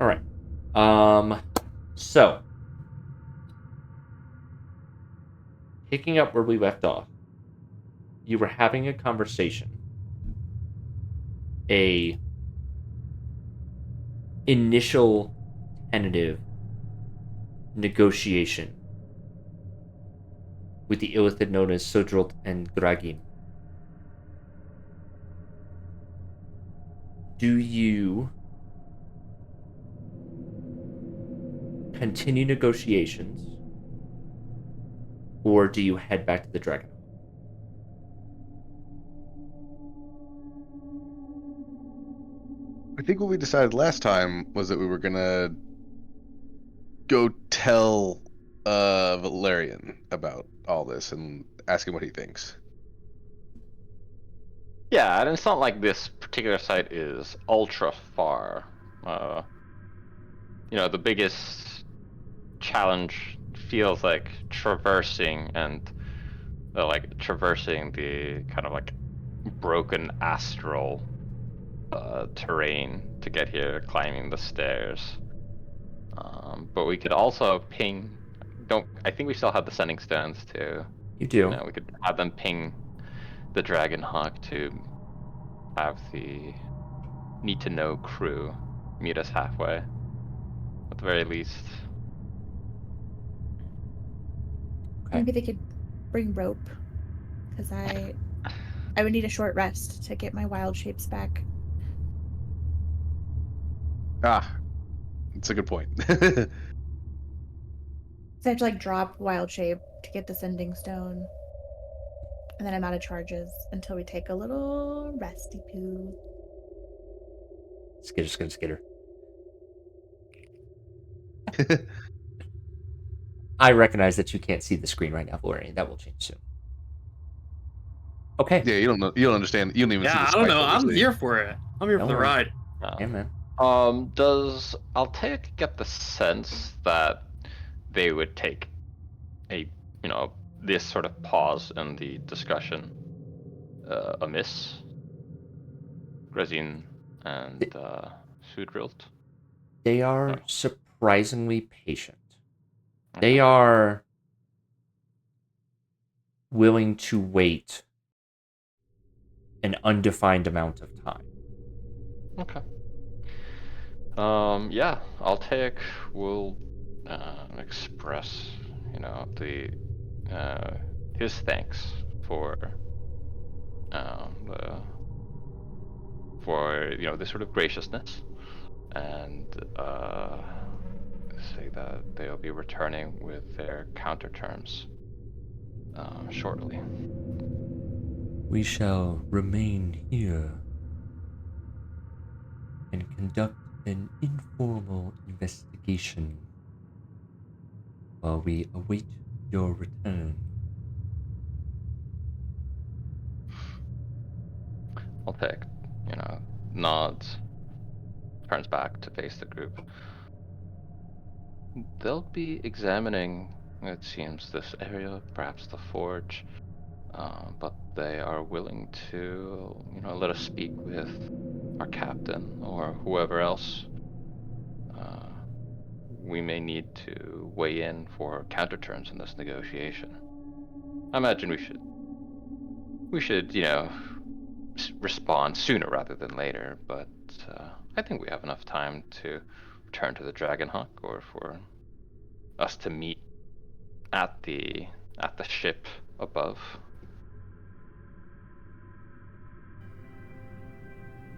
All right. So picking up where we left off, you were having a conversation, a initial tentative negotiation with the illithid known as Sodrult and Gragin. Do you continue negotiations, or do you head back to the Dragon? I think what we decided last time was that we were gonna go tell Valerian about all this and ask him what he thinks. Yeah, and it's not like this particular site is ultra far. Uh, the biggest challenge feels like traversing the kind of like broken astral terrain to get here, climbing the stairs. But we could also ping. Don't I think we still have the sending stones too. You do. We could have them ping the Dragon Hawk to have the need to know crew meet us halfway, at the very least. Okay. Maybe they could bring rope, because I would need a short rest to get my wild shapes back. Ah, it's a good point. So I have to drop wild shape to get the sending stone, and then I'm out of charges until we take a little resty poo. Skitter. I recognize that you can't see the screen right now, Valerian. That will change soon. Okay. Yeah, you don't know. You don't understand. You don't even see the Yeah, I don't spike know. that we're I'm seeing. here for it. I'm here Don't for the worry. ride. Yeah, man. Does Altea get the sense that they would take a this sort of pause in the discussion amiss? Grazine and Sudrilt? They are No. surprisingly patient. Okay. They are willing to wait an undefined amount of time. Okay. Yeah, Altea will express, the his thanks for the this sort of graciousness, and say that they'll be returning with their counter terms shortly. We shall remain here and conduct an informal investigation while we await your return. Altea, nods, turns back to face the group. They'll be examining, it seems, this area, perhaps the forge, but they are willing to, let us speak with our captain or whoever else we may need to weigh in for counterterms in this negotiation. I imagine we should, respond sooner rather than later, but I think we have enough time to return to the Dragonhawk or for us to meet at the ship above.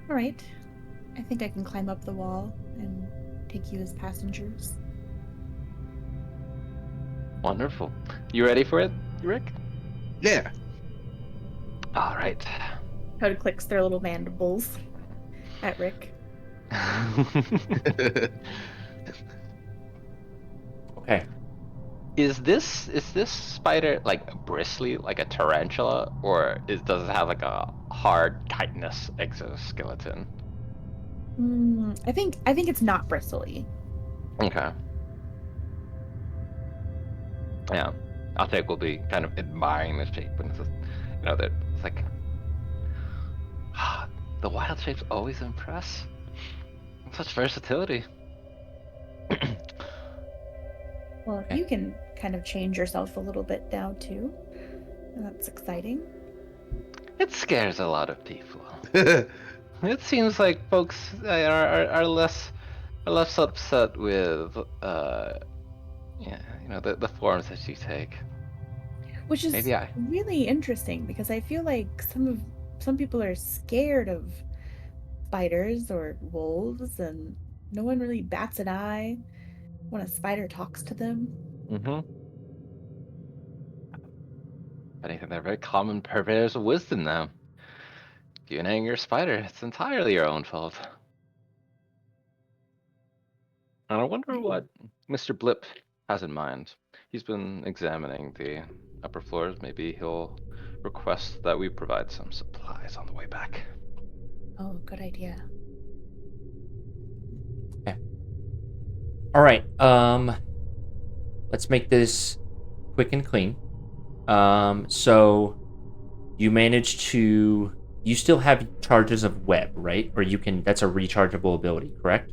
All right. I think I can climb up the wall and take you as passengers. Wonderful. You ready for it, Rick? Yeah. All right. Toad clicks their little mandibles at Rick. Okay. Is this spider like bristly like a tarantula, or does it have like a hard chitinous exoskeleton? I think it's not bristly. Okay. Yeah, I think we'll be kind of admiring this shape when it's that it's like the wild shapes always impress. Such versatility. Well, Okay. you can kind of change yourself a little bit now too. And that's exciting. It scares a lot of people. It seems like folks are less upset with yeah, the forms that you take. Which is Maybe I. really interesting because I feel like some people are scared of spiders or wolves, and no one really bats an eye when a spider talks to them. Mm-hmm. I think they're very common purveyors of wisdom now. If you name your spider, it's entirely your own fault. And I wonder what Mr. Blip has in mind. He's been examining the upper floors. Maybe he'll request that we provide some supplies on the way back. Oh, good idea. All right. Let's make this quick and clean. So you manage to. You still have charges of web, right? Or you can. That's a rechargeable ability, correct?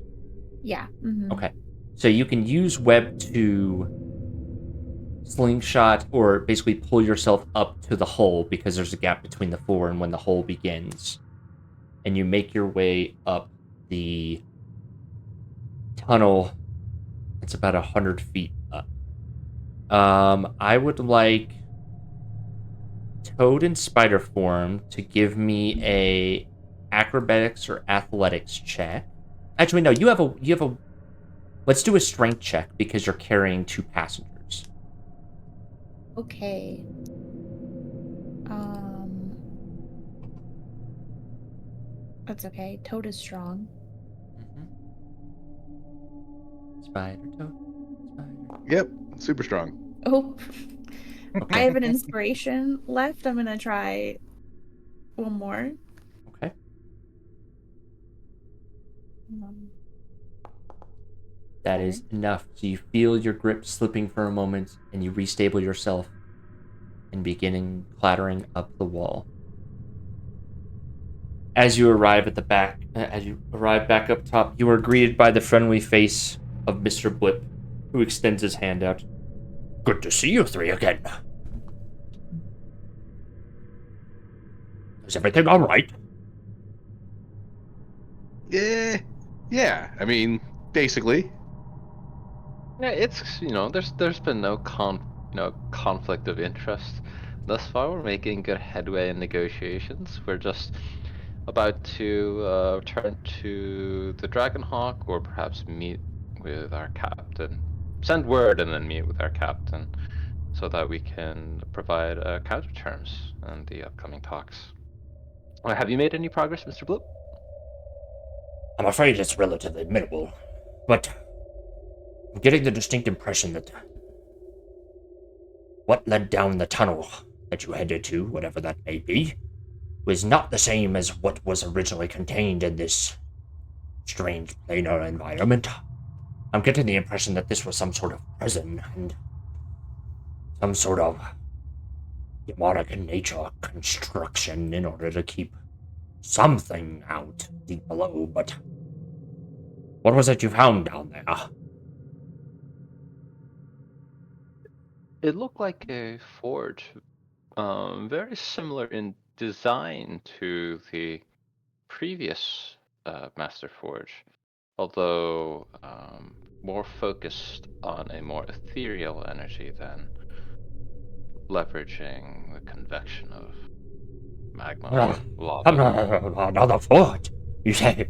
Yeah. Mm-hmm. Okay. So you can use web to slingshot or basically pull yourself up to the hole because there's a gap between the floor and when the hole begins. And you make your way up the tunnel. It's about 100 feet up. I would like Toad in spider form to give me a acrobatics or athletics check. Actually, no, you have a. Let's do a strength check because you're carrying 2 passengers. Okay. Um, that's okay. Toad is strong. Mm-hmm. Spider Toad. Spider. Yep, super strong. Oh, I Okay. have an inspiration left. I'm gonna try one more. Okay. Um, That is 7. enough. So you feel your grip slipping for a moment, and you restable yourself, and beginning clattering up the wall. As you arrive at the back, as you arrive back up top, you are greeted by the friendly face of Mr. Blip, who extends his hand out. Good to see you 3 again. Is everything all right? Yeah. I mean, basically. Yeah, it's there's been no conflict of interest thus far. We're making good headway in negotiations. We're just about to return to the Dragonhawk, or perhaps meet with our captain. Send word and then meet with our captain, so that we can provide counter terms in the upcoming talks. Have you made any progress, Mr. Blue? I'm afraid it's relatively minimal, but I'm getting the distinct impression that what led down the tunnel that you headed to, whatever that may be, was not the same as what was originally contained in this strange planar environment. I'm getting the impression that this was some sort of prison and some sort of demonic in nature construction in order to keep something out deep below, but what was it you found down there? It looked like a forge, very similar in design to the previous Master Forge, although more focused on a more ethereal energy than leveraging the convection of magma or lava. Another fort, you say?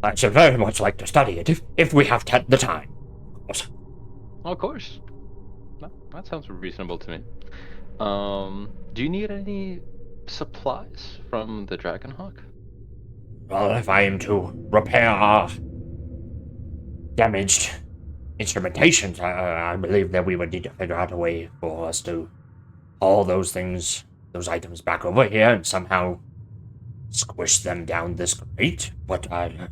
I should very much like to study it if we have the time. Of course. Of course, that sounds reasonable to me. Do you need any supplies from the Dragonhawk? Well, if I am to repair our damaged instrumentations, I believe that we would need to figure out a way for us to haul those things, those items back over here and somehow squish them down this grate. But I'm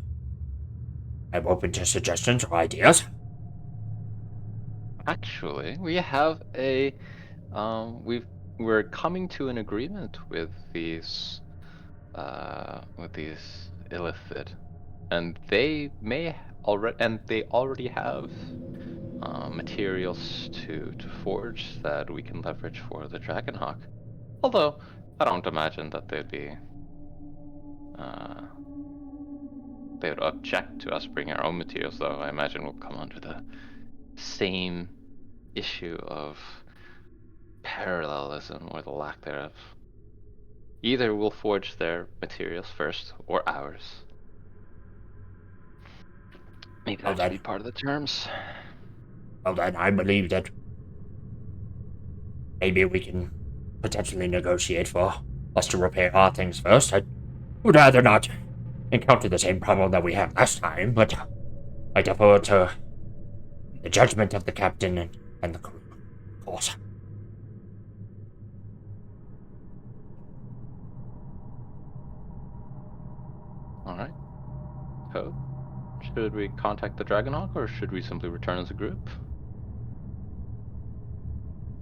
open to suggestions or ideas. Actually, we have a we're coming to an agreement with these Illithid, and they already have materials to forge that we can leverage for the Dragonhawk. Although I don't imagine that they would object to us bringing our own materials. Though I imagine we'll come under the same issue of parallelism or the lack thereof. Either we'll forge their materials first or ours. Maybe that should be part of the terms. Well, then I believe that maybe we can potentially negotiate for us to repair our things first. I would rather not encounter the same problem that we had last time, but I defer to the judgment of the captain and the crew, of course. Alright. So, should we contact the Dragonhawk or should we simply return as a group?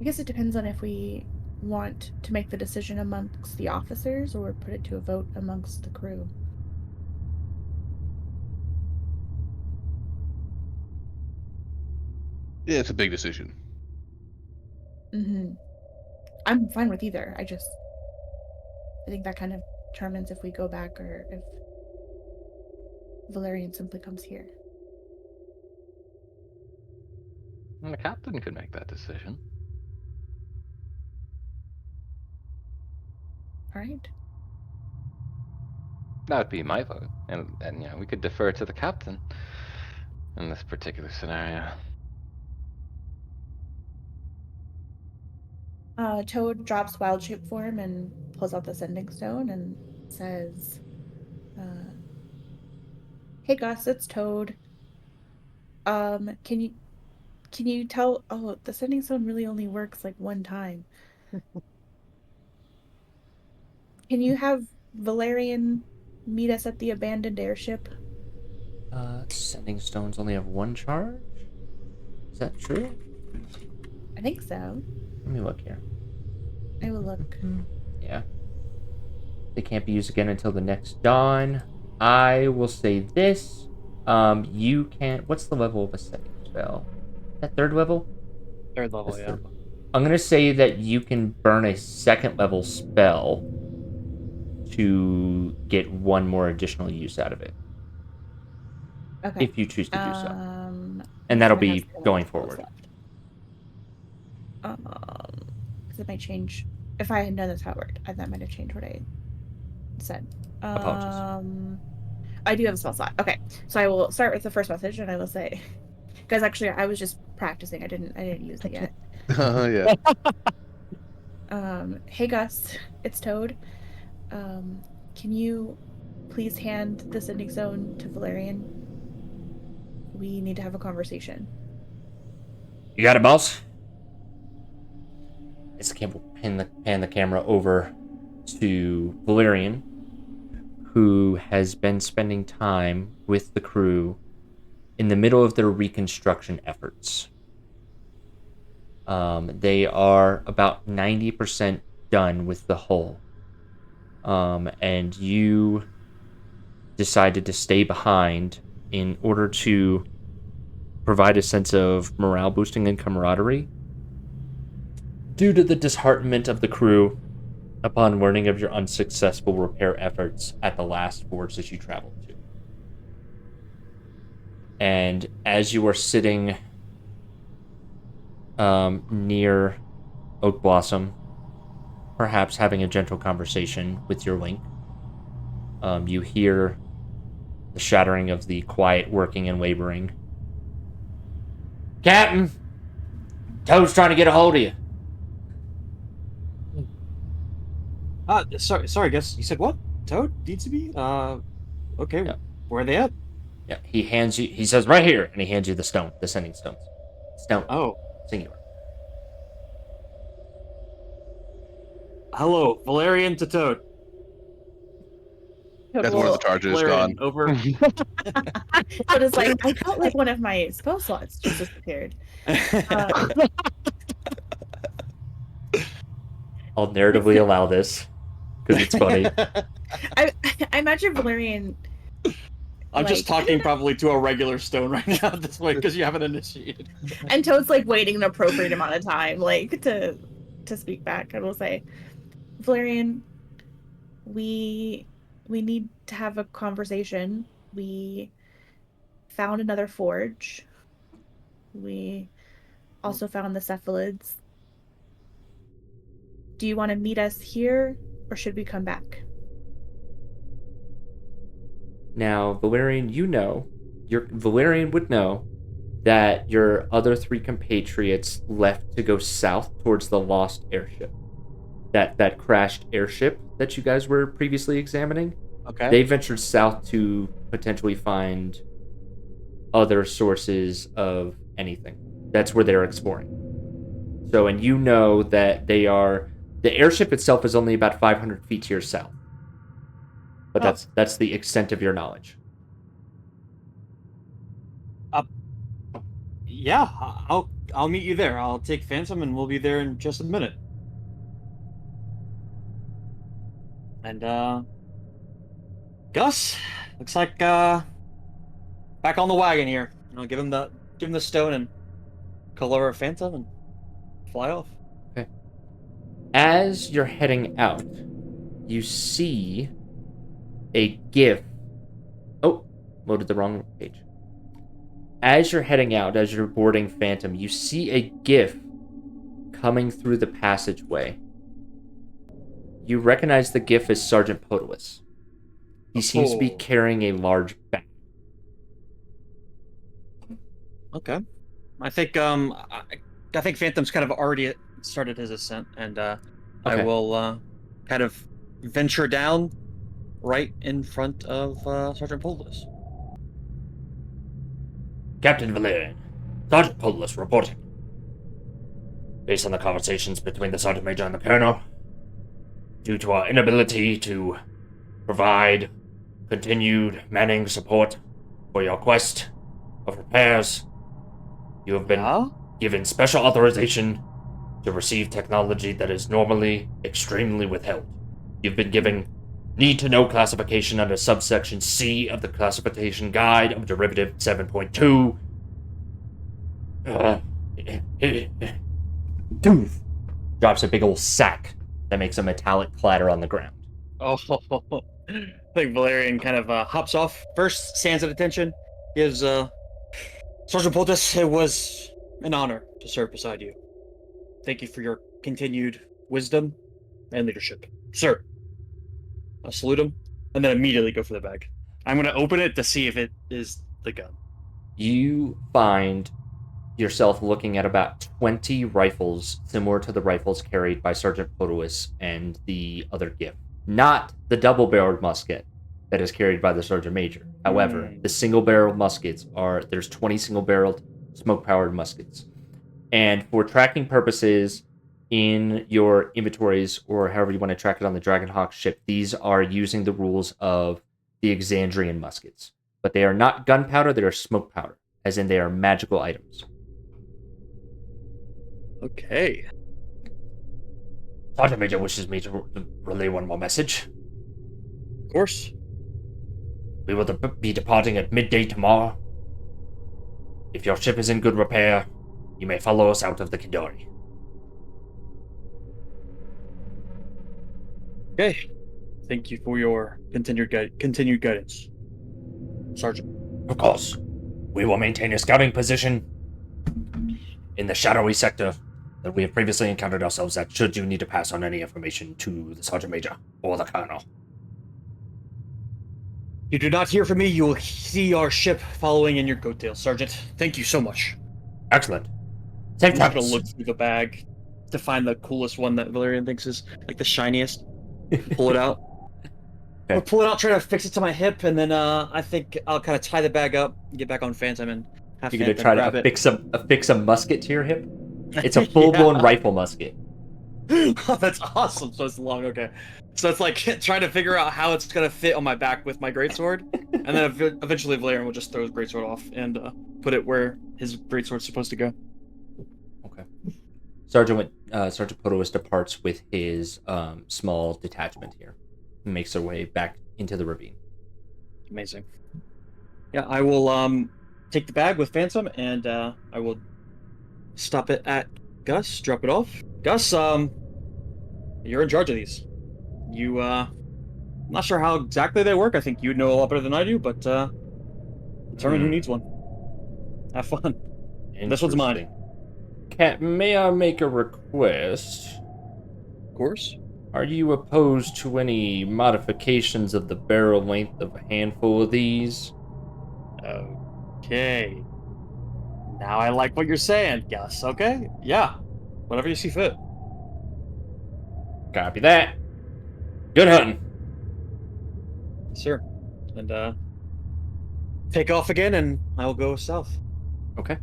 I guess it depends on if we want to make the decision amongst the officers or put it to a vote amongst the crew. Yeah, it's a big decision. Mm-hmm. I'm fine with either. I think that kind of determines if we go back or if Valerian simply comes here. And the captain could make that decision. All right. That would be my vote. And you know, we could defer to the captain in this particular scenario. Toad drops wild shape form and pulls out the sending stone and says, "Hey Gus, it's Toad. Can you tell? Oh, the sending stone really only works like one time. Can you have Valerian meet us at the abandoned airship?" Sending stones only have one charge? Is that true? I think so. Let me look here. I will look. Yeah. They can't be used again until the next dawn. I will say this. You can't... What's the level of a setting spell? Is that third level? Third level, yeah. I'm going to say that you can burn a second level spell to get one more additional use out of it. Okay. If you choose to do so. And that'll be going forward. Because it might change. If I had known that's how it worked, that might have changed what I said. Apologies. I do have a spell slot. Okay, so I will start with the first message, and I will say, guys, actually, I was just practicing. I didn't use it yet. Yeah. Hey Gus, it's Toad. Can you please hand the sending stone to Valerian? We need to have a conversation. You got it, boss? This can pan the camera over to Valerian, who has been spending time with the crew in the middle of their reconstruction efforts. They are about 90% done with the hull. And you decided to stay behind in order to provide a sense of morale boosting and camaraderie due to the disheartenment of the crew upon learning of your unsuccessful repair efforts at the last forge that you traveled to. And as you are sitting near Oak Blossom, perhaps having a gentle conversation with your link, you hear the shattering of the quiet working and laboring. Captain! Toad's trying to get a hold of you. Sorry, Gus. You said what? Toad needs to be? Okay. Yeah. Where are they at? Yeah, he says right here, and he hands you the stone, the sending stones. Stone. Oh. Singular. Hello, Valerian to Toad. That's one of the charges Valerian, gone. over. But it's like, I felt like one of my spell slots just disappeared. I'll narratively allow this, because it's funny. I imagine Valerian I'm just Like- talking probably to a regular stone right now at this point because you haven't initiated. And Toad's like waiting an appropriate amount of time, like to speak back. I will say, Valerian, we need to have a conversation. We found another forge. We also found the cephalids. Do you want to meet us here, or should we come back? Now, Valerian, Valerian would know that your other 3 compatriots left to go south towards the lost airship. That crashed airship that you guys were previously examining. Okay. They ventured south to potentially find other sources of anything. That's where they're exploring. So, and you know that the airship itself is only about 500 feet to your south. But that's the extent of your knowledge. Yeah, I'll meet you there. I'll take Phantom, and we'll be there in just a minute. And Gus, looks like back on the wagon here. Give him the stone and call over Phantom and fly off. Okay. As you're heading out, you see a GIF. Oh, loaded the wrong page. As you're heading out, as you're boarding Phantom, you see a GIF coming through the passageway. You recognize the GIF as Sergeant Potolis. He seems to be carrying a large bag. Okay. I think Phantom's kind of already started his ascent, and I Okay. will kind of venture down right in front of Sergeant Polis. Captain Valerian, Sergeant Potolis reporting. Based on the conversations between the Sergeant Major and the Colonel, due to our inability to provide continued manning support for your quest of repairs, you have been given special authorization to receive technology that is normally extremely withheld. You've been given need-to-know classification under subsection C of the Classification Guide of Derivative 7.2. Drops a big old sack that makes a metallic clatter on the ground. Oh, I think Valerian kind of hops off. First, stands at attention, gives Sergeant Polis, it was an honor to serve beside you. Thank you for your continued wisdom and leadership. Sir. I'll salute him, and then immediately go for the bag. I'm going to open it to see if it is the gun. You find yourself looking at about 20 rifles similar to the rifles carried by Sergeant Potolis and the other GIF. Not the double-barreled musket that is carried by the Sergeant Major. However, the single-barreled muskets there's 20 single-barreled smoke-powered muskets. And for tracking purposes, in your inventories, or however you want to track it on the Dragonhawk ship, these are using the rules of the Exandrian muskets. But they are not gunpowder, they are smoke powder, as in they are magical items. Okay. Sergeant Major wishes me to relay one more message. Of course. We will be departing at midday tomorrow. If your ship is in good repair, you may follow us out of the Kidori. Okay. Thank you for your continued guidance, Sergeant. Of course, we will maintain a scouting position in the shadowy sector that we have previously encountered ourselves at, should you need to pass on any information to the Sergeant Major or the Colonel. You do not hear from me, you will see our ship following in your coattails, Sergeant. Thank you so much. Excellent. Safe I'm just travels. gonna look through the bag to find the coolest one that Valerian thinks is like the shiniest. Pull it out. Okay. I'll pull it out, try to fix it to my hip, and then I think I'll kind of tie the bag up, get back on Phantom, and have You're gonna Phantom try grab to it. affix a musket to your hip? It's a full-blown rifle musket. Oh, that's awesome. So it's long, okay. So it's like trying to figure out how it's gonna fit on my back with my greatsword, and then eventually Valerian will just throw his greatsword off and put it where his greatsword's supposed to go. Okay. Sergeant Potolis departs with his small detachment here. He makes their way back into the ravine. Amazing. Yeah, I will take the bag with Phantom, and I will stop it at Gus, drop it off. Gus, you're in charge of these. You I'm not sure how exactly they work. I think you know a lot better than I do, but determine who needs one. Have fun. This one's mine. Interesting. May I make a request? Of course. Are you opposed to any modifications of the barrel length of a handful of these? Okay. Now I like what you're saying, Gus. Okay? Yeah. Whatever you see fit. Copy that. Good hunting. Sure. And take off again, and I will go south. Okay.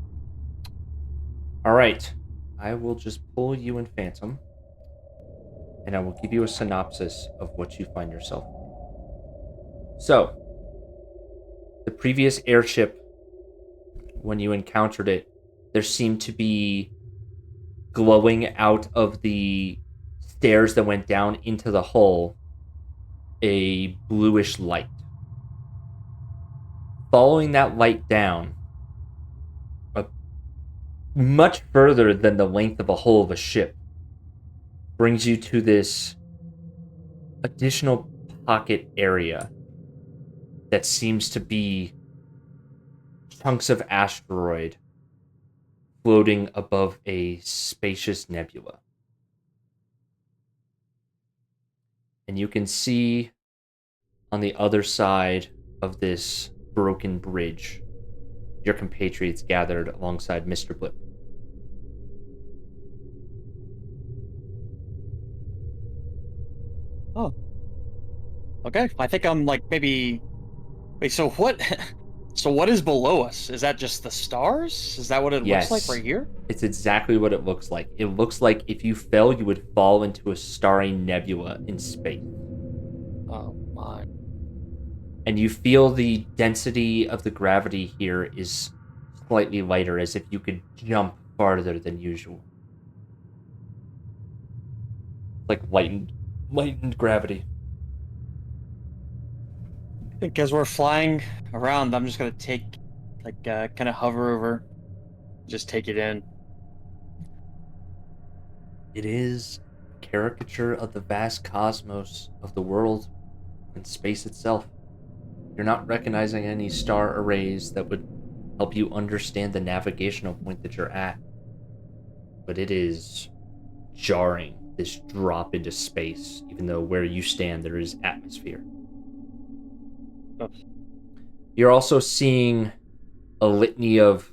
All right. I will just pull you in Phantom, and I will give you a synopsis of what you find yourself. So, the previous airship, when you encountered it, there seemed to be glowing out of the stairs that went down into the hull a bluish light. Following that light down, much further than the length of a hull of a ship, brings you to this additional pocket area that seems to be chunks of asteroid floating above a spacious nebula. And you can see on the other side of this broken bridge your compatriots gathered alongside Mr. Blip. Oh. Okay. I think I'm like maybe. Wait. So what? So what is below us? Is that just the stars? Is that what it Yes. looks like right here? It's exactly what it looks like. It looks like if you fell, you would fall into a starry nebula in space. Oh my. And you feel the density of the gravity here is slightly lighter, as if you could jump farther than usual. Like lightened gravity. I think as we're flying around, I'm just gonna take, like, kind of hover over, just take it in. It is a caricature of the vast cosmos of the world and space itself. You're not recognizing any star arrays that would help you understand the navigational point that you're at. But it is jarring, this drop into space, even though where you stand there is atmosphere. Oh. You're also seeing a litany of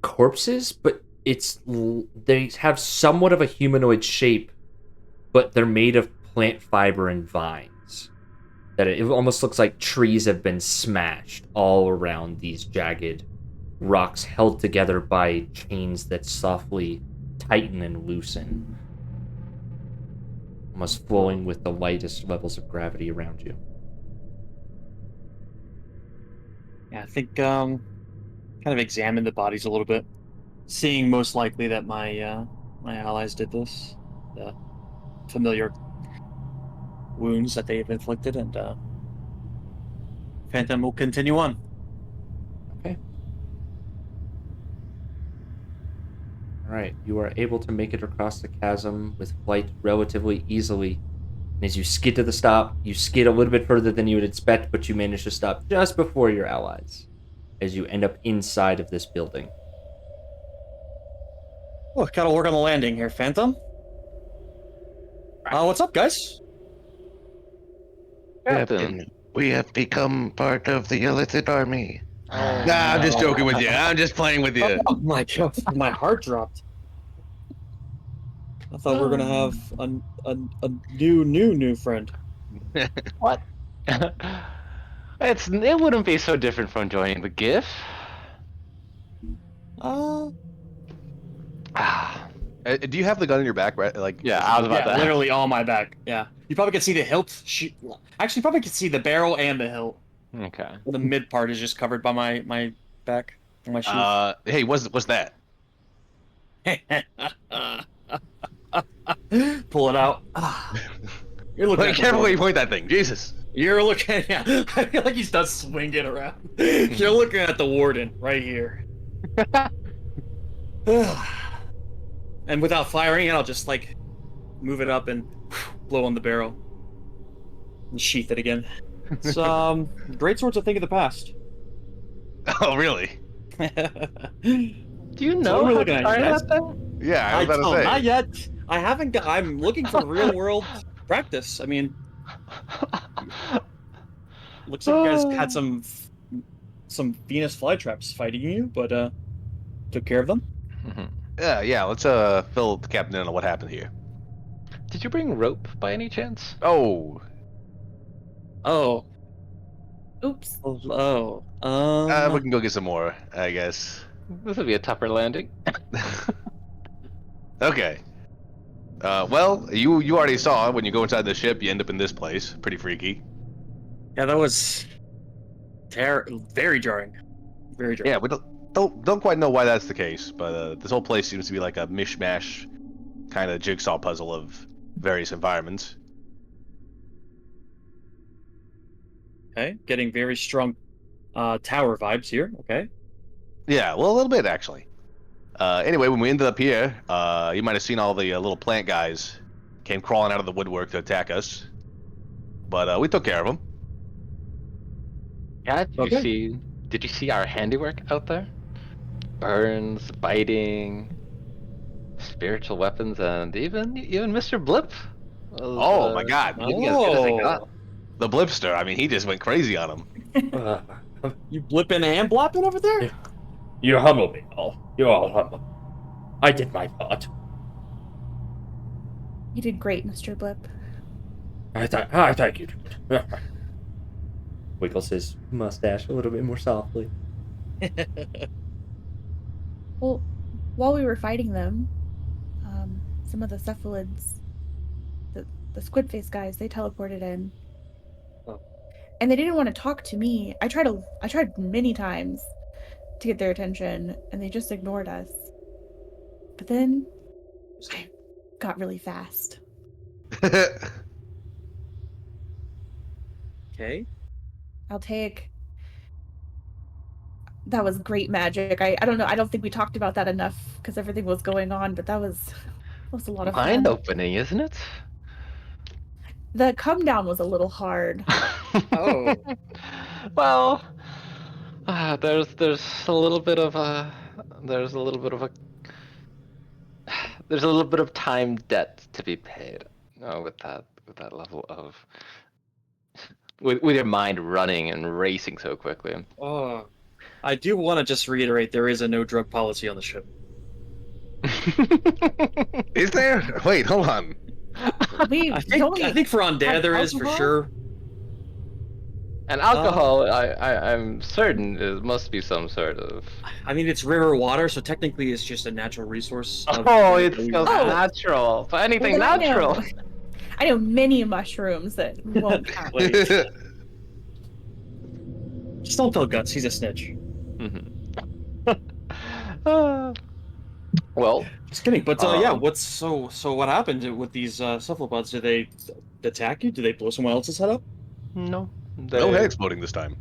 corpses, but they have somewhat of a humanoid shape, but they're made of plant fiber and vines. That it almost looks like trees have been smashed all around these jagged rocks, held together by chains that softly tighten and loosen, almost flowing with the lightest levels of gravity around you. Yeah, I think kind of examine the bodies a little bit, seeing most likely that my my allies did this, the familiar wounds that they have inflicted, and Phantom will continue on. Okay. Alright, you are able to make it across the chasm with flight relatively easily. And as you skid to the stop, you skid a little bit further than you would expect, but you manage to stop just before your allies, as you end up inside of this building. Oh, gotta work on the landing here, Phantom. What's up, guys? Captain. We have become part of the illicit army. Oh, Nah, I'm just joking with you. I'm just playing with you. Oh my god, my heart dropped. I thought we were gonna have a new friend. What? It wouldn't be so different from joining the GIF. Do you have the gun in your back, right? Like, Yeah, I was about Yeah, to. literally on my back. Yeah, you probably could see the hilt. Actually, you probably could see the barrel and the hilt. Okay. The mid part is just covered by my back, my sheath. hey, what's that? Pull it out. You're looking Be at careful where you point that thing. Jesus. You're looking. Yeah, I feel like he's done swinging around. You're looking at the warden right here. And without firing it, I'll just like move it up and blow on the barrel and sheath it again. It's great swords, I think, of the past. Oh, really? Do you So know what are we how looking to at, fire you guys? that thing? Yeah, I was about to don't, say. not yet. I haven't got. I'm looking for real world practice. I mean, looks like you guys had some Venus flytraps fighting you, but took care of them. Mhm. Yeah. Let's fill the captain in on what happened here. Did you bring rope by any chance? Oh, Oh, Oops. we can go get some more, I guess. This would be a tougher landing. Okay. Well, you already saw when you go inside the ship, you end up in this place. Pretty freaky. yeah, that was very jarring. Very jarring. Yeah, we don't quite know why that's the case, but this whole place seems to be like a mishmash kind of jigsaw puzzle of various environments. Okay, getting very strong tower vibes here. Okay. Yeah, well, a little bit actually. Anyway, when we ended up here, you might have seen all the little plant guys came crawling out of the woodwork to attack us, but we took care of them. Yeah, Okay. did you see our handiwork out there? Burns, biting, spiritual weapons, and even Mr. Blip was, Oh my God, getting as good as he got. the Blipster! I mean, he just went crazy on him. Uh, You blipping and blopping over there? Yeah. you humble me all. You all humble. I did my part. You did great, Mr. Blip. I thank you. Wiggles his mustache a little bit more softly. Well, while we were fighting them, some of the cephalids, the squid face guys, they teleported in. Oh. And they didn't want to talk to me. I tried many times to get their attention, and they just ignored us. But then I got really fast. Okay. I'll take. That was great magic. I don't know. I don't think we talked about that enough because everything was going on, but that was a lot of Mind fun. opening, isn't it? The come down was a little hard. Oh. Well, there's a little bit of a there's a little bit of a there's a little bit of time debt to be paid. With that level of with your mind running and racing so quickly. Oh. I do want to just reiterate there is a no drug policy on the ship. Is there? Wait, hold on. We I don't think for Undead have there is for alcohol? sure. And alcohol, I'm certain it must be some sort of. I mean, it's river water, so technically it's just a natural resource. Oh, it's that we just have. natural. So anything Well, natural. I know many mushrooms that won't count. Wait. Just don't tell Guts, he's a snitch. Well, Just kidding. But yeah, so what happened with these cephalopods? Did they attack you? Did they blow someone else's head up? no, No head exploding this time.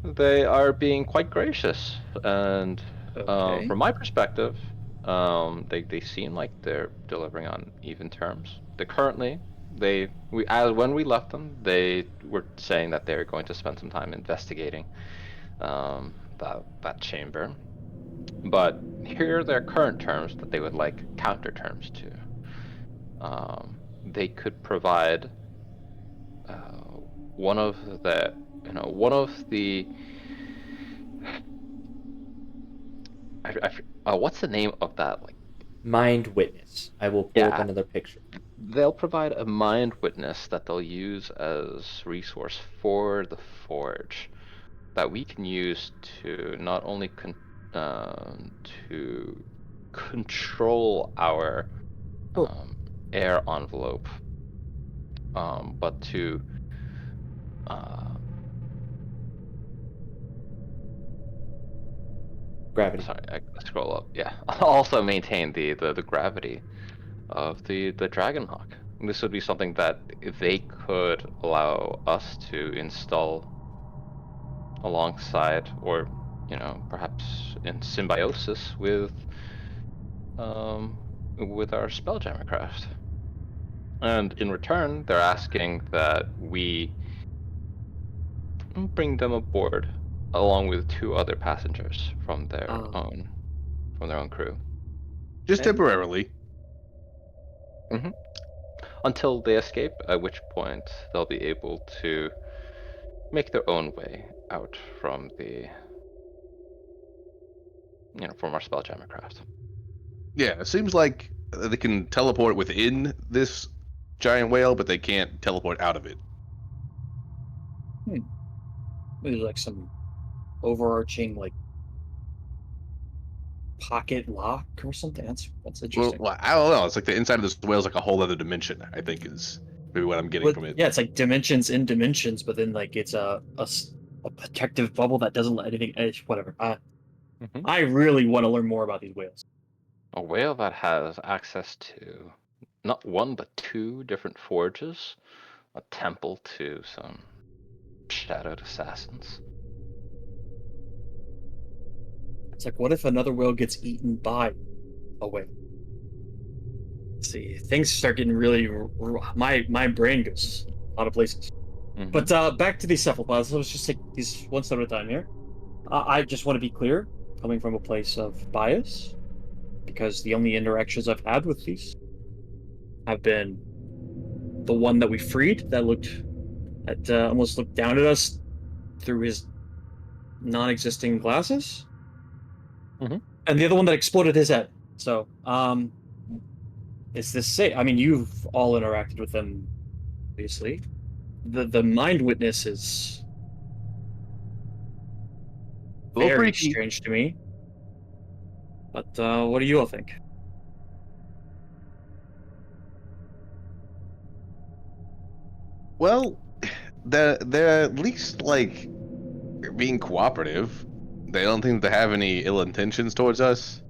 they are being quite gracious, and Okay. from my perspective, they seem like they're delivering on even terms. When we left them, they were saying that they're going to spend some time investigating that chamber. But here are their current terms that they would like counter terms to. They could provide one of the what's the name of that? Like, Mind witness. I will pull up Yeah. another picture. they'll provide a mind witness that they'll use as resource for the forge that we can use to not only to control our air envelope, but to Gravity. sorry, I scroll up. Yeah, also maintain the gravity of the Dragonhawk. this would be something that they could allow us to install alongside, or perhaps in symbiosis with our Spelljammer craft. And in return, they're asking that we bring them aboard along with 2 other passengers from their own crew. Just Okay. temporarily. Until they escape, at which point they'll be able to make their own way out from from our Spelljammer craft. Yeah, it seems like they can teleport within this giant whale, but they can't teleport out of it. There's like some overarching like pocket lock or something. That's Well, interesting. I don't know. It's like the inside of this whale is like a whole other dimension, I think is maybe what I'm getting But from it. yeah, it's like dimensions in dimensions, but then like it's a protective bubble that doesn't let anything edge. Whatever. I really want to learn more about these whales. A whale that has access to not 1 but 2 different forges, a temple to some shadowed assassins. It's like, what if another whale gets eaten by a whale? See, things start getting really. My brain goes a lot of places. But back to these cephalopods. Let's just take these one step at a time here. I just want to be clear, coming from a place of bias, because the only interactions I've had with these have been the one that we freed that almost looked down at us through his non-existing glasses, and the other one that exploded his head. So, is this safe? I mean, you've all interacted with them, obviously. The mind witness is A little very freaky. strange to me. But what do you all think? Well, they're at least like being cooperative. They don't think they have any ill intentions towards us,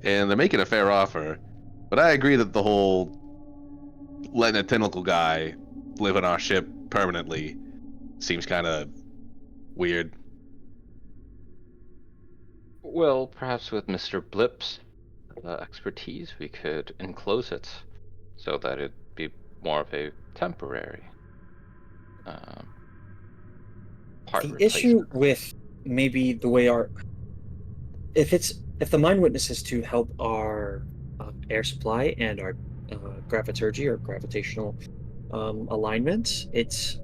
and they're making a fair offer. But I agree that the whole letting a tentacle guy live on our ship permanently seems kind of weird. Well, perhaps with Mr. Blip's expertise, we could enclose it so that it'd be more of a temporary part The issue replacement. with maybe the way if the mind witness is to help our air supply and our graviturgy or gravitational alignment, it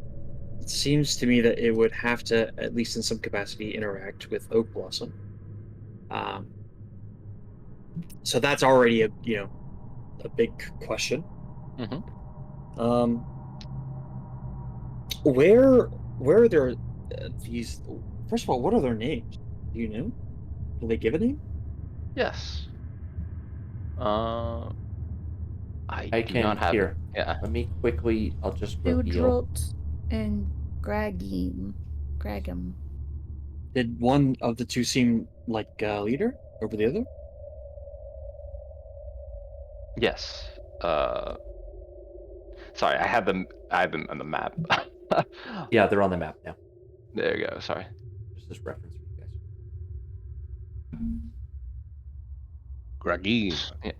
seems to me that it would have to, at least in some capacity, interact with Oak Blossom. So that's already a big question. Where are there these? First of all, what are their names? Do you know? Do they give a name? Yes. I do can not have here. it. Yeah. Let me quickly. I'll just reveal. Sudrolt and Gragum. Did one of the two seem like a leader over the other? Yes. Sorry, I had them on the map. Yeah, they're on the map now. There you go. Sorry. Just this reference for you guys. Gragim. Yeah.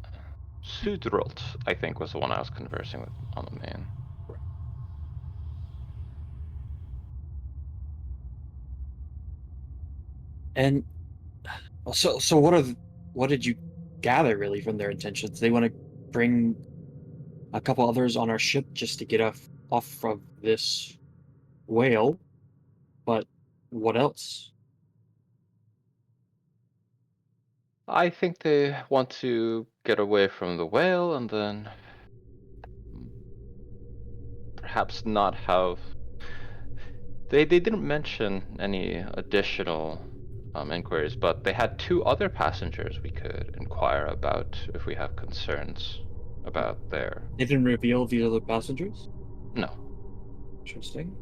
Sudrolt, I think, was the one I was conversing with on the main. And so what did you gather really from their intentions? They want to bring a couple others on our ship just to get off of this whale, but what else? I think they want to get away from the whale and then perhaps not have. They didn't mention any additional inquiries, but they had 2 other passengers we could inquire about if we have concerns about their. They didn't reveal the other passengers? No. Interesting.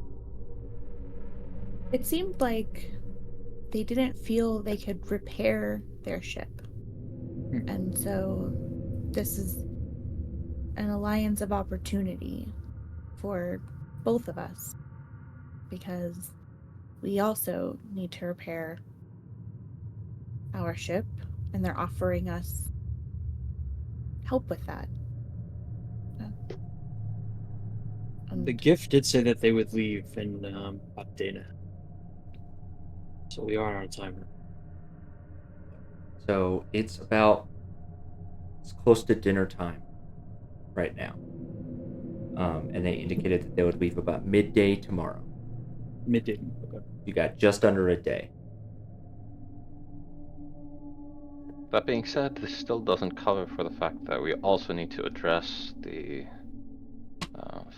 It seemed like they didn't feel they could repair their ship. And so this is an alliance of opportunity for both of us, because we also need to repair our ship, and they're offering us help with that. The gift did say that they would leave in about a day and a half. So we are on our timer. So it's close to dinner time right now. And they indicated that they would leave about midday tomorrow. Midday. Okay. You got just under a day. That being said, this still doesn't cover for the fact that we also need to address the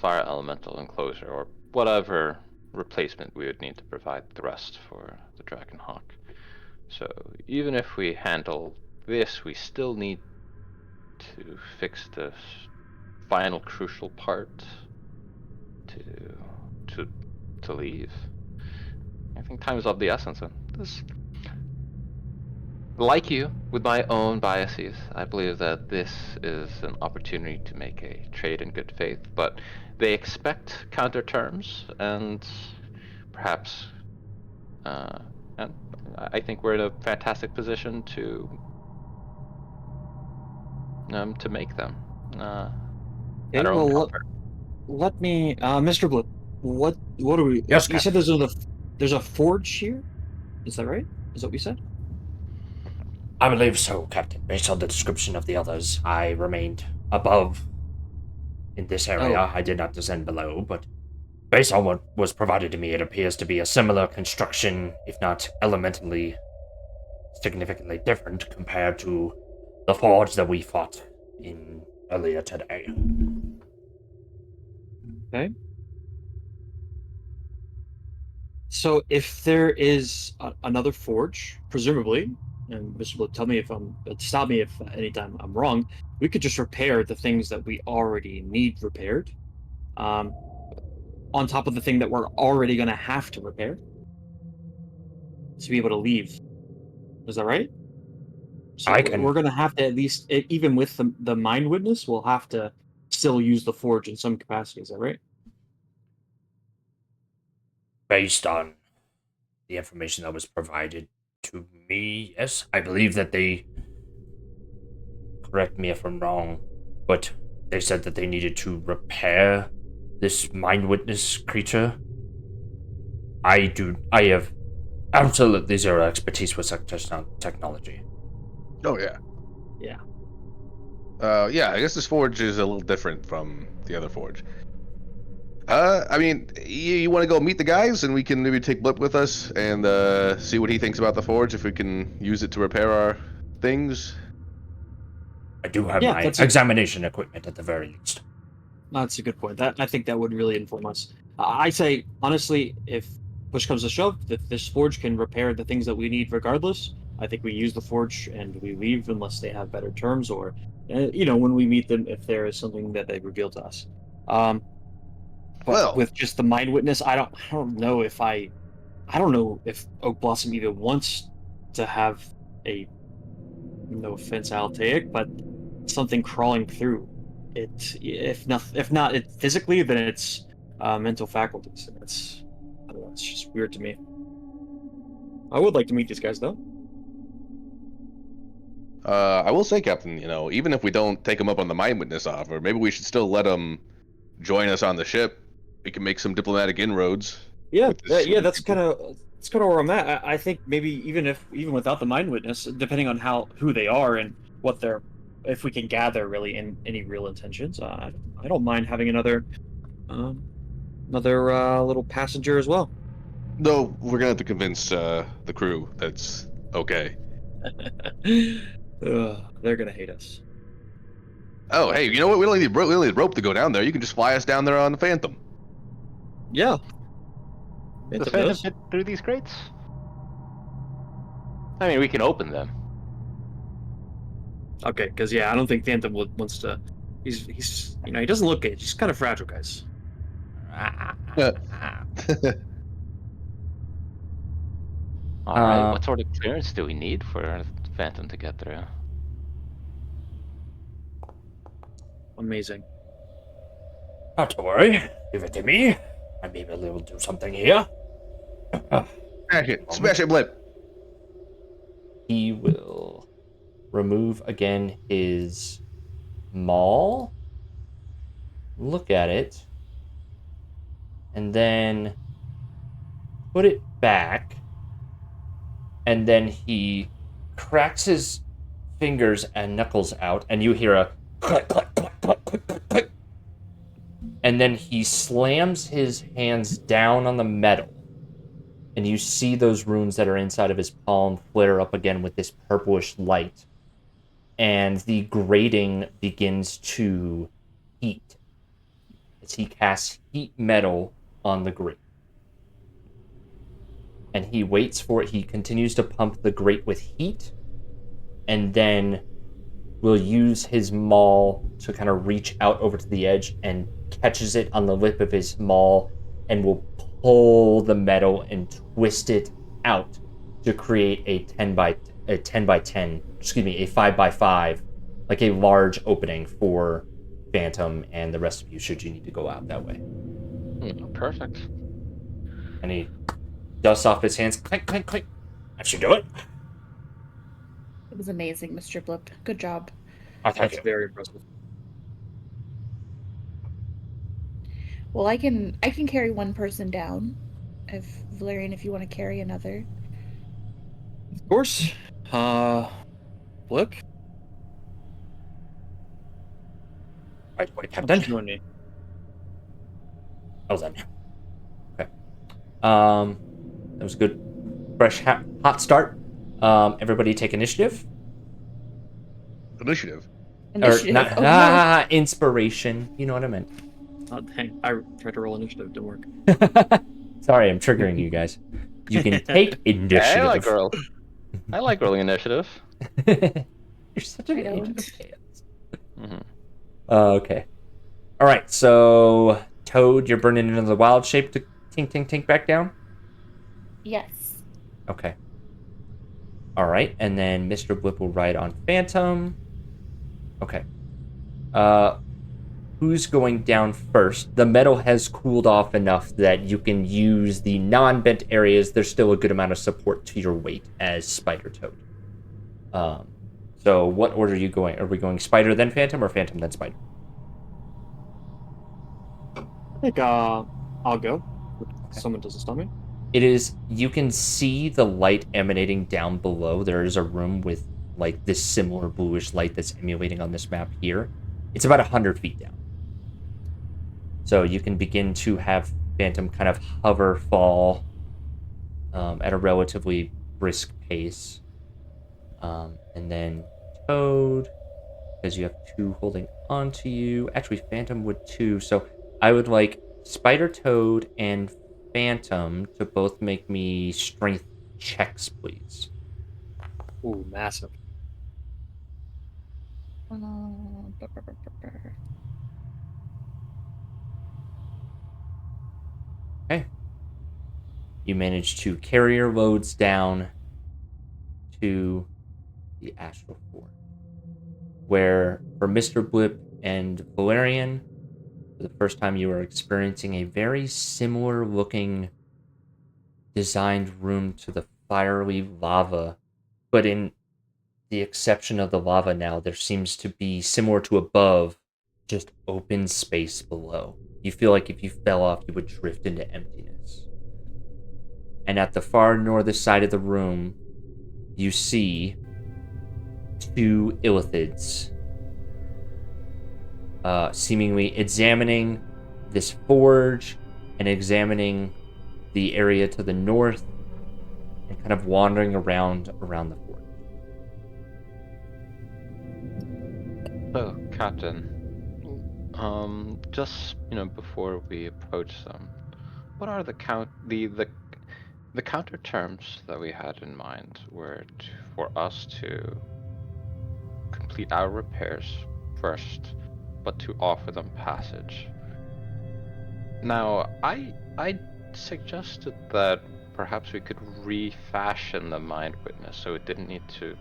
fire elemental enclosure, or whatever replacement we would need to provide the rest for the Dragonhawk. So even if we handle this, we still need to fix the final crucial part to to leave. I think time is of the essence, and this, like you, with my own biases, I believe that this is an opportunity to make a trade in good faith, but they expect counter terms, and perhaps, and I think we're in a fantastic position to make them. Okay, At our own well, comfort. let me, Mr. Blip, what are we? Yes, You said Captain. there's a forge here. Is that right? Is that what you said? I believe so, Captain. Based on the description of the others, I remained above in this area. Oh, I did not descend below, but based on what was provided to me, it appears to be a similar construction, if not elementally significantly different compared to the forge that we fought in earlier today. okay. So if there is another forge, presumably, and Mr. Blip, tell me if stop me if anytime I'm wrong. We could just repair the things that we already need repaired, um, on top of the thing that we're already going to have to repair to be able to leave. Is that right? So I we're can, going to have to at least, even with the mind witness, we'll have to still use the forge in some capacity. Is that right? based on the information that was provided to me, yes, I believe that they, correct me if I'm wrong, but they said that they needed to repair this mind witness creature. I have absolutely zero expertise with such technology. Oh yeah. Yeah. Yeah, I guess this forge is a little different from the other forge. I mean, you want to go meet the guys, and we can maybe take Blip with us and see what he thinks about the forge. If we can use it to repair our things. I do have Yeah, my examination equipment at the very least. that's a good point. That I think that would really inform us. I say honestly, if push comes to shove, if this forge can repair the things that we need, regardless, I think we use the forge and we leave unless they have better terms, or when we meet them, if there is something that they reveal to us. Um, but Well, with just the mind witness, I don't know if Oak Blossom even wants to have a, no offense, Altaic, but something crawling through it. If not it physically, then it's mental faculties. And I don't know. It's just weird to me. I would like to meet these guys though. I will say, Captain, even if we don't take him up on the mind witness offer, maybe we should still let him join us on the ship. We can make some diplomatic inroads Yeah, with this. yeah. With these That's people. kind of where I'm at. I think maybe even without the mind witness, depending on who they are and what they're, if we can gather really in any real intentions, I don't mind having um, another little passenger as well. No, we're gonna have to convince the crew that's okay. They're gonna hate us. Oh, hey, you know what? We don't need rope to go down there. You can just fly us down there on the Phantom. Yeah, Does Phantom Phantom knows. fit through these crates? I mean, we can open them. Okay, because yeah, I don't think Phantom wants to. He's he doesn't look good. He's kind of fragile, guys. All right. Uh, What sort of clearance do we need for Phantom to get through? amazing. Not to worry. Leave it to me. I may be able to do something here. Smash it. Smash it, Blip. He will remove again his maul. Look at it. And then put it back. And then he cracks his fingers and knuckles out, and you hear a click, click, click, click, click, click, click. And then he slams his hands down on the metal, and you see those runes that are inside of his palm flare up again with this purplish light, and the grating begins to heat as he casts heat metal on the grate. And he waits for it. He continues to pump the grate with heat, and then will use his maul to kind of reach out over to the edge and catches it on the lip of his maul and will pull the metal and twist it out to create a 10 by 10, a 5 by 5, like a large opening for Phantom and the rest of you should you need to go out that way. Perfect. And he dusts off his hands. Clink, clink, clink. That should do it. It was amazing, Mr. Blip. Good job. Thank That's you. very impressive. Well, I can carry one person down. If Valerian, if you want to carry another. Of course. Blip, Right, wait, then Captain. join me. That was that. Okay. That was a good, fresh, hot start. Everybody take initiative. Initiative. Initiative. Or not, Oh, no. inspiration. You know what I meant. Oh, dang. I tried to roll initiative. Didn't work. Sorry, I'm triggering you guys. You can take initiative. I like rolling initiative. You're such an I don't. agent of chaos. Mm-hmm. Okay. All right. So Toad, you're burning into the wild shape to tink tink tink back down. Yes. Okay. All right, and then Mr. Blip will ride on Phantom. Okay. Who's going down first? The metal has cooled off enough that you can use the non-bent areas. There's still a good amount of support to your weight as Spider Toad. So what order are you going? Are we going Spider then Phantom or Phantom then Spider? I think I'll go. Okay. Someone doesn't stop me. It is, you can see the light emanating down below. There is a room with like this similar bluish light that's emulating on this map here. It's about 100 feet down. So you can begin to have Phantom kind of hover fall at a relatively brisk pace. And then Toad, because you have two holding onto you. Actually, Phantom would too. So I would like Spider Toad and Phantom to both make me strength checks, please. Ooh, massive. Okay. You manage to carry your loads down to the Astral Form, where for Mr. Blip and Valerian, for the first time you are experiencing a very similar looking designed room to the fiery lava, but in the exception of the lava now, there seems to be, similar to above, just open space below. You feel like if you fell off, you would drift into emptiness. And at the far northern side of the room, you see two illithids seemingly examining this forge and examining the area to the north and kind of wandering around the forge. So, Captain, just before we approach them, what are the counter terms that we had in mind? Were for us to complete our repairs first, but to offer them passage. Now, I suggested that perhaps we could refashion the Mind Witness so it didn't need to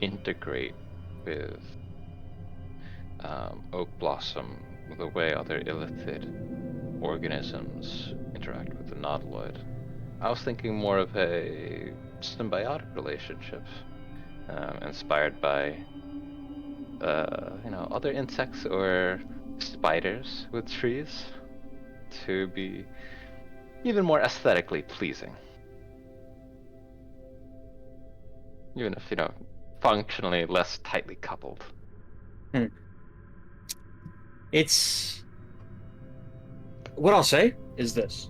integrate with oak blossom, the way other illithid organisms interact with the nautiloid. I was thinking more of a symbiotic relationship, inspired by, other insects or spiders with trees, to be even more aesthetically pleasing. Even if, functionally less tightly coupled. It's what I'll say is this.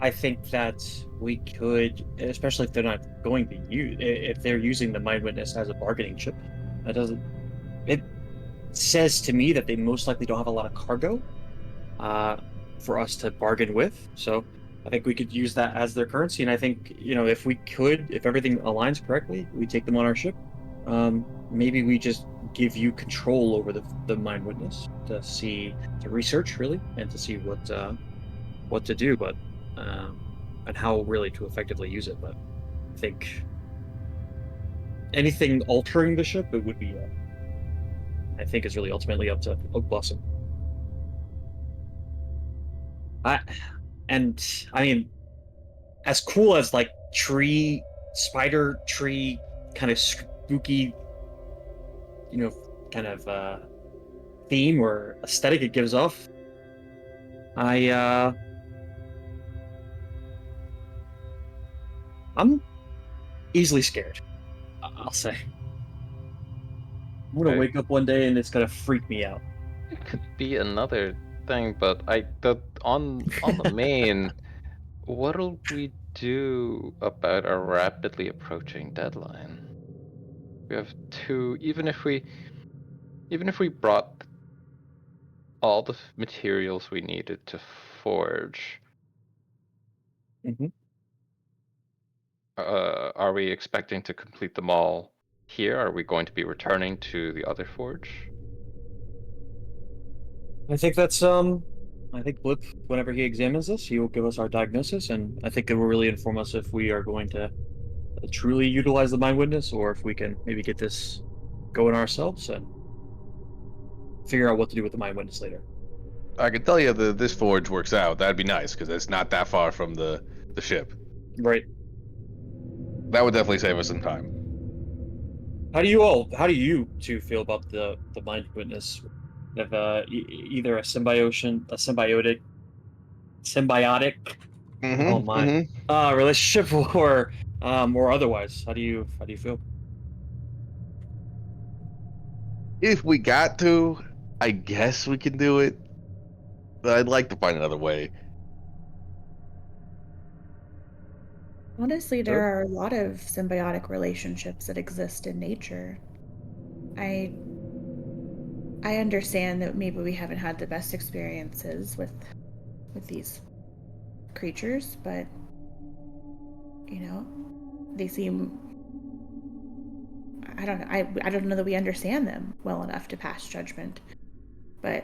I think that we could, especially if they're not going to use, if they're using the mind witness as a bargaining chip, that doesn't. It says to me that they most likely don't have a lot of cargo, for us to bargain with. So I think we could use that as their currency. And I think if everything aligns correctly, we take them on our ship. Maybe we just give you control over the mind witness to research really and to see what to do, but and how really to effectively use it. But I think anything altering the ship, it would be, I think, is really ultimately up to Oak Blossom. I mean, as cool as like spider tree kind of spooky, kind of theme or aesthetic it gives off, I'm easily scared. I'll say. I'm gonna Okay. wake up one day and it's gonna freak me out. It could be another thing, but on the main, what'll we do about our rapidly approaching deadline? We have two. Even if we brought all the materials we needed to forge, Mm-hmm. are we expecting to complete them all here? Are we going to be returning to the other forge? I think I think Blip, whenever he examines this, he will give us our diagnosis, and I think it will really inform us if we are going to truly utilize the mind witness, or if we can maybe get this going ourselves and figure out what to do with the mind witness later. I can tell you that this forge works out. That'd be nice because it's not that far from the ship. Right. That would definitely save us some time. How do you two feel about the mind witness? If either a symbiotic, oh Mm-hmm. my, Mm-hmm. relationship, or otherwise. How do you feel? If we got to, I guess we can do it. But I'd like to find another way. Honestly, there Sure. are a lot of symbiotic relationships that exist in nature. I I understand that maybe we haven't had the best experiences with these creatures, but they seem, I don't know. I don't know that we understand them well enough to pass judgment. But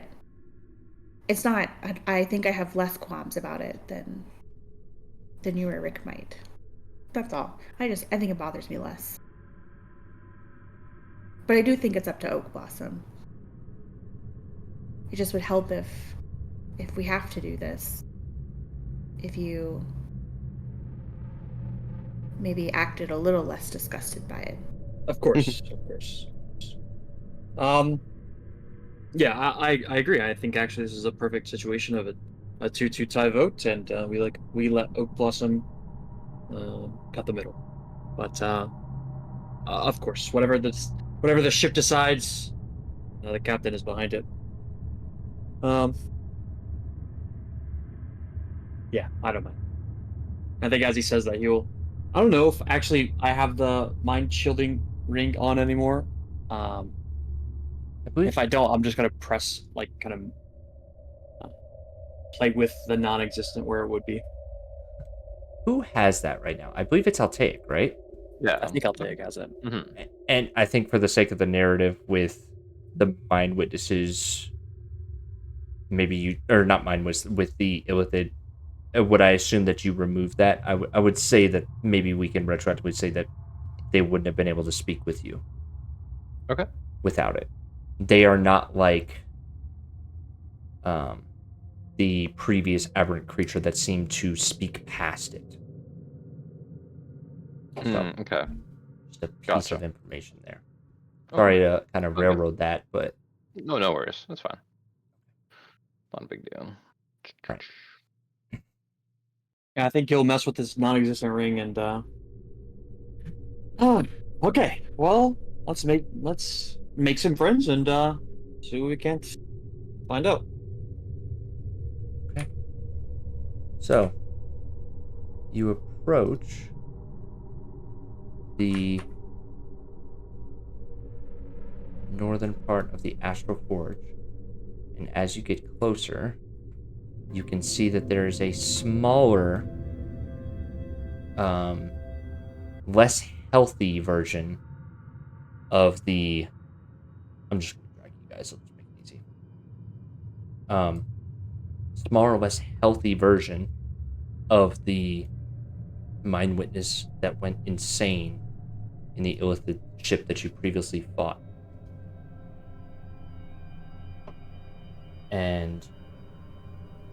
it's not. I think I have less qualms about it than you or Rick might. That's all. I think it bothers me less. But I do think it's up to Oak Blossom. It just would help if we have to do this, if you maybe acted a little less disgusted by it. Of course, of course. Um, yeah, I agree. I think actually this is a perfect situation of a 2-2 tie vote, and we let Oak Blossom cut the middle. But of course, whatever the ship decides, the captain is behind it. Um, yeah, I don't mind. I think as he says that he'll. I don't know if actually I have the mind shielding ring on anymore. Um, I believe if I don't, I'm just gonna press like kind of play with the non-existent where it would be. who has that right now? I believe it's Altaic, right? Yeah. I think Altaic has it. Mm-hmm. And I think for the sake of the narrative, with the mind witnesses, maybe you or not mind was with the illithid. Would I assume that you remove that? I would say that maybe we can retroactively say that they wouldn't have been able to speak with you Okay. without it. They are not like the previous aberrant creature that seemed to speak past it. So, Okay. just a piece Gotcha. of information there. Okay. Sorry to kind of Okay. railroad that, but No worries. That's fine. Not a big deal. Right. Yeah, I think he'll mess with this non-existent ring and oh, okay. Well, let's make some friends and see what we can find out. okay. So, you approach the northern part of the Astral Forge, and as you get closer, you can see that there is a smaller, less healthy version of the. I'm just gonna drag you guys. I'll just make it easy. Smaller, less healthy version of the Mind Witness that went insane in the Illithid ship that you previously fought. And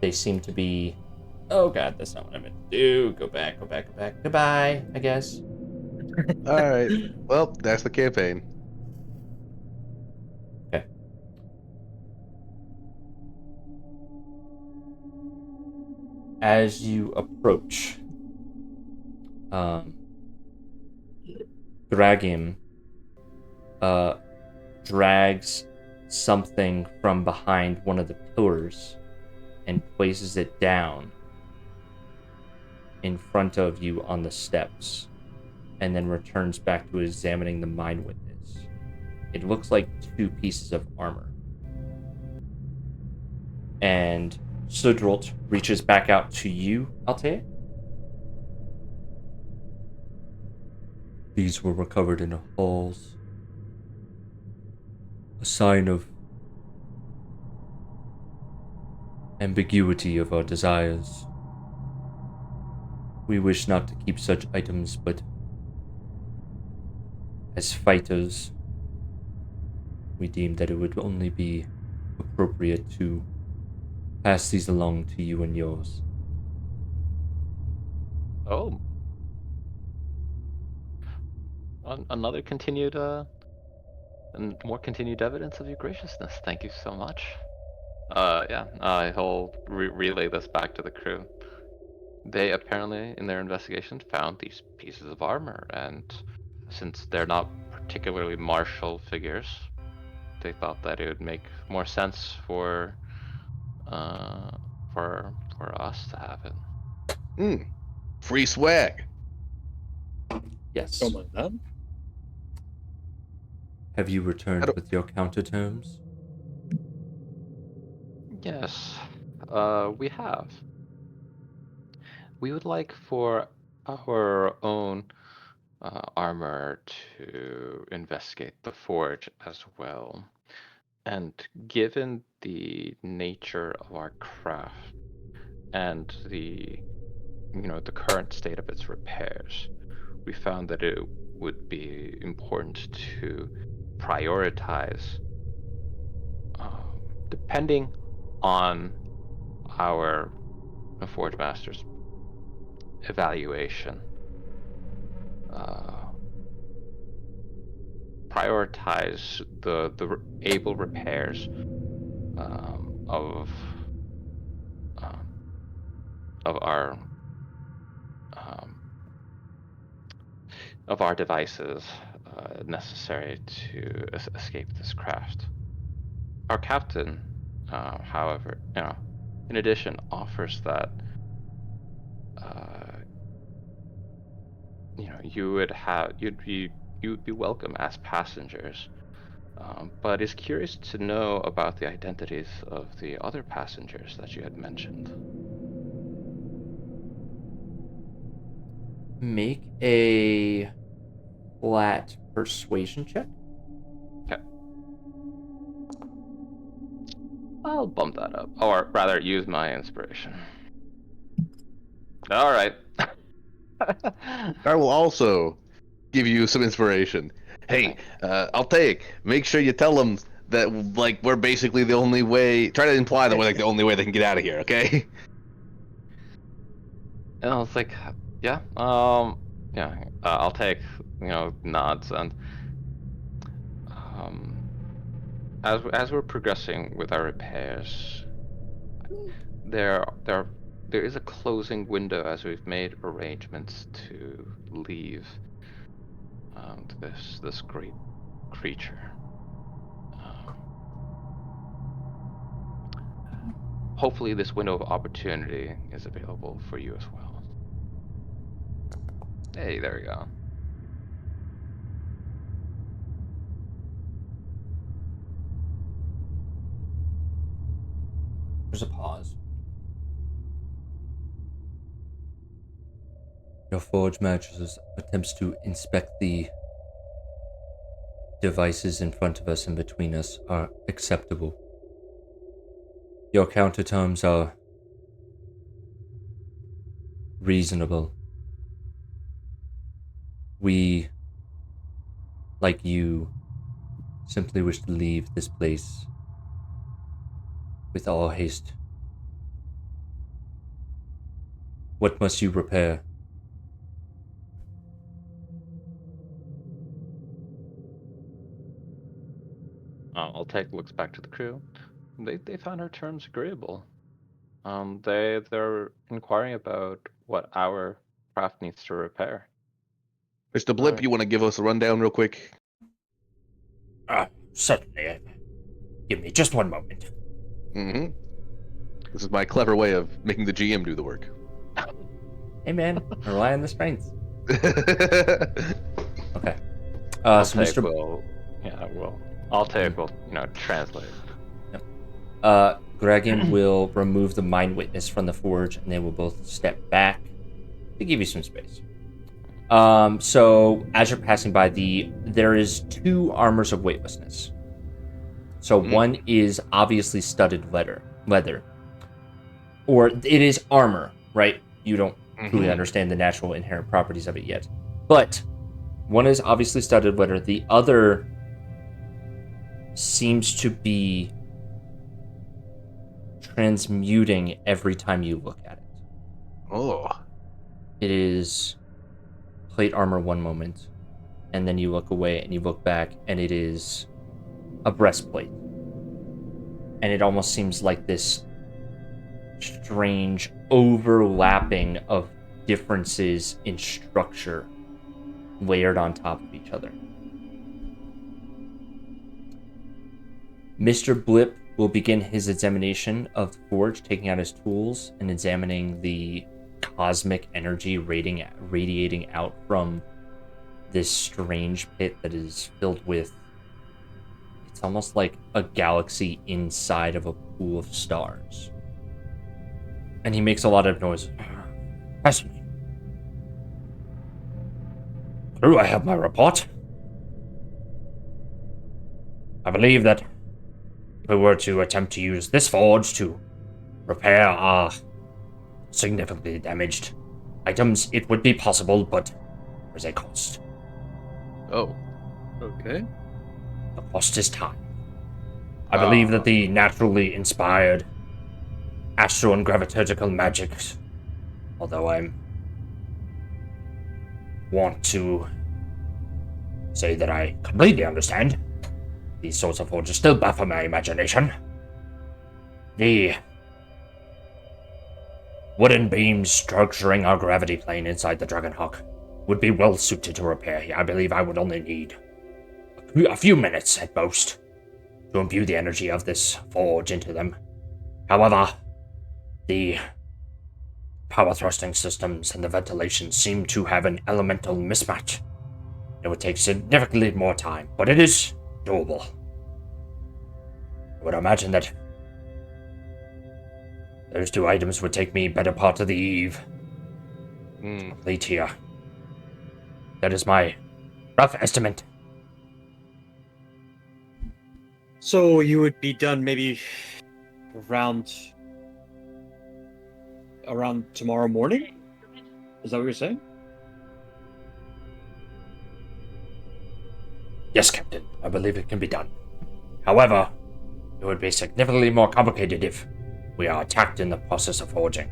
they seem to be. Oh god, that's not what I meant to do. Go back. Goodbye, I guess. All right. Well, that's the campaign. Okay. As you approach, Dragim drags something from behind one of the pillars and places it down in front of you on the steps, and then returns back to examining the Mind Witness. It looks like 2 pieces of armor. And Sudrolt reaches back out to you, Altair. These were recovered in the halls. A sign of ambiguity of our desires. We wish not to keep such items, but as fighters, we deemed that it would only be appropriate to pass these along to you and yours. Oh. Another continued and more continued evidence of your graciousness. Thank you so much. Yeah, I'll relay this back to the crew. They apparently, in their investigation, found these pieces of armor, and since they're not particularly martial figures, they thought that it would make more sense for us to have it. Free swag. Yes. Don't mind that. Have you I returned don't- with your counter terms? Yes, we have. We would like for our own armor to investigate the forge as well. And given the nature of our craft and the current state of its repairs, we found that it would be important to prioritize, depending on our Forge Master's evaluation, prioritize the able repairs of our devices necessary to escape this craft. Our captain, however, in addition, offers that you'd be welcome as passengers, but is curious to know about the identities of the other passengers that you had mentioned. Make a flat persuasion check. Okay. I'll bump that up, or rather, use my inspiration. All right. I will also give you some inspiration. Hey, I'll make sure you tell them that like we're basically the only way. Try to imply that we're like the only way they can get out of here. Okay. And I was like, yeah, yeah, I'll take, nods and um, as we're progressing with our repairs, there is a closing window as we've made arrangements to leave this great creature. Um, Hopefully, this window of opportunity is available for you as well. Hey, there we go. There's a pause. Your forge matters attempts to inspect the devices in front of us and between us are acceptable. Your counterterms are reasonable. We, like you, simply wish to leave this place with all haste. What must you repair? Altek looks back to the crew. They found our terms agreeable. They're inquiring about what our craft needs to repair. Mr. Blip, you want to give us a rundown real quick? Certainly. Give me just one moment. Mm-hmm. This is my clever way of making the GM do the work. Hey man, rely on the strengths. Okay. So Altek Mr. Altek will, translate. Gregan will remove the mind witness from the forge, and they will both step back to give you some space. So as you're passing by, there is 2 armors of weightlessness. So one is obviously studded leather, or it is armor, right? You don't truly understand the natural inherent properties of it yet, but one is obviously studded leather. The other seems to be transmuting every time you look at it. Oh. It is plate armor one moment, and then you look away and you look back, and it is a breastplate. And it almost seems like this strange overlapping of differences in structure layered on top of each other. Mr. Blip will begin his examination of the forge, taking out his tools and examining the cosmic energy radiating out from this strange pit that is filled with, it's almost like a galaxy inside of a pool of stars. And he makes a lot of noise. Fascinating. Crew, I have my report. I believe that if we were to attempt to use this forge to repair our significantly damaged items, it would be possible, but there's a cost. Oh. Okay. The cost is time. I believe that the naturally inspired astral and gravitational magics, although I want to say that I completely understand, these sorts of forges still baffle my imagination. The wooden beams structuring our gravity plane inside the Dragonhawk would be well suited to repair here. I believe I would only need a few minutes at most to imbue the energy of this forge into them. However, the power thrusting systems and the ventilation seem to have an elemental mismatch. It would take significantly more time, but it is doable. I would imagine that those 2 items would take me better part of the eve to complete here. That is my rough estimate. So you would be done maybe around tomorrow morning? Is that what you're saying? Yes, Captain. I believe it can be done. However, it would be significantly more complicated if we are attacked in the process of forging.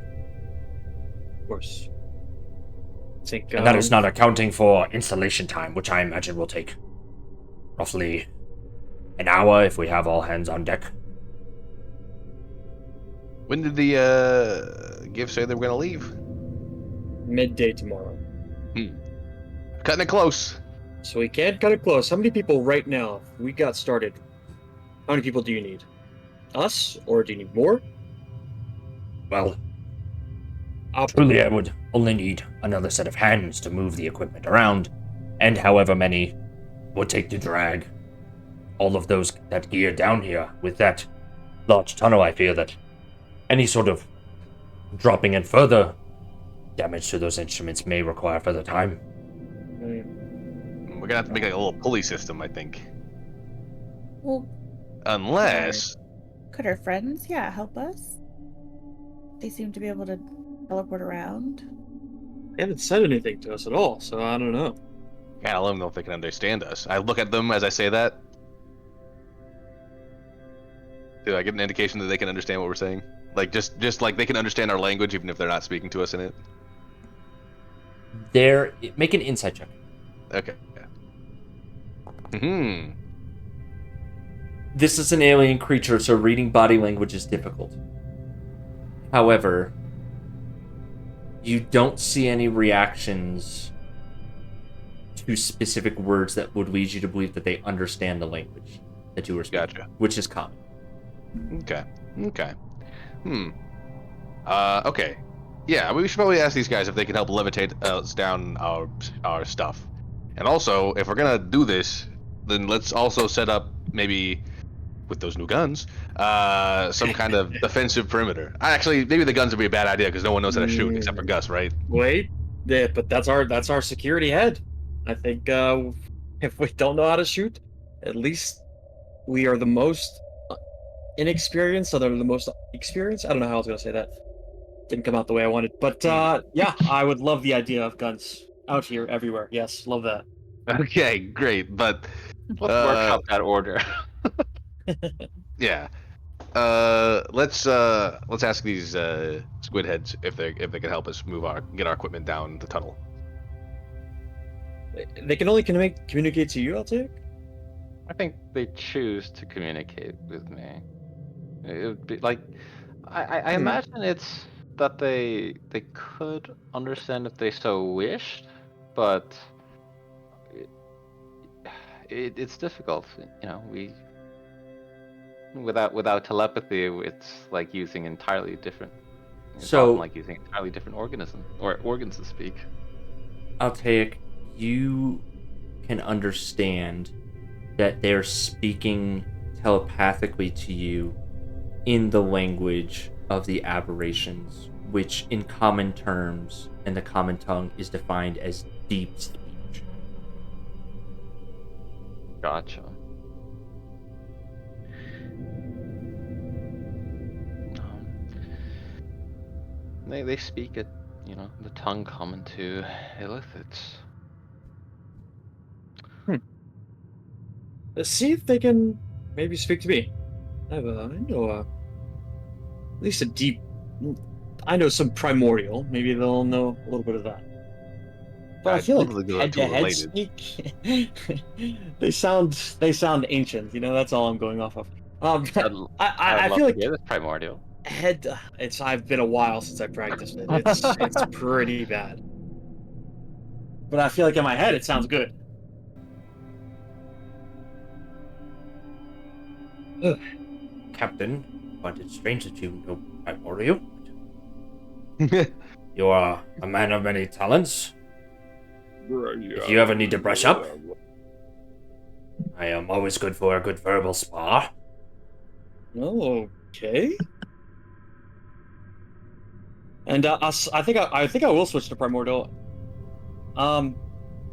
Of course. I think, And that is not accounting for installation time, which I imagine will take roughly an hour if we have all hands on deck. When did the gift say they were going to leave? midday tomorrow. Cutting it close. So we can't cut it close. How many people right now, if we got started, how many people do you need? Us? Or do you need more? Well, truly I would only need another set of hands to move the equipment around, and however many would take to drag all of that gear down here. With that large tunnel, I fear that any sort of dropping in further damage to those instruments may require further time. We're gonna have to make like a little pulley system, I think. Well, Unless could our friends, help us? They seem to be able to teleport around. They haven't said anything to us at all, so I don't know. I don't know if they can understand us. I look at them as I say that. Do I get an indication that they can understand what we're saying? Like just like they can understand our language even if they're not speaking to us in it? Make an insight check. Okay. This is an alien creature, so reading body language is difficult. However, you don't see any reactions to specific words that would lead you to believe that they understand the language that you were speaking, Gotcha. which is common. Okay. Okay. Yeah, we should probably ask these guys if they can help levitate us down our stuff. And also, if we're gonna do this, then let's also set up, maybe with those new guns, some kind of defensive perimeter. Actually, maybe the guns would be a bad idea because no one knows how to shoot except for Gus, right? Wait, but that's our security head. I think if we don't know how to shoot, at least we are the most inexperienced, so they're the most experienced. I don't know how I was gonna say that. Didn't come out the way I wanted, but yeah, I would love the idea of guns out here everywhere. Yes, love that. Okay, great, but Let's work out that order. yeah, let's ask these squid heads if they can help us get our equipment down the tunnel. They can only communicate to you, I'll take. I think they choose to communicate with me. It would be like, I imagine it's that they could understand if they so wished, but it's difficult. You know, without telepathy, it's like using entirely different. It's often like using entirely different organs to speak. Altaic, you can understand that they're speaking telepathically to you in the language of the aberrations, which in common terms and the common tongue is defined as deep speech. Gotcha. They speak it, the tongue common to illithids. Let's see if they can maybe speak to me. I know at least I know some primordial. Maybe they'll know a little bit of that. But I feel like head-to-head speak. they sound ancient. That's all I'm going off of. I feel like it's primordial. I've been a while since I practiced it. It's pretty bad. But I feel like in my head it sounds good. Captain, I find it strange that you know primordial. You are a man of many talents. If you ever need to brush up, I am always good for a good verbal spar. Okay. And I think I will switch to primordial.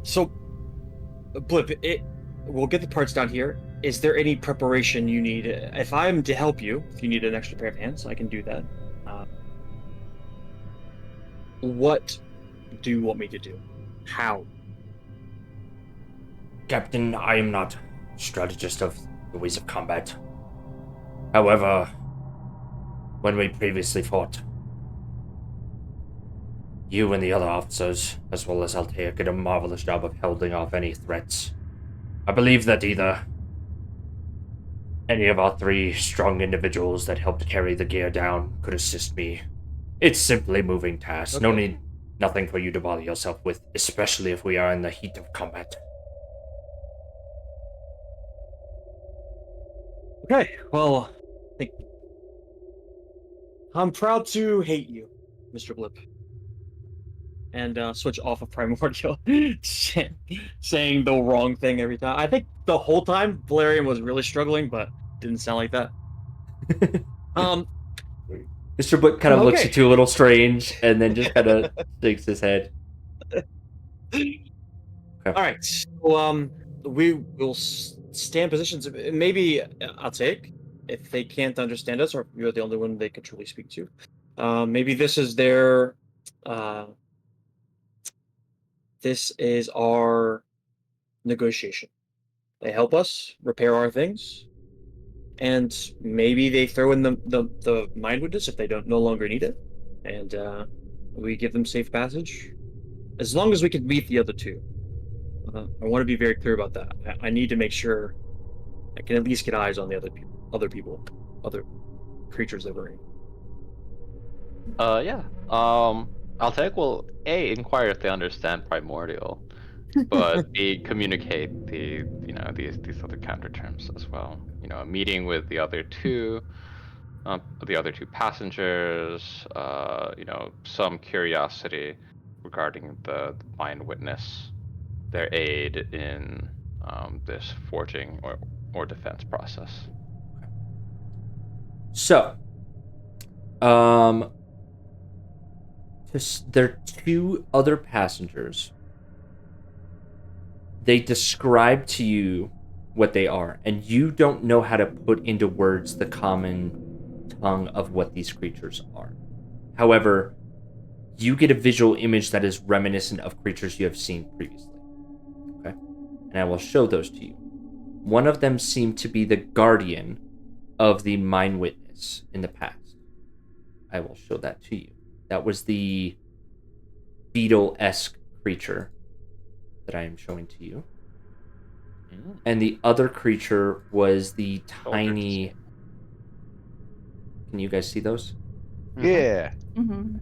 So, Blip, we'll get the parts down here. Is there any preparation you need? If I'm to help you, if you need an extra pair of hands, I can do that. What do you want me to do? How? Captain, I am not a strategist of your ways of combat. However, when we previously fought, you and the other officers, as well as Altair, did a marvelous job of holding off any threats. I believe that either any of our 3 strong individuals that helped carry the gear down could assist me. It's simply moving tasks. Okay. Nothing for you to bother yourself with, especially if we are in the heat of combat. Okay, well, thank you. I'm proud to hate you, Mr. Blip. And switch off of Primordial, saying the wrong thing every time. I think the whole time Valerian was really struggling, but didn't sound like that. Mr. Book kind of looks Okay. at you a little strange, and then just kind of shakes his head. All right, so we will stand positions. Maybe I'll take if they can't understand us, or you're the only one they could truly speak to. Maybe this is their. This is our negotiation. They help us repair our things, and maybe they throw in the mind witness if they don't no longer need it, and we give them safe passage, as long as we can meet the other 2. I want to be very clear about that. I need to make sure I can at least get eyes on the other people, other creatures that we're in. Yeah. Altair will inquire if they understand primordial, but B, communicate these other counter terms as well. A meeting with the other 2, passengers. Some curiosity regarding the mind witness, their aid in this forging or defense process. So, there are 2 other passengers. They describe to you what they are, and you don't know how to put into words the common tongue of what these creatures are. However, you get a visual image that is reminiscent of creatures you have seen previously. Okay? And I will show those to you. One of them seemed to be the guardian of the Mind Witness in the past. I will show that to you. That was the beetle-esque creature that I am showing to you. And the other creature was the tiny... Can you guys see those? Yeah. Mm-hmm.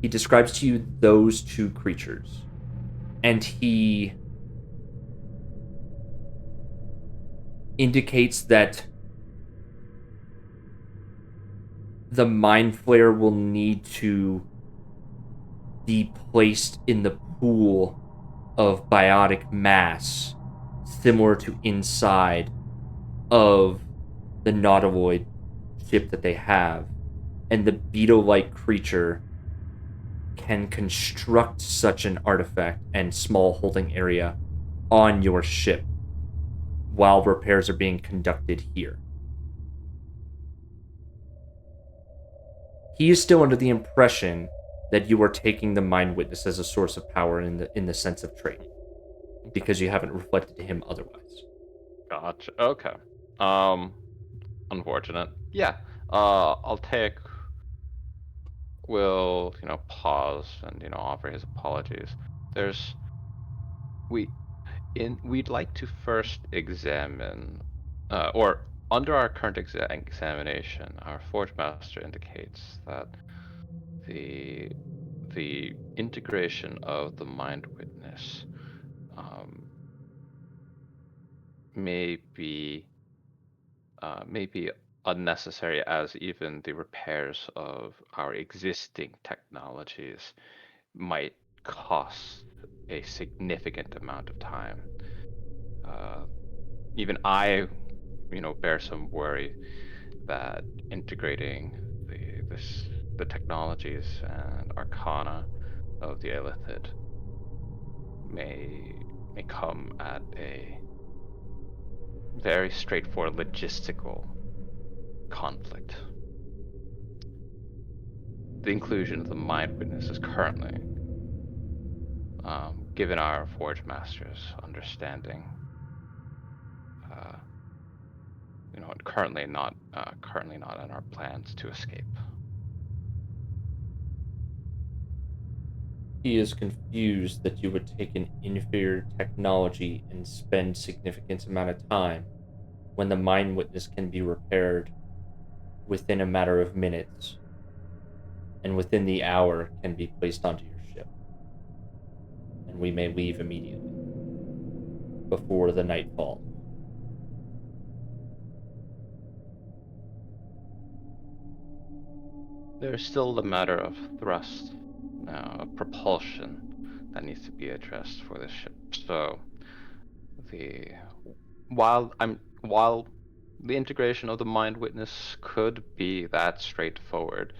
He describes to you those 2 creatures. And he indicates that the Mind Flare will need to be placed in the pool of biotic mass, similar to inside of the Nautiloid ship that they have. And the beetle-like creature can construct such an artifact and small holding area on your ship while repairs are being conducted here. He is still under the impression that you are taking the Mind Witness as a source of power in the sense of trade, because you haven't reflected to him otherwise. Gotcha. Okay. Unfortunate. Yeah. Will pause and offer his apologies. We'd like to first examine, or under our current examination, our Forge Master indicates that the integration of the Mind Witness may be unnecessary, as even the repairs of our existing technologies might cost a significant amount of time. Even I, bear some worry that integrating the technologies and arcana of the Illithid may come at a very straightforward logistical conflict. The inclusion of the Mind Witness is currently, given our Forge Master's understanding, currently not in our plans to escape. He is confused that you would take an inferior technology and spend significant amount of time when the mind witness can be repaired within a matter of minutes and within the hour can be placed onto your ship. And we may leave immediately before the night falls. There's still the matter of thrust, of propulsion that needs to be addressed for this ship. So the while the integration of the mind witness could be that straightforward,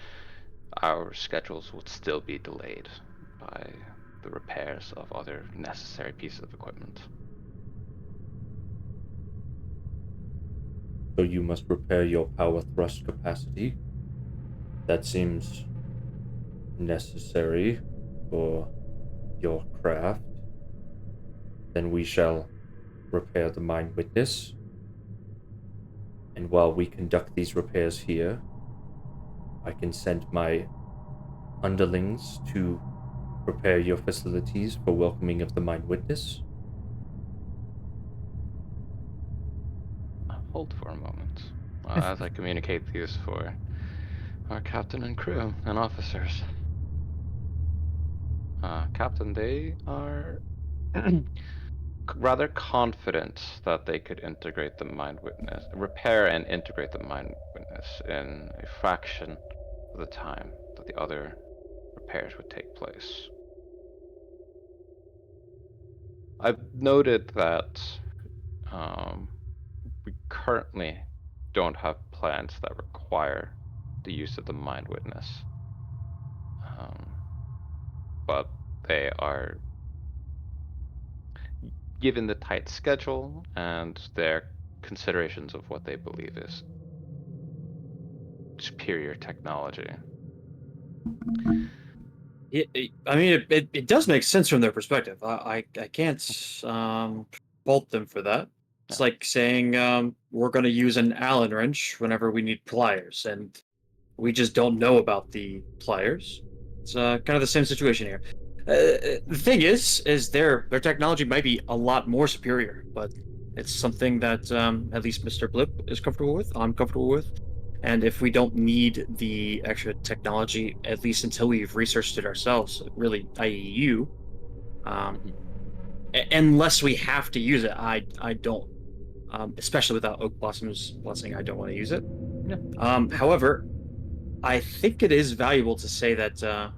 our schedules would still be delayed by the repairs of other necessary pieces of equipment. So you must repair your power thrust capacity. That seems necessary for your craft. Then we shall repair the mind witness. And while we conduct these repairs here, I can send my underlings to prepare your facilities for welcoming of the mind witness. Hold for a moment as I communicate these for our captain and crew and officers. Captain, they are rather confident that they could integrate the mind witness, repair and integrate the mind witness in a fraction of the time that the other repairs would take place. I've noted that we currently don't have plans that require the use of the mind witness, but they are, given the tight schedule and their considerations of what they believe is superior technology. I mean, it does make sense from their perspective. I can't fault them for that. It's Yeah. like saying we're going to use an Allen wrench whenever we need pliers, and we just don't know about the pliers. It's kind of the same situation here. The thing is their technology might be a lot more superior, but it's something that at least Mr. Blip is comfortable with. I'm comfortable with. And if we don't need the extra technology, at least until we've researched it ourselves, really, i.e., you, um, unless we have to use it, I don't. Especially without Oak Blossom's blessing, I don't want to use it. Yeah. However, I think it is valuable to say that uh,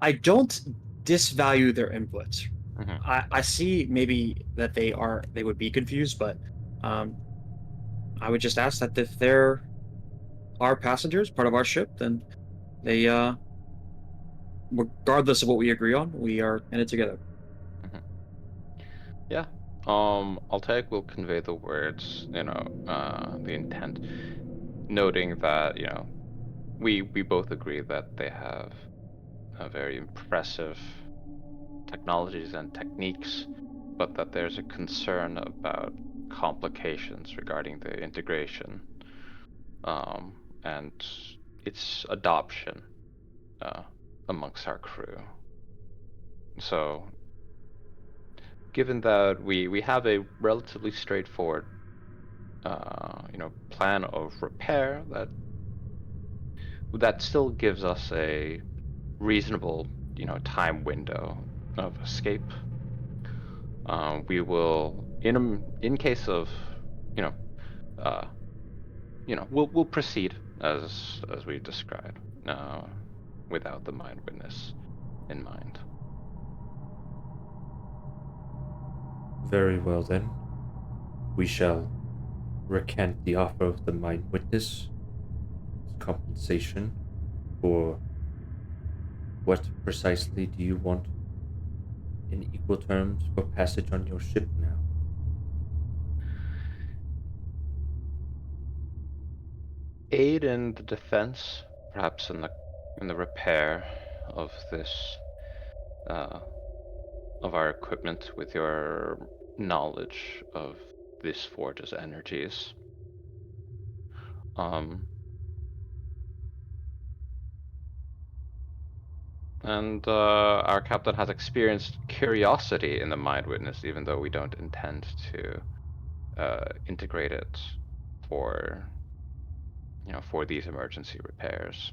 I don't disvalue their input. Mhm. I see maybe that they would be confused, but um, I would just ask that if they're our passengers, part of our ship, then they regardless of what we agree on, we are in it together. Mhm. Yeah. Altair will convey the words, the intent, noting that, we both agree that they have a very impressive technologies and techniques, but that there's a concern about complications regarding the integration, and its adoption uh, amongst our crew. So, given that we have a relatively straightforward, plan of repair that still gives us a reasonable, time window of escape. We will, in case of, you know, uh, we'll proceed as we described, without the mind witness in mind. Very well then. We shall recant the offer of the mind witness as compensation for what precisely do you want in equal terms for passage on your ship now? Aid in the defense, perhaps in the repair of this of our equipment with your knowledge of this forge's energies. And our captain has experienced curiosity in the Mind Witness, even though we don't intend to integrate it for, for these emergency repairs.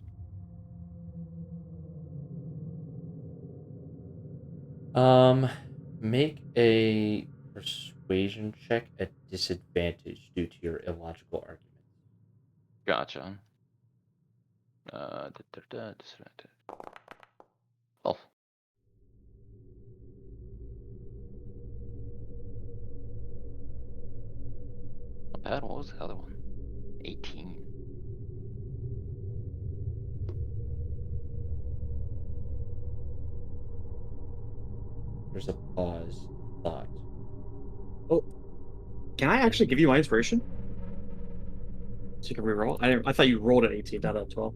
Make a persuasion check at disadvantage due to your illogical arguments. Gotcha. Disadvantage. Oh. Not bad. What was the other one? 18. There's a pause. Thought. Oh, can I actually give you my inspiration? So you can reroll. I thought you rolled an 18, not a 12.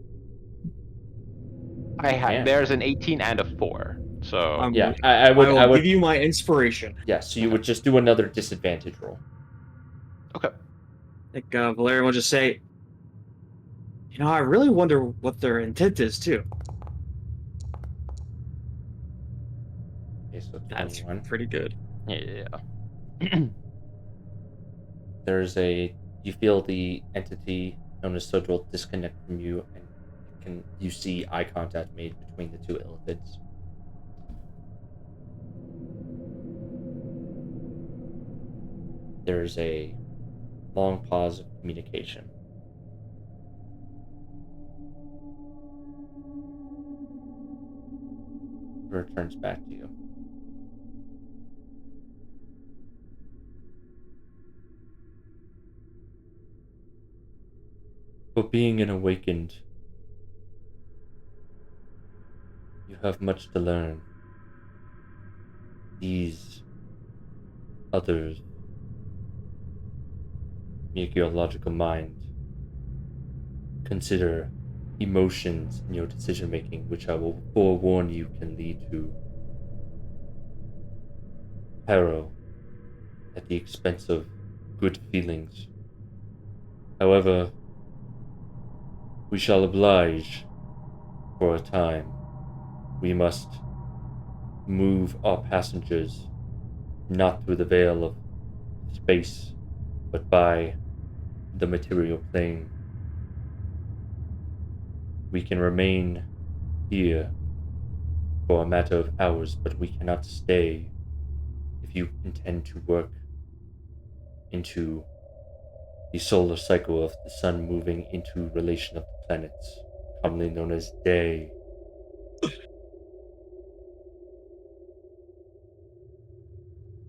There's an 18 and a 4. So Yeah, I would give you my inspiration. Yeah, so you would just do another disadvantage roll. Okay. Like Valerian will just say, I really wonder what their intent is too. Okay, so That's 21. pretty good. Yeah. You feel the entity known as Sodril disconnect from you, and you see eye contact made between the two illithids. There's a long pause of communication. It returns back to you. But being an awakened, you have much to learn. These others make your logical mind consider emotions in your decision making, which I will forewarn you can lead to peril at the expense of good feelings. However, we shall oblige for a time. We must move our passengers not through the veil of space, but by the material plane. We can remain here for a matter of hours, but we cannot stay if you intend to work into the solar cycle of the sun moving into relation of the planets, commonly known as day.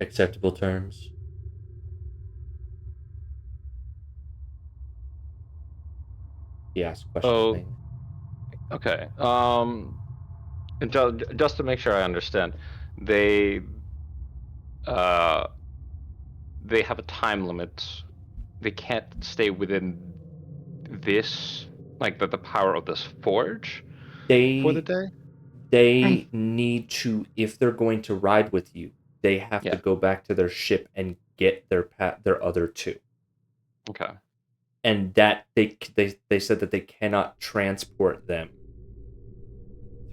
Acceptable terms? He asked questioning. Okay. And just to make sure I understand, they have a time limit. They can't stay within this, like the power of this forge for the day. They need to, if they're going to ride with you, they have to Yeah. go back to their ship and get their other two. Okay. And that they said that they cannot transport them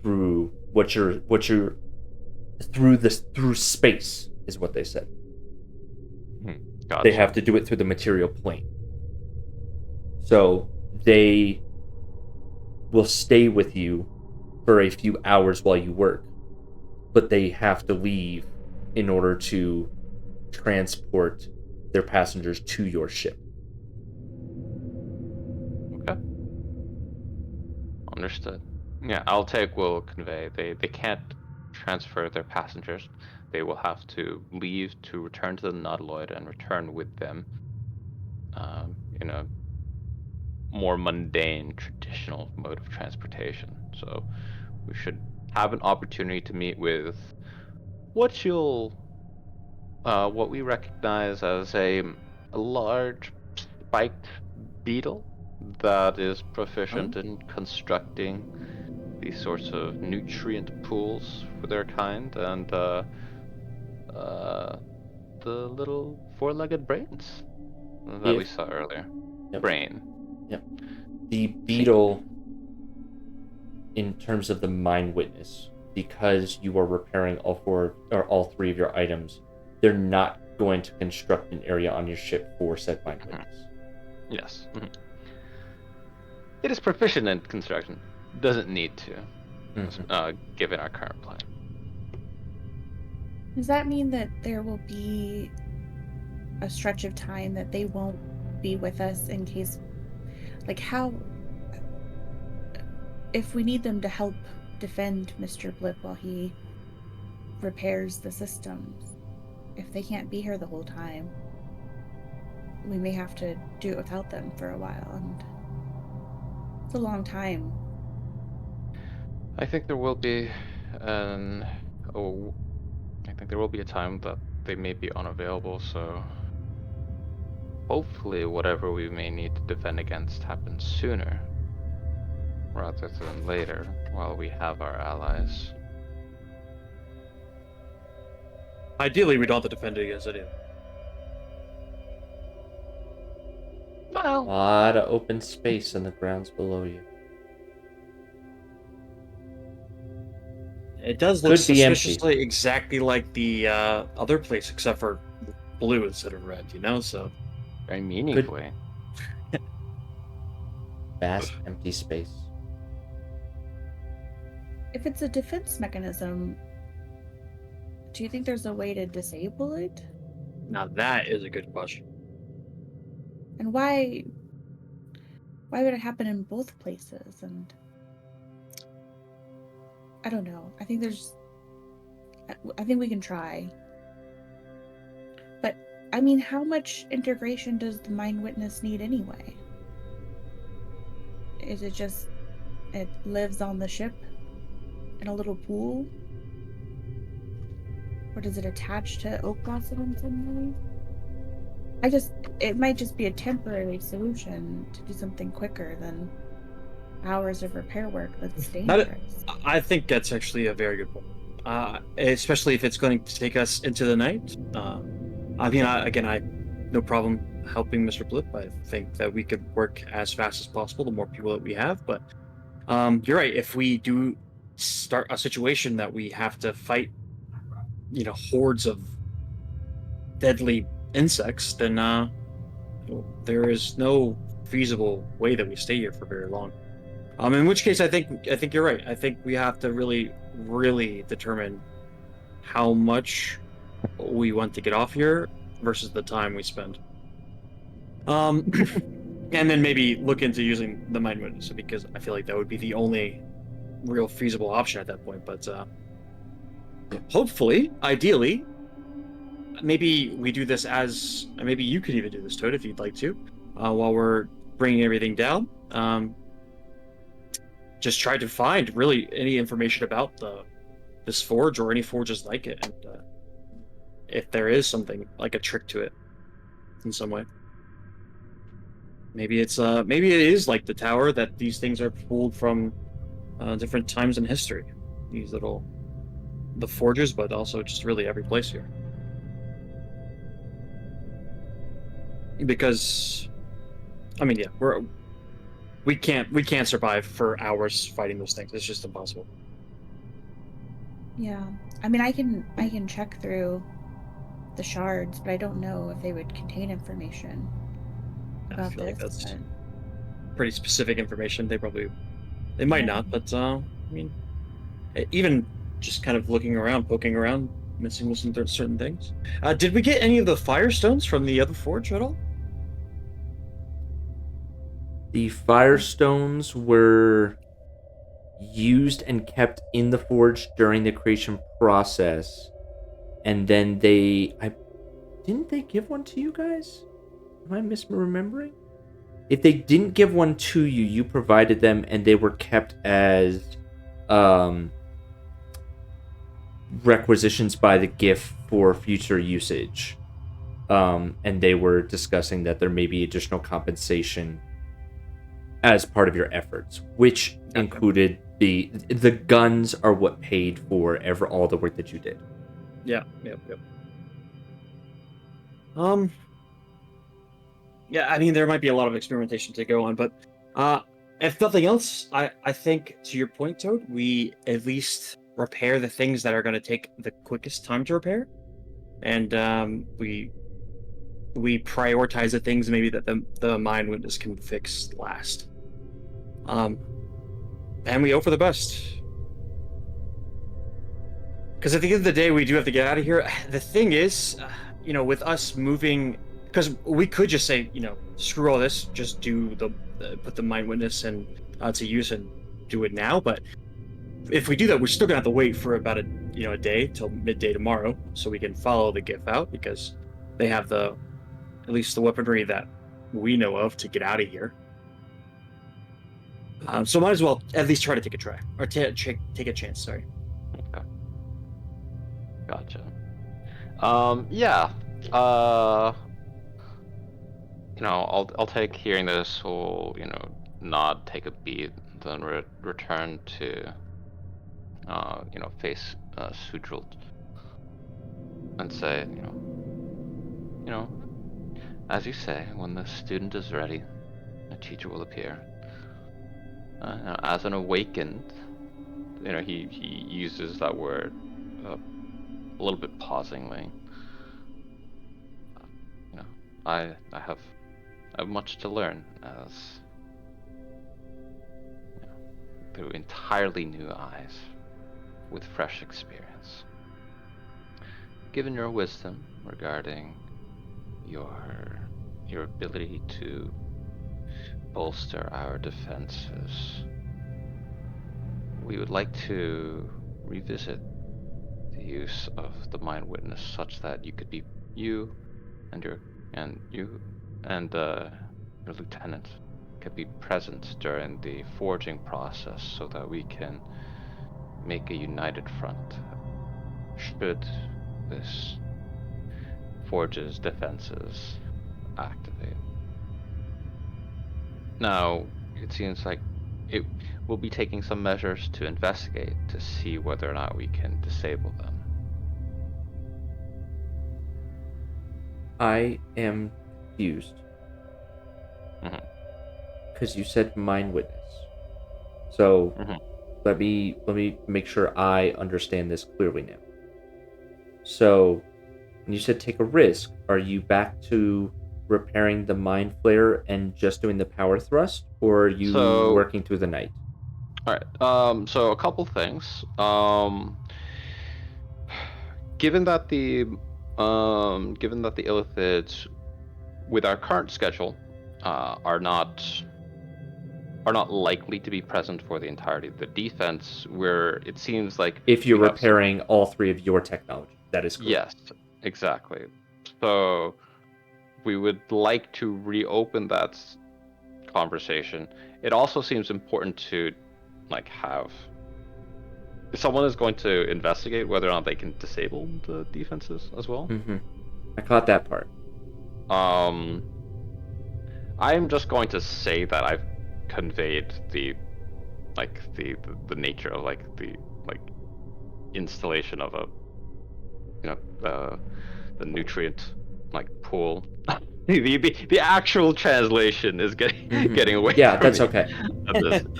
through through space is what they said. Gotcha. They have to do it through the material plane. So they will stay with you for a few hours while you work, but they have to leave in order to transport their passengers to your ship. Okay. Understood. Yeah, I'll take will convey. They can't transfer their passengers. They will have to leave to return to the Nautiloid and return with them in a more mundane, traditional mode of transportation. So we should have an opportunity to meet with what we recognize as a large spiked beetle that is proficient in constructing these sorts of nutrient pools for their kind, and the little four-legged brains that we saw earlier. Yep. Brain. The beetle, in terms of the mind witness, because you are repairing all three of your items, they're not going to construct an area on your ship for said mind witness. Yes. It is proficient in construction. Doesn't need to, given our current plan. Does that mean that there will be a stretch of time that they won't be with us in case, like, how, if we need them to help defend Mr. Blip while he repairs the systems, if they can't be here the whole time, we may have to do it without them for a while, and it's a long time. I think there will be I think there will be a time that they may be unavailable, so hopefully whatever we may need to defend against happens sooner rather than later while we have our allies. Ideally, we don't have to defend against it. A Well, lot of open space in the grounds below you. It does look Could be empty. suspiciously exactly like the other place, except for blue instead of red, so... very meaningfully. Vast empty space. If it's a defense mechanism, do you think there's a way to disable it? Now that is a good question. And why would it happen in both places? And I don't know. I think we can try. But I mean, how much integration does the mind witness need anyway? Is it just it lives on the ship in a little pool? Or does it attach to Oak Blossom in some way? It might just be a temporary solution to do something quicker than hours of repair work that's dangerous. I think that's actually a very good point. Especially if it's going to take us into the night. I no problem helping Mr. Blip. I think that we could work as fast as possible, the more people that we have. But you're right. If we do start a situation that we have to fight, hordes of deadly insects, then there is no feasible way that we stay here for very long. In which case, I think you're right. I think we have to really, really determine how much we want to get off here versus the time we spend. And then maybe look into using the mind witness, because I feel like that would be the only real feasible option at that point. But hopefully, ideally, maybe we do this maybe you could even do this, Toad, if you'd like to, while we're bringing everything down. Just try to find really any information about this forge or any forges like it, and if there is something like a trick to it in some way. Maybe it is like the tower, that these things are pulled from different times in history. The forges, but also just really every place here. Because, we can't survive for hours fighting those things. It's just impossible. Yeah. I mean, I can check through the shards, but I don't know if they would contain information about I feel like this. that's pretty specific information. They might not, but even just kind of looking around, poking around, missing with some certain things. Did we get any of the firestones from the other forge at all? The firestones were used and kept in the forge during the creation process, and then didn't they give one to you guys? Am I misremembering? If they didn't give one to you, you provided them, and they were kept as requisitions by the gift for future usage. And they were discussing that there may be additional compensation as part of your efforts, which included the guns are what paid for all the work that you did. Yeah. Yeah, I mean, there might be a lot of experimentation to go on, but if nothing else, I think to your point, Toad, we at least repair the things that are going to take the quickest time to repair, and we prioritize the things maybe that the mind witness can fix last. And we hope for the best. Because at the end of the day, we do have to get out of here. The thing is, with us moving, because we could just say, screw all this, just do put the mind witness and to use and do it now. But if we do that, we're still gonna have to wait for about a day till midday tomorrow, so we can follow the GIF out, because they have at least the weaponry that we know of to get out of here. So might as well at least try to take a try, or take a chance. Sorry. Okay. Gotcha. Yeah. I'll take hearing this whole, nod, take a beat, then return to, face Sudril and say, as you say, when the student is ready, a teacher will appear. As an awakened, he uses that word a little bit pausingly. I have much to learn as through entirely new eyes with fresh experience. Given your wisdom regarding your ability to bolster our defenses, we would like to revisit the use of the mind witness such that you and your lieutenant could be present during the forging process, so that we can make a united front should this forge's defenses activate. Now, it seems like it will be taking some measures to investigate to see whether or not we can disable them. I am confused. Because you said mind witness. So let me make sure I understand this clearly now. So when you said take a risk, are you back to repairing the mind flare and just doing the power thrust, or are you working through the night? All right. So a couple things. Given that the illithids, with our current schedule, are not likely to be present for the entirety of the defense, where it seems like if you're repairing all three of your technology, that is correct. Yes, exactly. So we would like to reopen that conversation. It also seems important to have, if someone is going to investigate whether or not they can disable the defenses as well. I caught that part. I'm just going to say that I've conveyed the nature of the installation of the nutrient pool. the actual translation is getting away. Yeah, from that's me okay.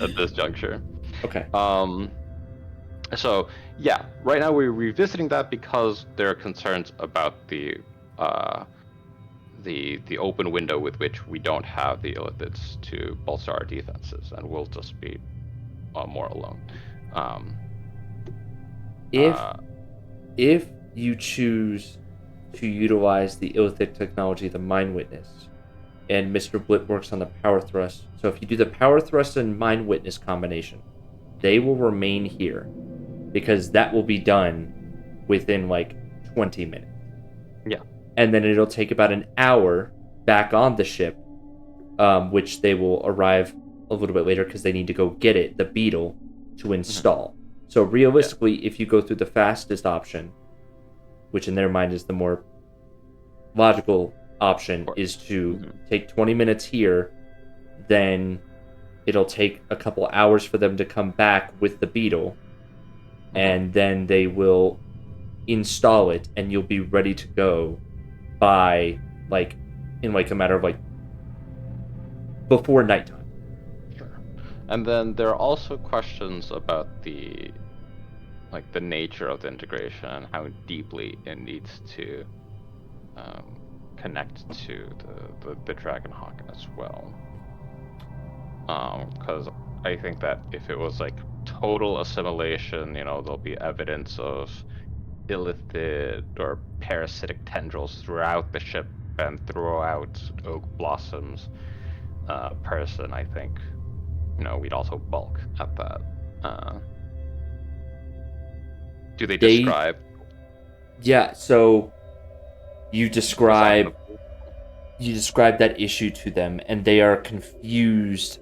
at this juncture. Okay. So yeah, right now we're revisiting that because there are concerns about the open window with which we don't have the illithids to bolster our defenses, and we'll just be more alone. If you choose to utilize the illithid technology, the mind witness, and Mr. Blip works on the power thrust, so if you do the power thrust and mind witness combination, they will remain here, because that will be done within 20 minutes. Yeah. And then it'll take about an hour back on the ship, which they will arrive a little bit later because they need to go get it, the beetle, to install. So realistically, if you go through the fastest option, which in their mind is the more logical option, is to take 20 minutes here, then it'll take a couple hours for them to come back with the beetle, and then they will install it, and you'll be ready to go by in a matter of before nighttime. Sure. And then there are also questions about the nature of the integration and how deeply it needs to connect to the Dragonhawk as well. Because I think that if it was total assimilation, there'll be evidence of illicit or parasitic tendrils throughout the ship and throughout Oak Blossom's person. I think, we'd also balk at that. Do they describe? Yeah, so you describe that issue to them, and they are confused,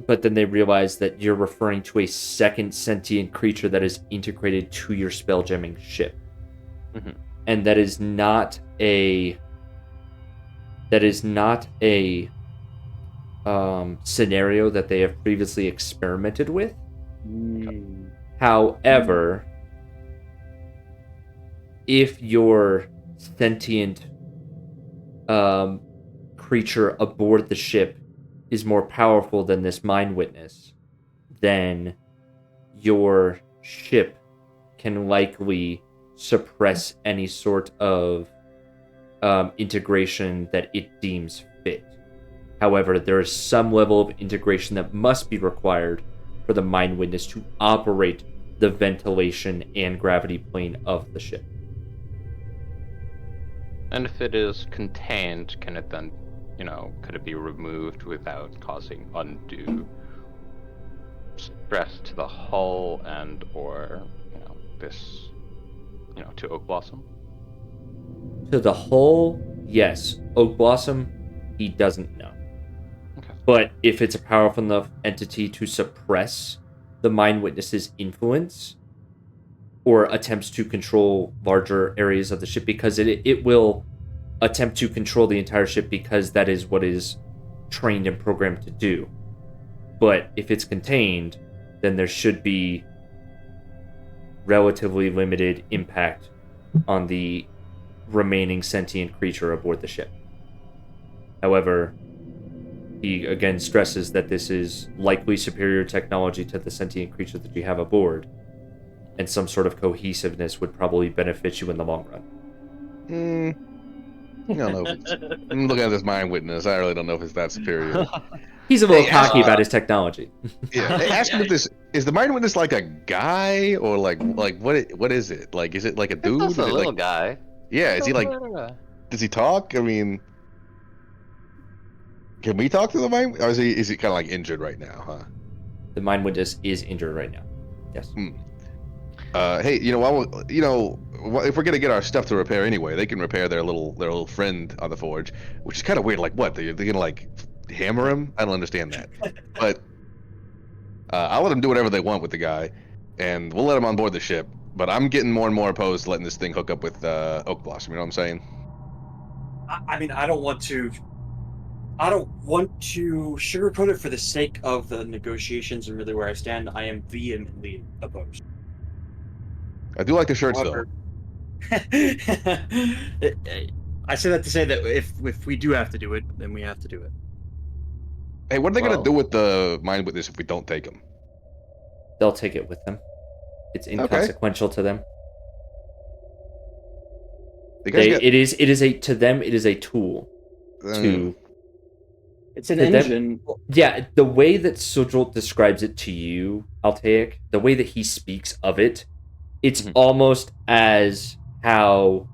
but then they realize that you're referring to a second sentient creature that is integrated to your spelljamming ship. Mm-hmm. And that is not a scenario that they have previously experimented with. However, if your sentient creature aboard the ship is more powerful than this mind witness, then your ship can likely suppress any sort of integration that it deems fit. However, there is some level of integration that must be required for the mind witness to operate the ventilation and gravity plane of the ship. And if it is contained, can it then, could it be removed without causing undue stress to the hull and or, this, to Oak Blossom? To the hull, yes. Oak Blossom, he doesn't know. Okay. But if it's a powerful enough entity to suppress the mind witness's influence or attempts to control larger areas of the ship, because it will attempt to control the entire ship because that is what is trained and programmed to do. But if it's contained, then there should be relatively limited impact on the remaining sentient creature aboard the ship. However, he again stresses that this is likely superior technology to the sentient creature that you have aboard, and some sort of cohesiveness would probably benefit you in the long run. I don't know. I'm looking at this mind witness. I really don't know if it's that superior. He's a little cocky about his technology. Yeah, ask him if this is the mind witness like a guy or like what is it? Like, is it like a dude? It's a Is it little like, guy. yeah, is he like? Does he talk? I mean, can we talk to the mind? Or is he kind of like injured right now? Huh? The mind witness is injured right now. Yes. Hey, if we're gonna get our stuff to repair anyway, they can repair their little friend on the forge, which is kind of weird. Like, what? They're gonna like hammer him? I don't understand that. But I'll let them do whatever they want with the guy, and we'll let him on board the ship. But I'm getting more and more opposed to letting this thing hook up with Oak Blossom. You know what I'm saying? I mean, I don't want to sugarcoat it for the sake of the negotiations and really where I stand. I am vehemently opposed. I do like the shirts However, I say that to say that if we do have to do it, then we have to do it. though. Hey, what are they gonna do with the mind witness if we don't take him? They'll take it with them. It's inconsequential to them. It is a tool to. It's an engine. Yeah, the way that Sujal describes it to you, Altaic, the way that he speaks of it, it's almost as how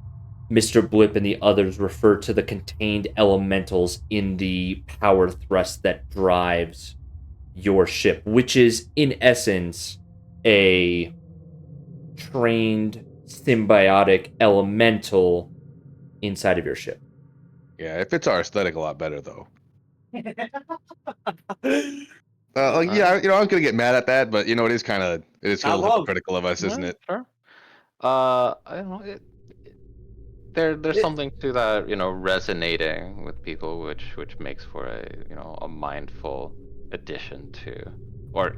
Mr. Blip and the others refer to the contained elementals in the power thrust that drives your ship, which is, in essence, a trained symbiotic elemental inside of your ship. Yeah, it fits our aesthetic a lot better, though. Yeah, I was gonna get mad at that, but it is kind of a little critical of us, isn't it? Sure. I don't know. There's something to that, resonating with people, which makes for a mindful addition to, or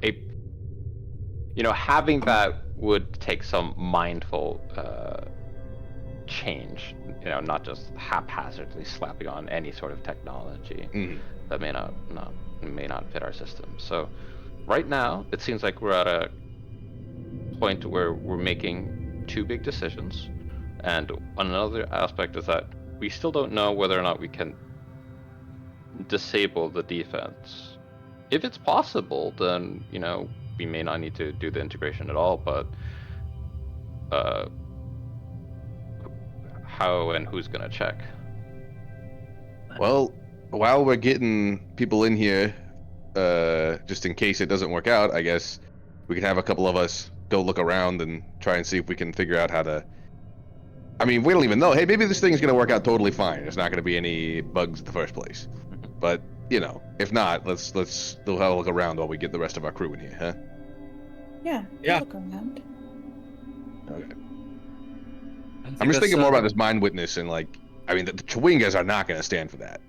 having that would take some mindful change, not just haphazardly slapping on any sort of technology Mhm. that may not fit our system. So right now, it seems like we're at a point where we're making two big decisions, and another aspect is that we still don't know whether or not we can disable the defense. If it's possible, then we may not need to do the integration at all, but how and who's gonna check? Well, while we're getting people in here, just in case it doesn't work out, I guess we can have a couple of us go look around and try and see if we can figure out how to. I mean, we don't even know. Hey, maybe this thing is going to work out totally fine. There's not going to be any bugs in the first place. But if not, let's still have a look around while we get the rest of our crew in here, huh? Yeah. Yeah. Look around. Okay. I'm just thinking more about this mind witness and the Chewingas are not going to stand for that.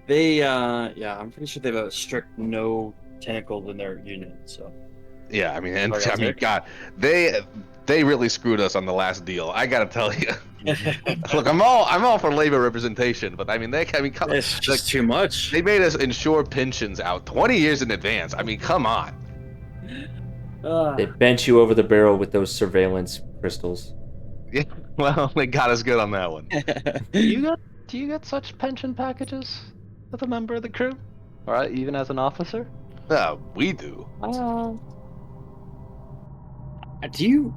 They, I'm pretty sure they have a strict no tentacles in their unit. So Yeah, I mean, Sorry, God, they really screwed us on the last deal. I gotta tell you. Look, I'm all for labor representation, but come, it's just too much. They made us insure pensions out 20 years in advance. I mean, come on. They bent you over the barrel with those surveillance crystals. Yeah, well, they got us good on that one. Do you get such pension packages as a member of the crew, or even as an officer? We do. Do you?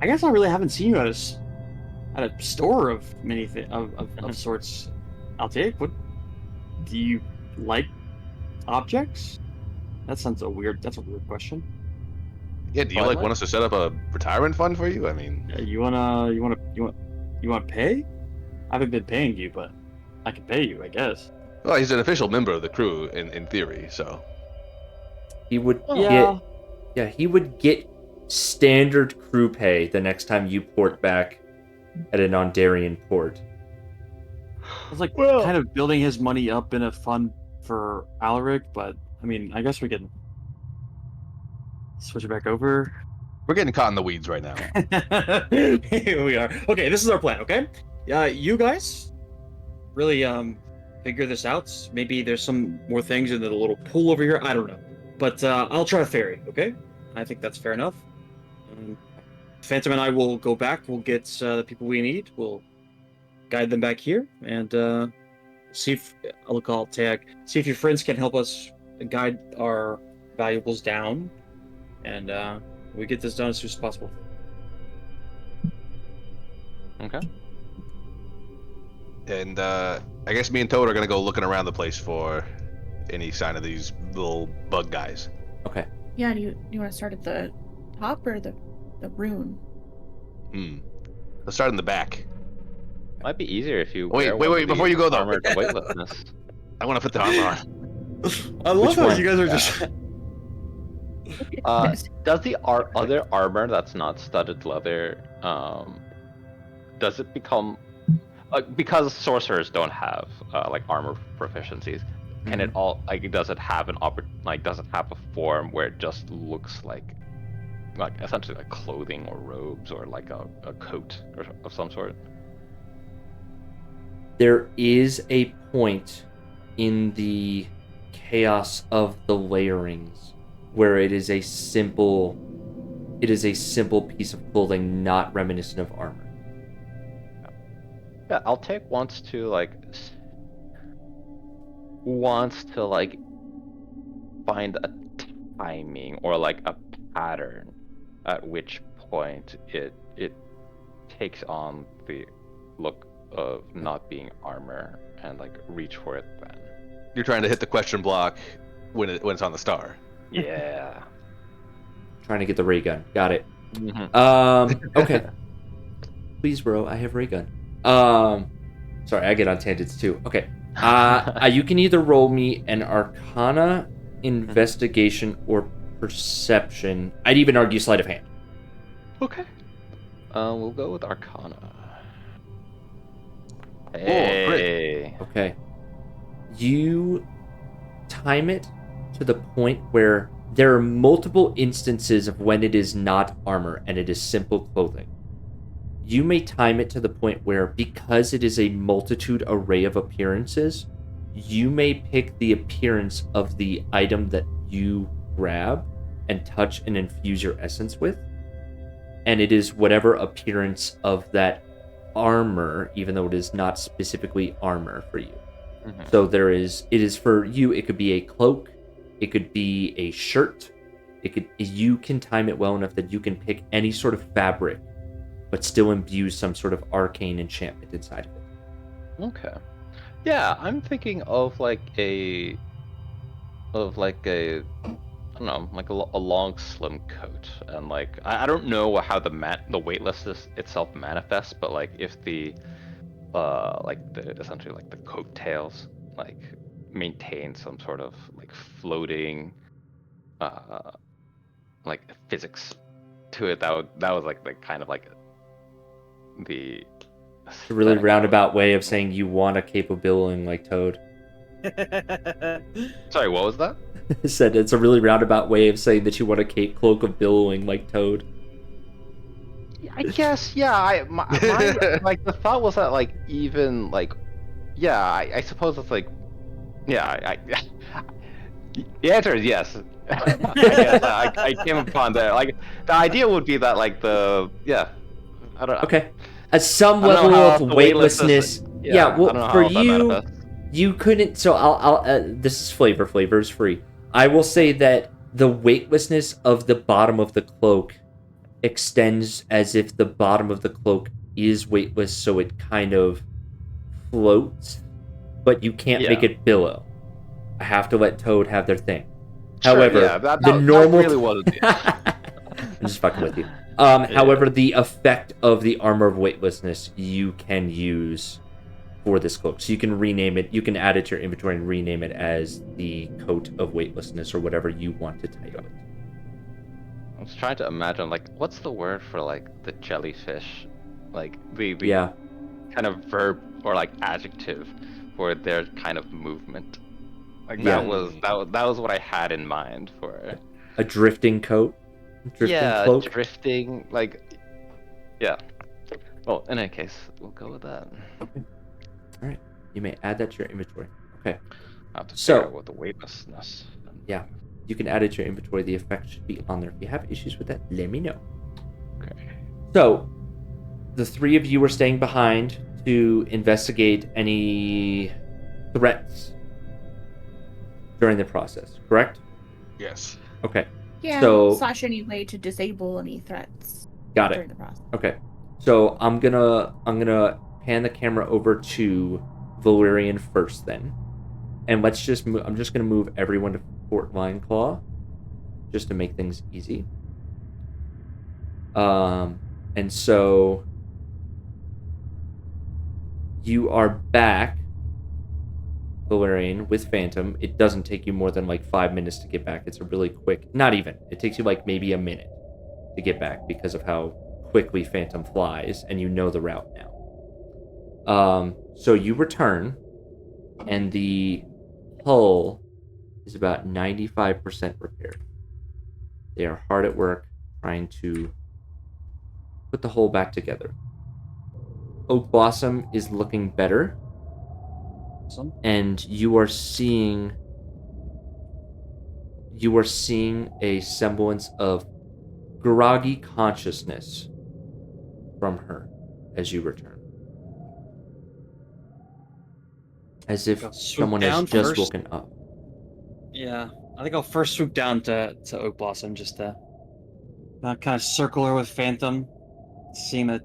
I guess I really haven't seen you at a store of many of sorts. Altair, what do you like? Objects? That's a weird question. Yeah, do you What? want us to set up a retirement fund for you? I mean, You want pay? I haven't been paying you, but I can pay you, I guess. well, he's an official member of the crew in theory, so. He would Yeah. he would get standard crew pay the next time you port back at an Ondarian port. I was kind of building his money up in a fund for Alaric, but I mean, I guess we can switch it back over. We're getting caught in the weeds right now. Here we are. Okay, this is our plan, okay? You guys really figure this out. Maybe there's some more things in the little pool over here. I don't know. But I'll try a ferry, okay? I think that's fair enough. Phantom and I will go back. We'll get the people we need. We'll guide them back here and see if I'll call tag. See if your friends can help us guide our valuables down, and we get this done as soon as possible. Okay. And I guess me and Toad are gonna go looking around the place for any sign of these little bug guys. Okay. Yeah, do you want to start at the top or the rune? Let's start in the back. Might be easier if you Wait, wear one of before these you go, though. armored weightlessness. I want to put the armor on. I love Which how one? you guys are just. Does the other armor that's not studded leather, does it become because sorcerers don't have armor proficiencies? Can it all does it have does it have a form where it just looks like essentially like clothing or robes or like a coat or of some sort? There is a point in the chaos of the layerings where it is a simple piece of clothing not reminiscent of armor. Yeah, Altair wants to find a timing or a pattern at which point it takes on the look of not being armor and reach for it then. You're trying to hit the question block when it's on the star. Yeah. Trying to get the ray gun. Got it. Mm-hmm. Okay. Please, bro, I have ray gun. Sorry, I get on tangents too. Okay. You can either roll me an Arcana, Investigation, or Perception. I'd even argue Sleight of Hand. Okay. We'll go with Arcana. Great. Hey. Okay. You time it to the point where there are multiple instances of when it is not armor and it is simple clothing. you may time it to the point where, because it is a multitude array of appearances, you may pick the appearance of the item that you grab and touch and infuse your essence with. And it is whatever appearance of that armor, even though it is not specifically armor for you. Mhm. So it is for you, it could be a cloak, it could be a shirt, you can time it well enough that you can pick any sort of fabric, but still imbue some sort of arcane enchantment inside of it. Okay. Yeah, I'm thinking of like a I don't know, like a long slim coat, and like I don't know how the weightlessness itself manifests, but like if the essentially like the coattails like maintain some sort of like floating like physics to it, that was like the kind of like the It's a really aesthetic. roundabout way of saying you want a cape of billowing like Toad. Sorry, what was that? Said it's a really roundabout way of saying that you want a cloak of billowing like Toad. I guess, yeah. My like the thought was that like even like, yeah. I suppose it's like, yeah. The answer is yes. I guess I came upon that. Like the idea would be that like I don't know. Okay, at some I don't know level how of else the weightlessness. Yeah, I don't know well, how for else that you, manifests. you couldn't. So I'll. This is flavor. Flavor is free. I will say that the weightlessness of the bottom of the cloak extends as if the bottom of the cloak is weightless, so it kind of floats, but you can't make Yeah. it billow. I have to let Toad have their thing. Sure, However, yeah, that normal. really wasn't it. I'm just fucking with you. However, the effect of the armor of weightlessness you can use for this cloak. So you can rename it, you can add it to your inventory and rename it as the coat of weightlessness or whatever you want to title it. I was trying to imagine like what's the word for like the jellyfish, like the Yeah. kind of verb or like adjective for their kind of movement. Like Yeah. that was what I had in mind for it. A drifting coat? Drifting cloak? Drifting, like, yeah. Well, in any case, we'll go with that. Alright. You may add that to your inventory. Okay. I have to So- figure out what the weightlessness. Yeah. You can add it to your inventory. The effect should be on there. If you have issues with that, let me know. Okay. So, the three of you are staying behind to investigate any threats during the process, correct? Yes. Okay, Yeah. So- Slash any way to disable any threats got during it. the process. Okay, so I'm gonna pan the camera over to Valerian first, then, and let's just move. I'm just gonna move everyone to Fort Vineclaw, just to make things easy. And so you are back, Valerian, with Phantom. It doesn't take you more than like 5 minutes to get back. It's a really quick, not even. It takes you like maybe a minute to get back because of how quickly Phantom flies, and you know the route now. So you return, and the hull is about 95% repaired. They are hard at work trying to put the hull back together. Oak Blossom is looking better, Awesome. and you are seeing a semblance of groggy consciousness from her as you return. As if I'll swoop someone has down just first. woken up. Yeah, I think I'll first swoop down to Oak Blossom just to kind of circle her with Phantom, seeing that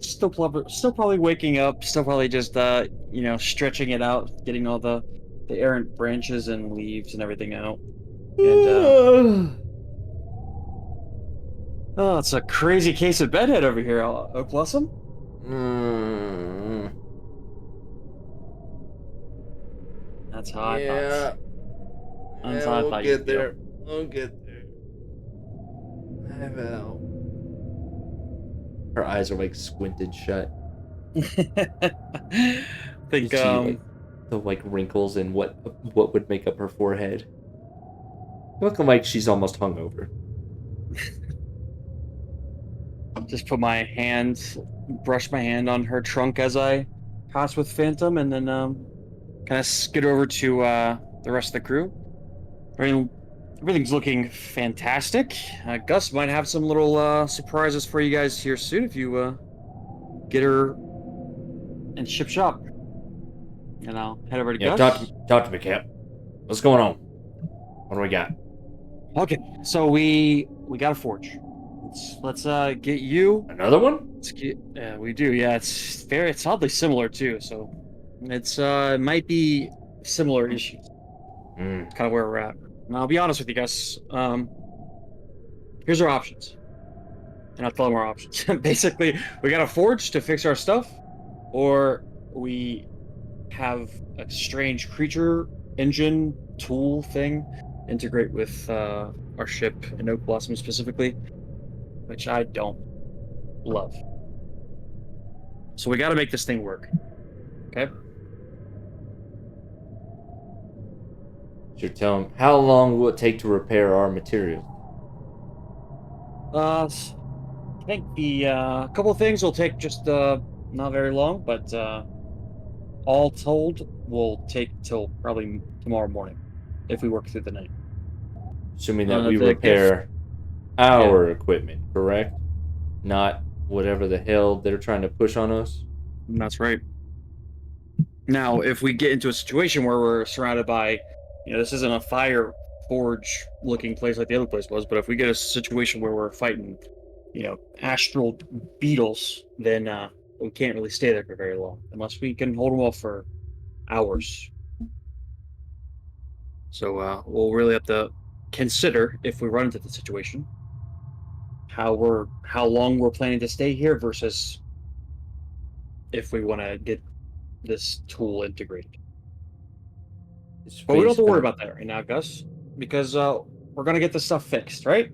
still probably waking up, still probably just stretching it out, getting all the errant branches and leaves and everything out. And oh, it's a crazy case of bedhead over here, Oak Blossom. That's how I thought. That's how I thought you'd feel. We'll get there. I will. Her eyes are like squinted shut. Think You see the wrinkles in what would make up her forehead. Looking like she's almost hungover. just brush my hand on her trunk as I pass with Phantom, and then kind of skid over to the rest of the crew. Everything's looking fantastic. Gus might have some little surprises for you guys here soon if you get her and ship shop. And I'll head over to Yeah, Gus. talk to me, Cap. What's going on? What do we got? Okay, so we got a forge. Let's get you. Another one? Yeah, we do. Yeah, it's oddly similar too. So it's it might be similar issues. Mm. Kind of where we're at. And I'll be honest with you guys. Here's our options. And I'll tell them our options. Basically, we got a forge to fix our stuff, or we have a strange creature engine tool thing integrate with our ship and Oak Blossom specifically, which I don't love. So we got to make this thing work. Okay. Should tell him how long will it take to repair our materials? I think the couple of things will take just not very long, but all told will take till probably tomorrow morning if we work through the night. Assuming that we The repair our equipment, correct? Not whatever the hell they're trying to push on us. That's right. Now, if we get into a situation where we're surrounded by, this isn't a fire forge looking place like the other place was, but if we get a situation where we're fighting, astral beetles, then we can't really stay there for very long unless we can hold them off for hours. So we'll really have to consider, if we run into the situation, how long we're planning to stay here versus if we want to get this tool integrated. But we don't have to worry about that right now, Gus, because we're gonna get this stuff fixed, right?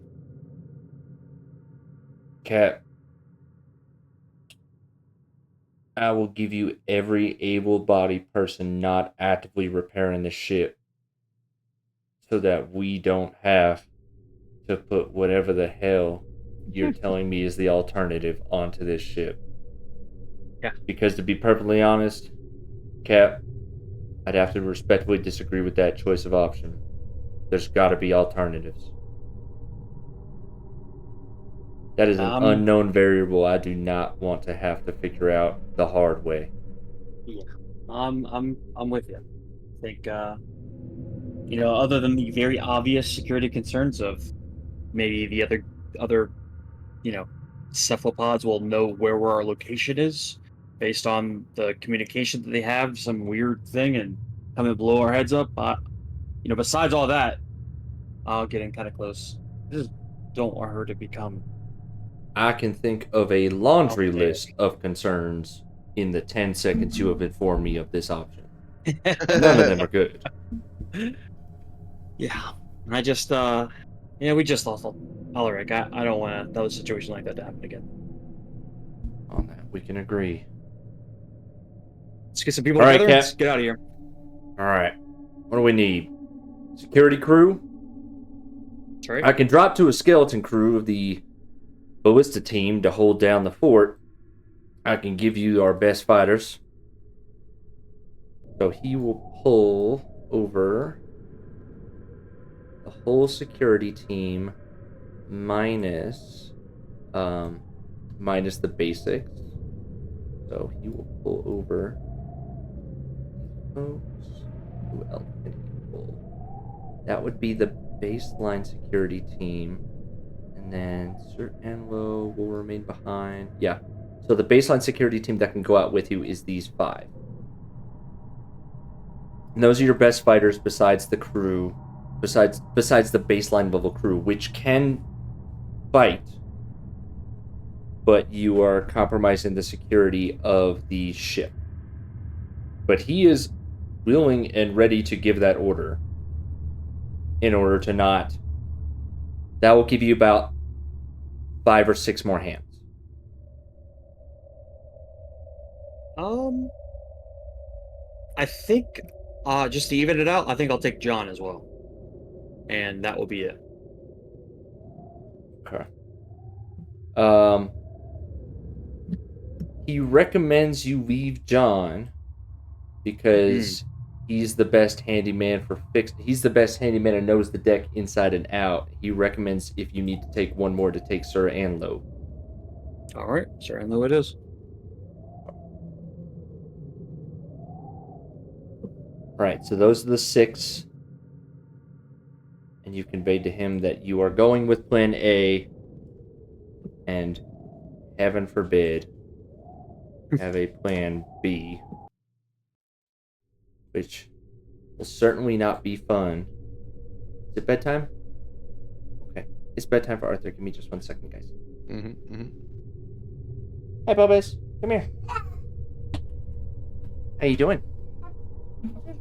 Cap, I will give you every able-bodied person not actively repairing the ship so that we don't have to put whatever the hell you're telling me is the alternative onto this ship. Yeah. Because to be perfectly honest, Cap, I'd have to respectfully disagree with that choice of option. There's got to be alternatives. That is an unknown variable I do not want to have to figure out the hard way. Yeah, I'm with you. I think other than the very obvious security concerns of maybe the other cephalopods will know where our location is based on the communication that they have, some weird thing, and come and blow our heads up. Besides all that, I'll get in kind of close. I just don't want her to become. I can think of a laundry list of concerns in the 10 seconds you have informed me of this option. None of them are good. Yeah. I just, we just lost Alaric. I don't want another situation like that to happen again. On that, we can agree. Let's get some people All together right, and let's get out of here. All right. What do we need? Security crew? That's right. I can drop to a skeleton crew of the ballista team to hold down the fort. I can give you our best fighters. So he will pull over the whole security team minus the basics. So he will pull over folks. Who else can he pull? That would be the baseline security team. And then Sir Anlo will remain behind. Yeah. So the baseline security team that can go out with you is these 5. And those are your best fighters besides the crew, besides the baseline level crew, which can fight, but you are compromising the security of the ship. But he is willing and ready to give that order in order to not. That will give you about 5 or 6 more hands. I think, just to even it out, I think I'll take John as well. And that will be it. Okay. he recommends you leave John because he's the best handyman for fix. He's the best handyman and knows the deck inside and out. He recommends if you need to take one more to take Sir Anlo. All right, Sir Anlo it is. Right, so those are the 6. And you conveyed to him that you are going with plan A, and heaven forbid, have a plan B, which will certainly not be fun. Is it bedtime? Okay, it's bedtime for Arthur. Give me just 1 second, guys. Hey, Bubba's, come here. How you doing?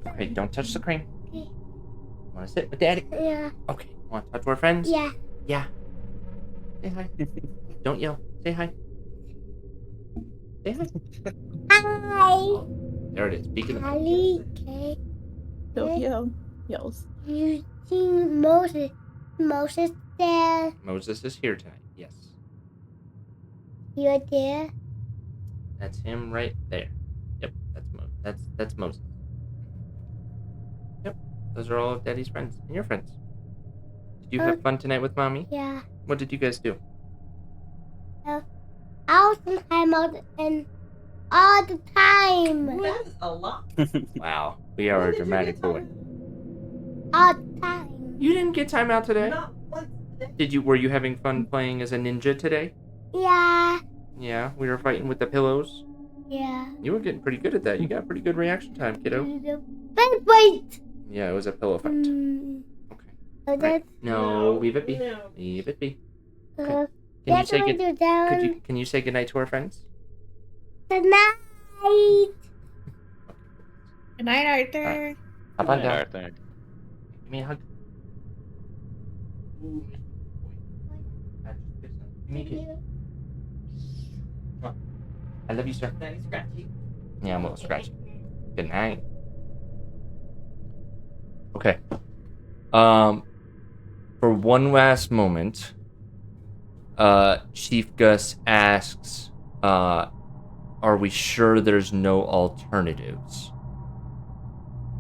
Okay, don't touch the cream. Want to sit with Daddy? Yeah. Okay. Want to talk to our friends? Yeah. Yeah. Say hi. Don't yell. Say hi. Say hi. Hi. There it is. Speaking of. Ali, okay. Don't yell. Yells. You see Moses. Moses there. Moses is here tonight. Yes. You're there. That's him right there. Yep. That's Moses. Yep. Those are all of Daddy's friends and your friends. Did you have fun tonight with Mommy? Yeah. What did you guys do? All the time, and all the time. That's a lot. Wow. We are a dramatic boy. All the time. You didn't get time out today? Not once a day. Were you having fun playing as a ninja today? Yeah. Yeah, we were fighting with the pillows. Yeah. You were getting pretty good at that. You got pretty good reaction time, kiddo. Wait. Yeah, it was a pillow fight. Okay. So that's No, leave it be. No. Leave it be. uh, Can you that's say what good? you down. Can you say goodnight to our friends? Good night. Good night, Arthur. Hop on Yeah, down. Arthur. Give me a hug. Ooh, boy. Give me a kiss. Come on. I love you, sir. Nice scratchy. Yeah, I'm a little scratchy. Good night. Okay. For one last moment, Chief Gus asks, are we sure there's no alternatives?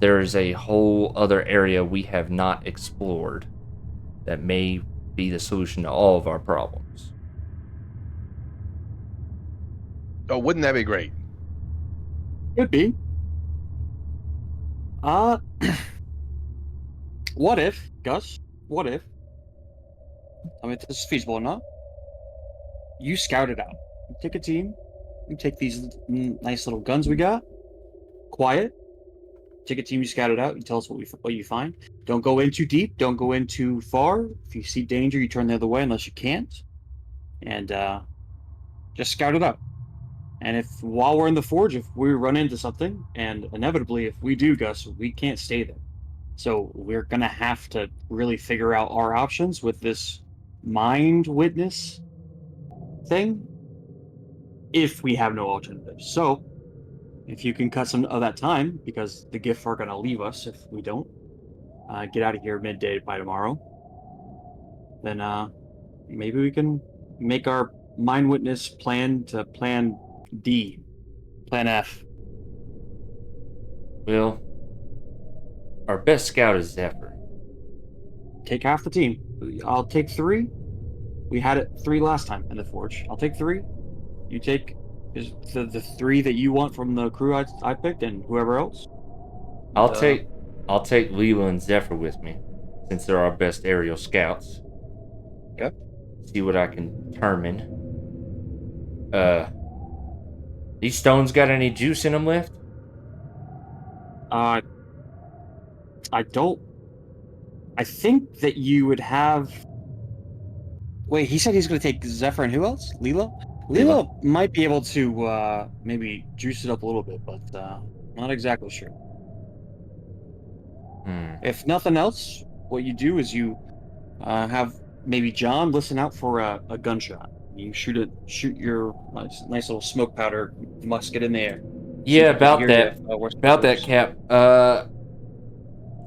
There's a whole other area we have not explored that may be the solution to all of our problems. Oh, wouldn't that be great? Could be. What if, Gus? What if? I mean, if this is feasible or not. You scout it out. You take a team. You take these nice little guns we got. Quiet. Take a team. You scout it out. You tell us what you find. Don't go in too deep. Don't go in too far. If you see danger, you turn the other way unless you can't. And just scout it out. And if while we're in the forge, if we run into something, and inevitably if we do, Gus, we can't stay there. So we're gonna have to really figure out our options with this mind witness thing if we have no alternatives. So if you can cut some of that time, because the gift are gonna leave us if we don't get out of here midday by tomorrow, then maybe we can make our mind witness plan to plan D, plan F. Well, our best scout is Zephyr. Take half the team. I'll take 3. We had it 3 last time in the forge. I'll take 3. You take the 3 that you want from the crew I picked, and whoever else. I'll take Leela and Zephyr with me, since they're our best aerial scouts. Yep. See what I can determine. These stones got any juice in them left? I don't. I think that you would have. Wait, he said he's going to take Zephyr and who else? Leela? Leela might be able to maybe juice it up a little bit, but not exactly sure. If nothing else, what you do is you have maybe John listen out for a gunshot. You shoot your nice little smoke powder musket in the air. Yeah, about Hear that. if, worst About that, comes Cap.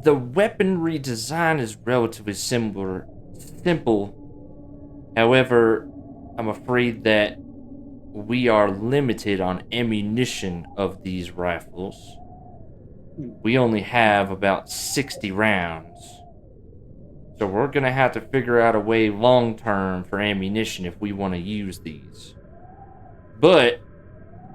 The weaponry design is relatively simple. However, I'm afraid that we are limited on ammunition of these rifles. We only have about 60 rounds. So we're going to have to figure out a way long term for ammunition if we want to use these. But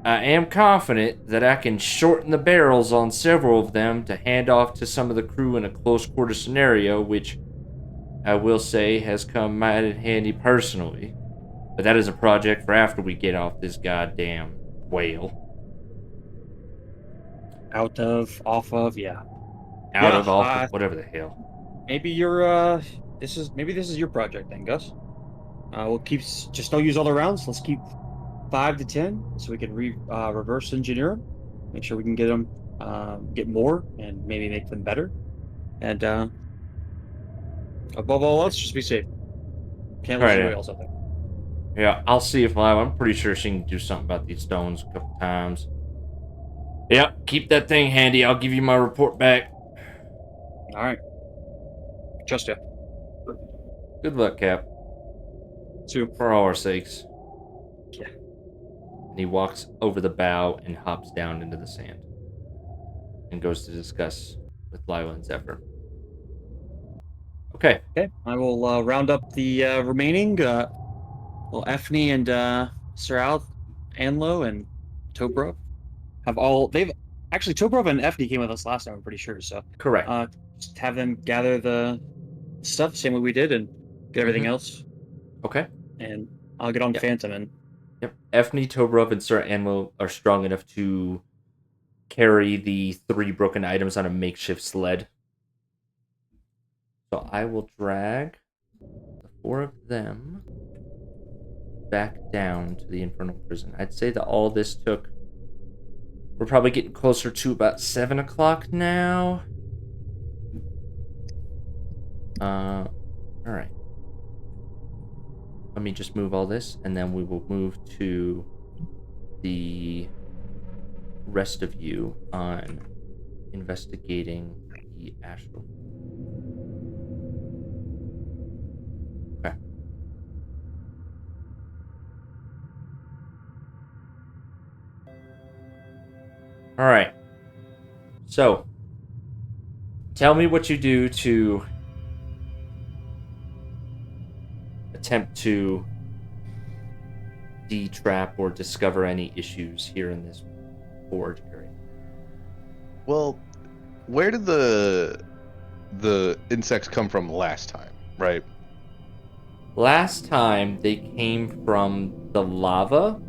I am confident that I can shorten the barrels on several of them to hand off to some of the crew in a close quarter scenario, which I will say has come mighty handy personally. But that is a project for after we get off this goddamn whale. Out of, off of, yeah. Out Yeah, of, off of, whatever the hell. Maybe this is your project then, Gus. We'll keep, just don't use all the rounds. Let's keep 5 to 10 so we can reverse engineer them. Make sure we can get them, get more and maybe make them better. And above all else, just be safe. Can't lose anybody else out there. Yeah, I'll see if I'm pretty sure she can do something about these stones a couple times. Yeah, keep that thing handy. I'll give you my report back. All right. Trust ya. Good luck, Cap. Two. For all our sakes. Yeah. And he walks over the bow and hops down into the sand. And goes to discuss with Lila and Zephyr. Okay. Okay. I will round up the remaining. Well, Ethne and Sir Al, Anlo, and Tobrov have all. They've actually Tobrov and Ethne came with us last time. I'm pretty sure. So Correct. just have them gather the stuff, same way we did, and get everything else. Okay. And I'll get on Phantom and. Yep. Ethne, Tobrov, and Sir Anlo are strong enough to carry the 3 broken items on a makeshift sled. So I will drag the 4 of them back down to the infernal prison. I'd say that all this took... We're probably getting closer to about 7 o'clock now. Alright. Let me just move all this, and then we will move to the rest of you on investigating the astral. Okay. All right. So, tell me what you do to attempt to detrap or discover any issues here in this forge area. Well, where did the insects come from last time, right? Last time they came from the lava,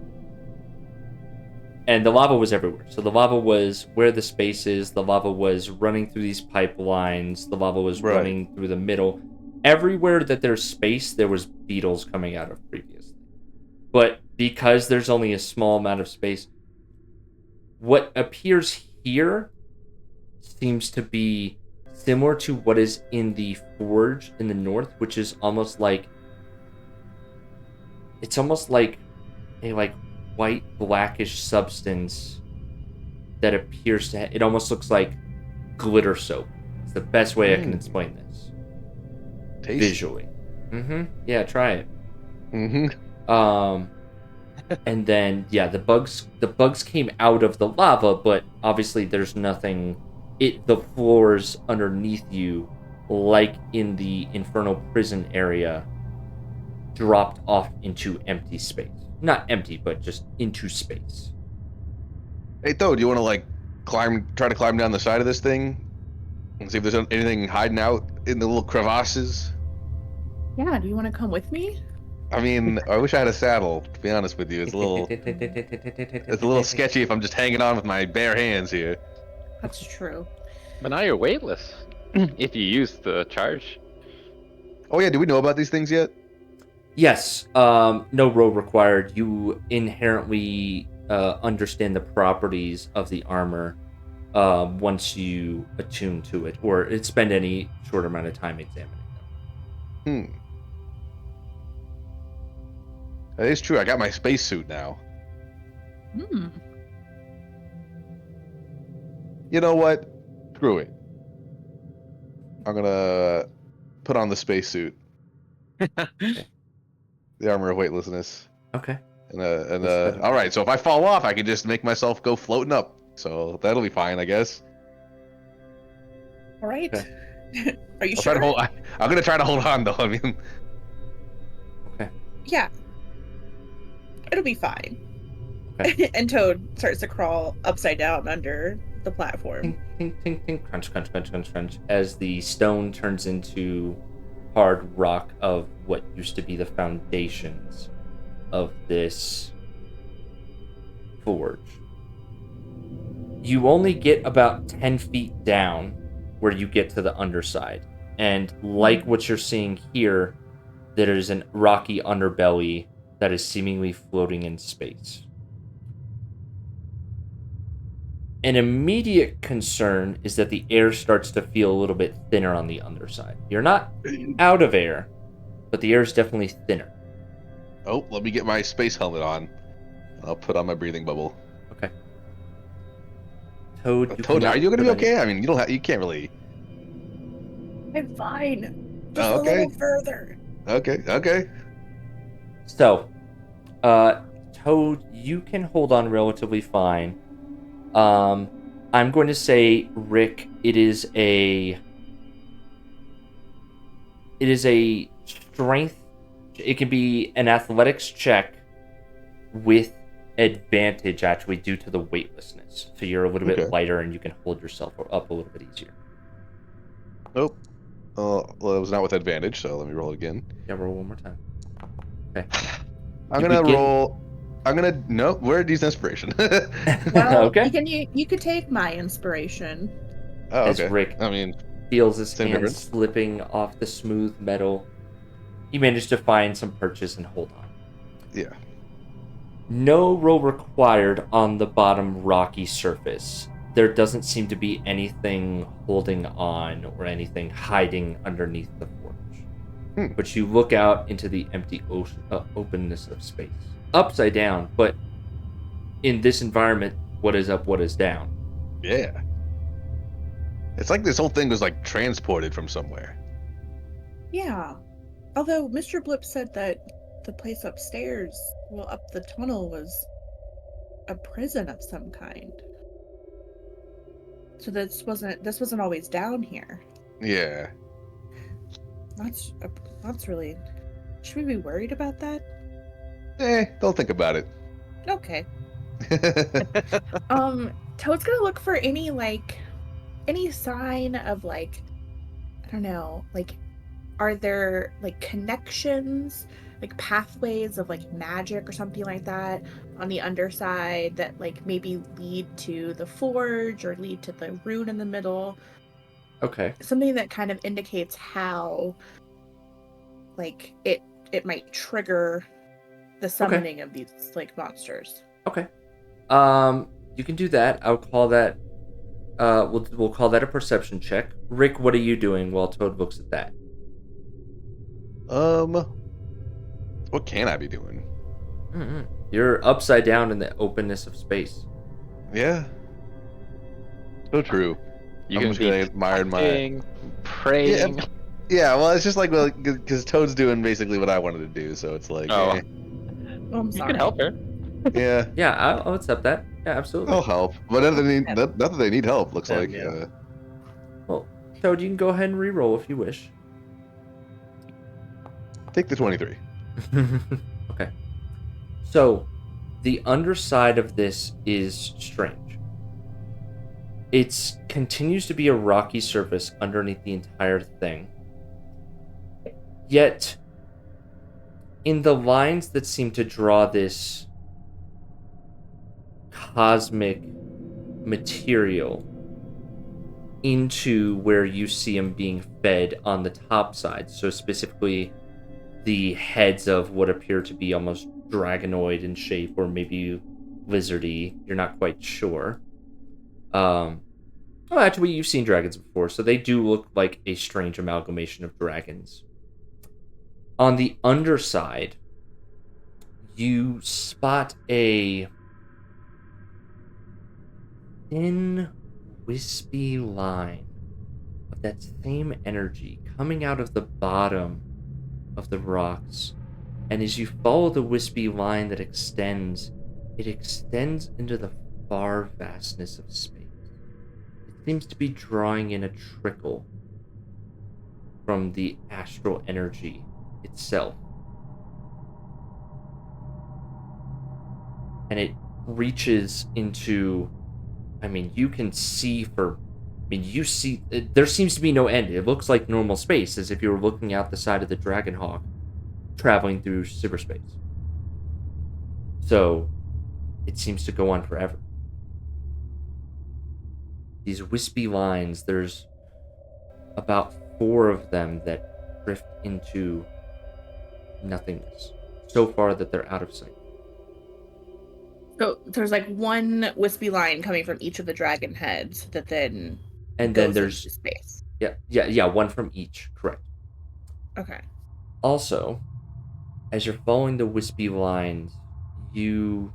and the lava was everywhere. So the lava was where the space is, the lava was running through these pipelines, the lava was running through the middle. Everywhere that there's space, there was beetles coming out of previously. But because there's only a small amount of space, what appears here seems to be similar to what is in the forge in the north, which is almost like... It's almost like a white blackish substance that appears to... It almost looks like glitter soap. It's the best way I can explain this. Tasty. Visually. Yeah, try it. And then the bugs came out of the lava, but obviously there's nothing. The floors underneath you, like in the infernal prison area, dropped off into empty space. Not empty, but just into space. Hey, Tho, do you want to try to climb down the side of this thing and see if there's anything hiding out in the little crevasses? Yeah, do you want to come with me? I mean, I wish I had a saddle, to be honest with you. It's a little sketchy if I'm just hanging on with my bare hands here. That's true. But now you're weightless. If you use the charge. Oh yeah, do we know about these things yet? Yes, no roll required. You inherently understand the properties of the armor once you attune to it, or spend any short amount of time examining them. That is true. I got my spacesuit now. You know what? Screw it. I'm gonna put on the spacesuit. Okay. The armor of weightlessness. Okay. All right. So if I fall off, I can just make myself go floating up. So that'll be fine, I guess. All right. Are you I'll sure? try to hold. I'm gonna try to hold on though. I mean, Okay. Yeah. It'll be fine. Okay. And Toad starts to crawl upside down under the platform. Tink, tink, tink, tink, crunch, crunch, crunch, crunch, crunch, as the stone turns into hard rock of what used to be the foundations of this forge. You only get about 10 feet down where you get to the underside. And like what you're seeing here, there is an rocky underbelly that is seemingly floating in space. An immediate concern is that the air starts to feel a little bit thinner on the underside. You're not out of air, but the air is definitely thinner. oh, let me get my space helmet on. I'll put on my breathing bubble. Okay. Toad, Toad, are you gonna be put on okay? I mean, you can't really. I'm fine. Just Oh, okay. a little further. Okay. So, Toad, you can hold on relatively fine. I'm going to say, Rick, it is a strength. It can be an athletics check with advantage, actually, due to the weightlessness. So you're a little Okay. bit lighter and you can hold yourself up a little bit easier. Nope. Well, it was not with advantage, so let me roll again. Yeah, roll one more time. Okay. I'm You gonna begin- roll. Nope. Where needs inspiration? Well, Okay. you could take my inspiration. Oh, As okay. Rick I mean, feels his Same hand difference. slipping off the smooth metal. He managed to find some purchase and hold on. yeah. No roll required on the bottom rocky surface. There doesn't seem to be anything holding on or anything hiding underneath the forge. But you look out into the empty openness of space. Upside down, but in this environment, what is up, what is down? Yeah. It's like this whole thing was like transported from somewhere. Yeah. Although Mr. Blip said that the place upstairs, well, up the tunnel, was a prison of some kind. So this wasn't always down here. Yeah. That's really. Should we be worried about that? Don't think about it. Okay. Toad's gonna look for any sign of I don't know, are there connections, pathways of magic or something like that on the underside that maybe lead to the forge or lead to the rune in the middle? Okay. Something that kind of indicates how it might trigger the summoning of these monsters. Okay. You can do that. I'll call that. We'll call that a perception check. Rick, what are you doing while Toad looks at that? What can I be doing? Mm-hmm. You're upside down in the openness of space. Yeah. So true. You I'm can just be gonna admire my. touching, praying. Yeah. Well, it's just because Toad's doing basically what I wanted to do, so it's like. Oh. eh. Oh, I'm You sorry. can help her. Yeah. Yeah, I'll accept that. Yeah, absolutely. I'll help, but not that they need help. Looks like. Yeah. Well, Toad, you can go ahead and re-roll if you wish. Take the 23. Okay. So, the underside of this is strange. It continues to be a rocky surface underneath the entire thing. Yet, in the lines that seem to draw this cosmic material into where you see them being fed on the top side, so specifically the heads of what appear to be almost dragonoid in shape, or maybe lizardy. You're not quite sure. Well, actually, you've seen dragons before, so they do look like a strange amalgamation of dragons. On the underside, you spot a thin, wispy line of that same energy coming out of the bottom of the rocks And as you follow the wispy line that extends, it extends into the far vastness of space. It seems to be drawing in a trickle from the astral energy itself. And it reaches into, you can see you see, there seems to be no end. It looks like normal space, as if you were looking out the side of the Dragonhawk, traveling through cyberspace. So, it seems to go on forever. These wispy lines, there's about 4 of them that drift into nothingness. So far that they're out of sight. So there's like one wispy line coming from each of the dragon heads that then And goes then there's into space. Yeah, one from each, correct. Okay. Also, as you're following the wispy lines, you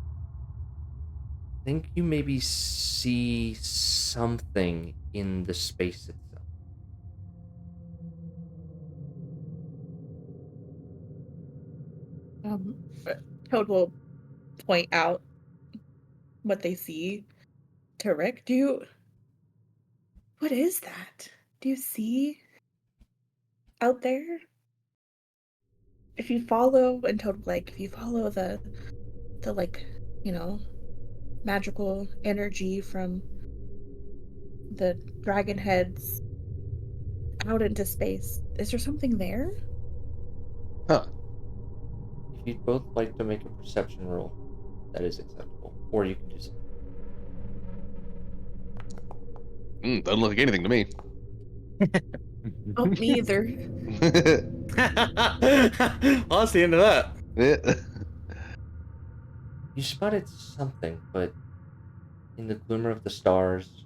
think you maybe see something in the space itself. Toad will point out what they see to Rick. What is that? Do you see out there? If you follow, and Toad, like, if you follow the like, magical energy from the dragon heads out into space, is there something there? Huh. If you'd both like to make a perception roll, that is acceptable. Or you can do something. Doesn't look like anything to me. Oh, me either. Well, that's the end of that. Yeah. You spotted something, but in the glimmer of the stars,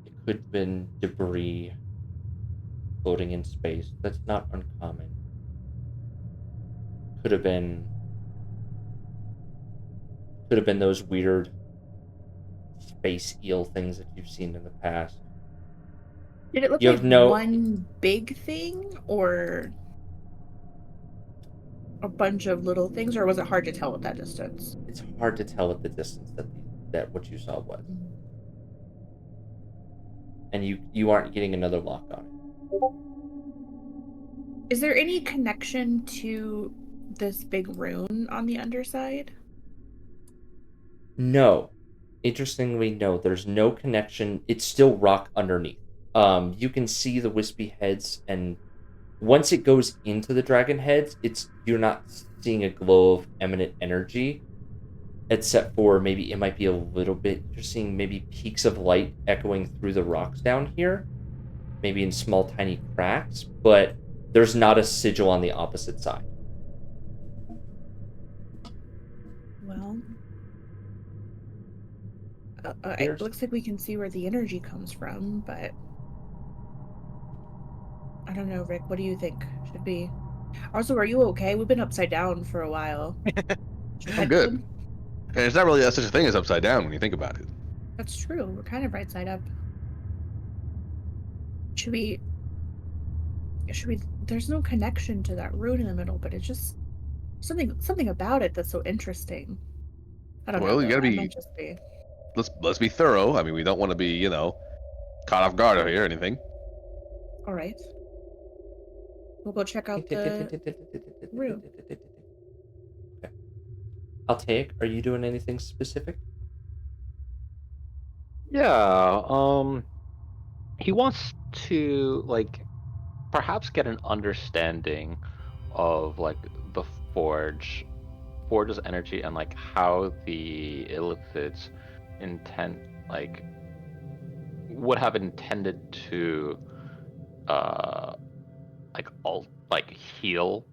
it could have been debris floating in space. That's not uncommon. Could have been those weird space eel things that you've seen in the past. Did it look You like have no- one big thing or a bunch of little things, or was it hard to tell at that distance? It's hard to tell at the distance that what you saw was. And you aren't getting another lock on it. Is there any connection to this big rune on the underside? No. Interestingly, no. There's no connection. It's still rock underneath. You can see the wispy heads, and once it goes into the dragon heads, you're not seeing a glow of eminent energy, except for maybe it might be a little bit. You're seeing maybe peaks of light echoing through the rocks down here, maybe in small, tiny cracks, but there's not a sigil on the opposite side. Well, it looks like we can see where the energy comes from, but I don't know, Rick. What do you think? Should we? Also, are you okay? We've been upside down for a while. I'm good. And it's not really such a thing as upside down when you think about it. That's true. We're kind of right side up. Should we? There's no connection to that rune in the middle, but it's just something about it that's so interesting. I don't know. Well, you gotta It be. might just be. Let's be thorough. I mean, we don't want to be, caught off guard here or anything. All right. We'll go check out the room. Okay. Altaik, are you doing anything specific? Yeah, he wants to perhaps get an understanding of the forge's energy and how the illithids would have intended to heal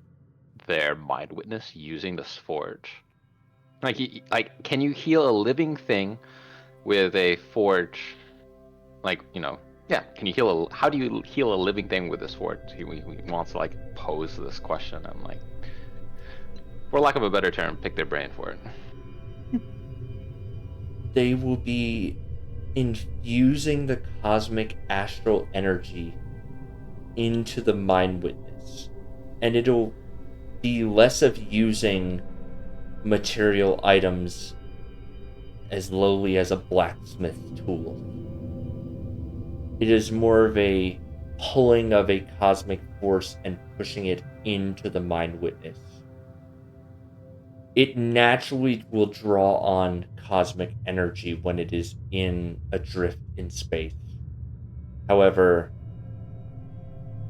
their mind witness using this forge. Can you heal a living thing with a forge? Can you heal how do you heal a living thing with this forge? He wants to pose this question and for lack of a better term, pick their brain for it. They will be infusing the cosmic astral energy into the mind witness, and it'll be less of using material items as lowly as a blacksmith tool. It is more of a pulling of a cosmic force and pushing it into the mind witness. It naturally will draw on cosmic energy when it is in a drift in space. However,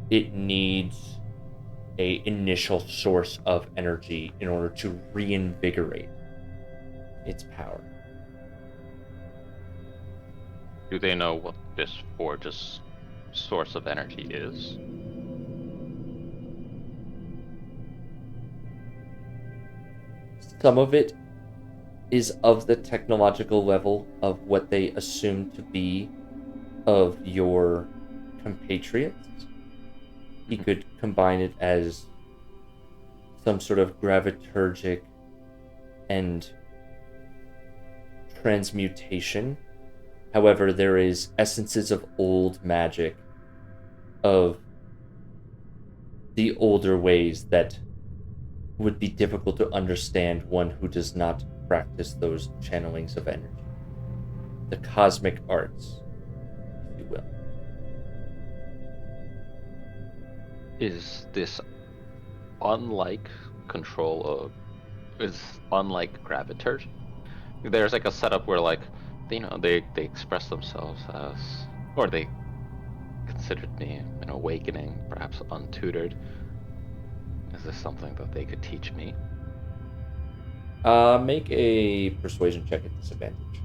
it needs a initial source of energy in order to reinvigorate its power. Do they know what this forge's source of energy is? Some of it is of the technological level of what they assume to be of your compatriots. He could combine it as some sort of graviturgic and transmutation. However, there is essences of old magic, of the older ways that would be difficult to understand one who does not practice those channelings of energy. The cosmic arts, if you will. Is this unlike unlike graviturgy? There's like a setup where like, they express themselves as, or they considered me an awakening, perhaps untutored. Is this something that they could teach me? Make a persuasion check at disadvantage.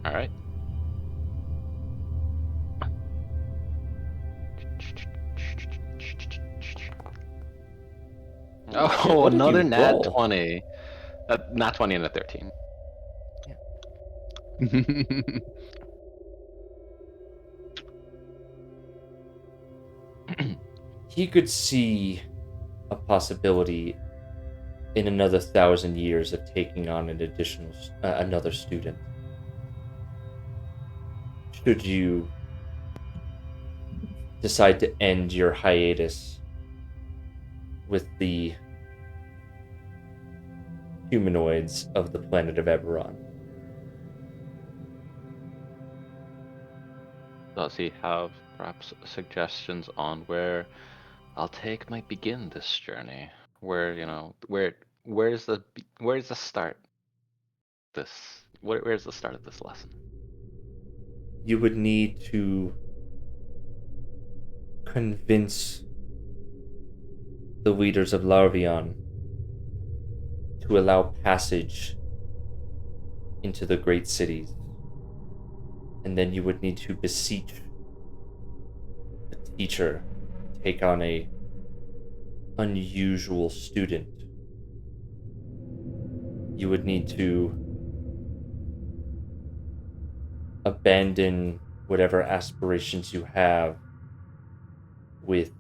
All right. Oh, What did another you nat roll? 20. Nat 20 and a 13. He could see a possibility in another 1,000 years of taking on an additional another student. Should you decide to end your hiatus with the humanoids of the planet of Eberron. Does he have perhaps suggestions on where Altaic might begin this journey? Where, where's the start? Where's the start of this lesson? You would need to convince the leaders of Larvion to allow passage into the great cities. And then you would need to beseech the teacher to take on a unusual student. You would need to abandon whatever aspirations you have with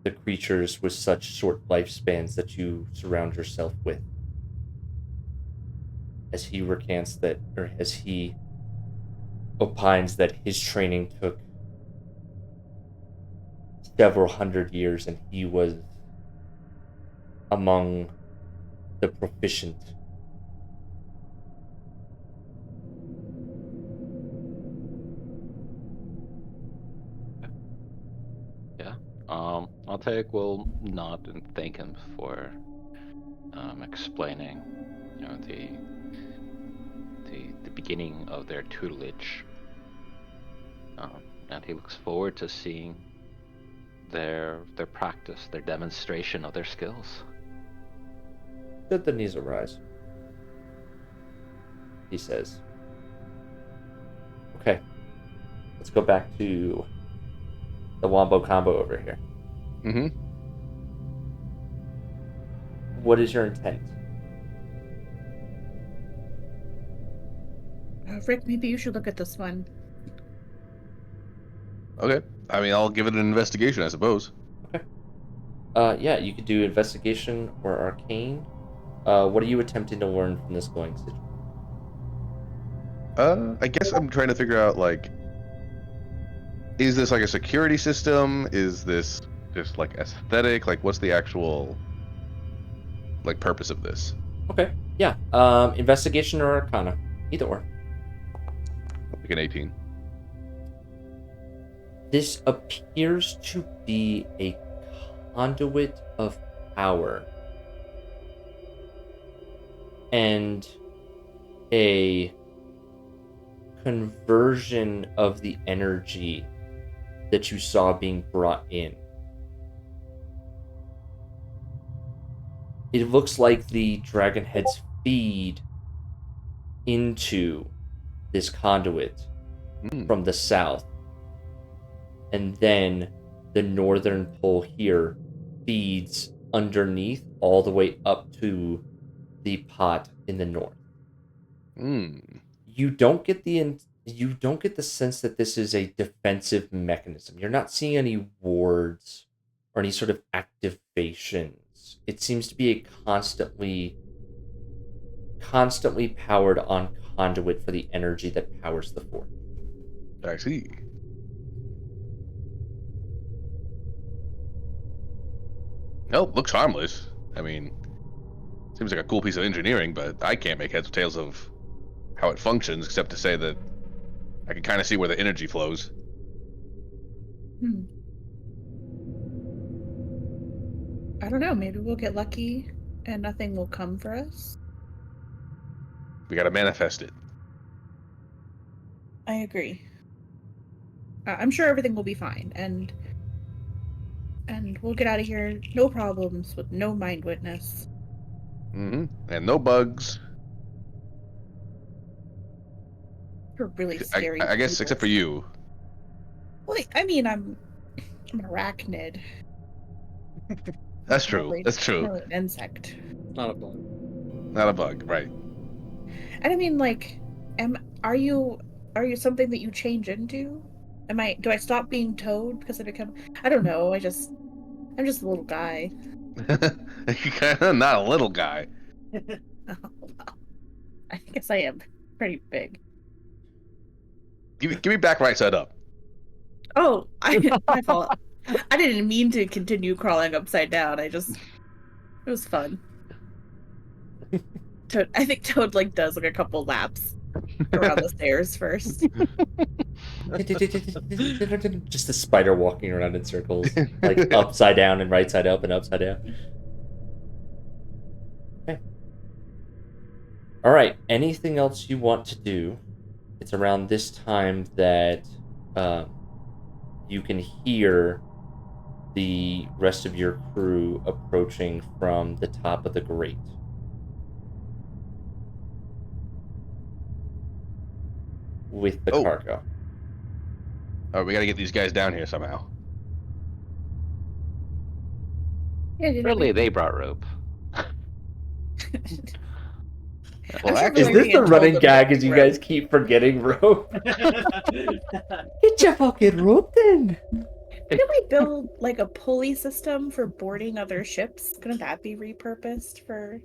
the creatures with such short lifespans that you surround yourself with. As he recants that, or as he opines that his training took several hundred years and he was among the proficient. Yeah. Altaic will nod and thank him for explaining, the beginning of their tutelage. And he looks forward to seeing their practice, their demonstration of their skills. Should the needs arise, he says. Okay, let's go back to the Wombo combo over here. Mm-hmm. What is your intent? Rick, maybe you should look at this one. Okay. I mean, I'll give it an investigation, I suppose. Yeah, you could do investigation or arcane. What are you attempting to learn from this glowing sigil? I guess I'm trying to figure out, like, is this like a security system? Is this just like aesthetic? Like, what's the actual like purpose of this. Okay. Yeah. Investigation or Arcana, either or. Like an 18. This appears to be a conduit of power and a conversion of the energy that you saw being brought in. It looks like the dragon heads feed into this conduit from the south, and then the northern pole here feeds underneath all the way up to the pot in the north. You don't get the sense that this is a defensive mechanism. You're not seeing any wards or any sort of activations. It seems to be a constantly powered on conduit for the energy that powers the fort. I see. Nope, looks harmless. I mean, seems like a cool piece of engineering, but I can't make heads or tails of how it functions, except to say that I can kind of see where the energy flows. I don't know. Maybe we'll get lucky and nothing will come for us. We gotta manifest it. I agree. I'm sure everything will be fine, and we'll get out of here, no problems, with no mind witness. And no bugs. You're really scary. I guess, people. except for you. Well, I mean, I'm an arachnid. That's true. That's true. Really an insect. Not a bug. Not a bug, right? And I mean, like, are you something that you change into? Do I stop being Toad because I become? I don't know. I'm just a little guy. Not a little guy. Oh, well, I guess I am pretty big. Give me back right side up. Oh, my fault. I didn't mean to continue crawling upside down. It was fun. Toad, I think Toad does a couple laps around the stairs first. Just the spider walking around in circles, like upside down and right side up and upside down. Okay. All right. Anything else you want to do? It's around this time that you can hear the rest of your crew approaching from the top of the grate. With the cargo. Oh, we gotta get these guys down here somehow. Yeah, Really, they brought rope. Well, Is this the running gag as you guys keep forgetting rope? Get your fucking rope then. Didn't we build a pulley system for boarding other ships? Couldn't that be repurposed for?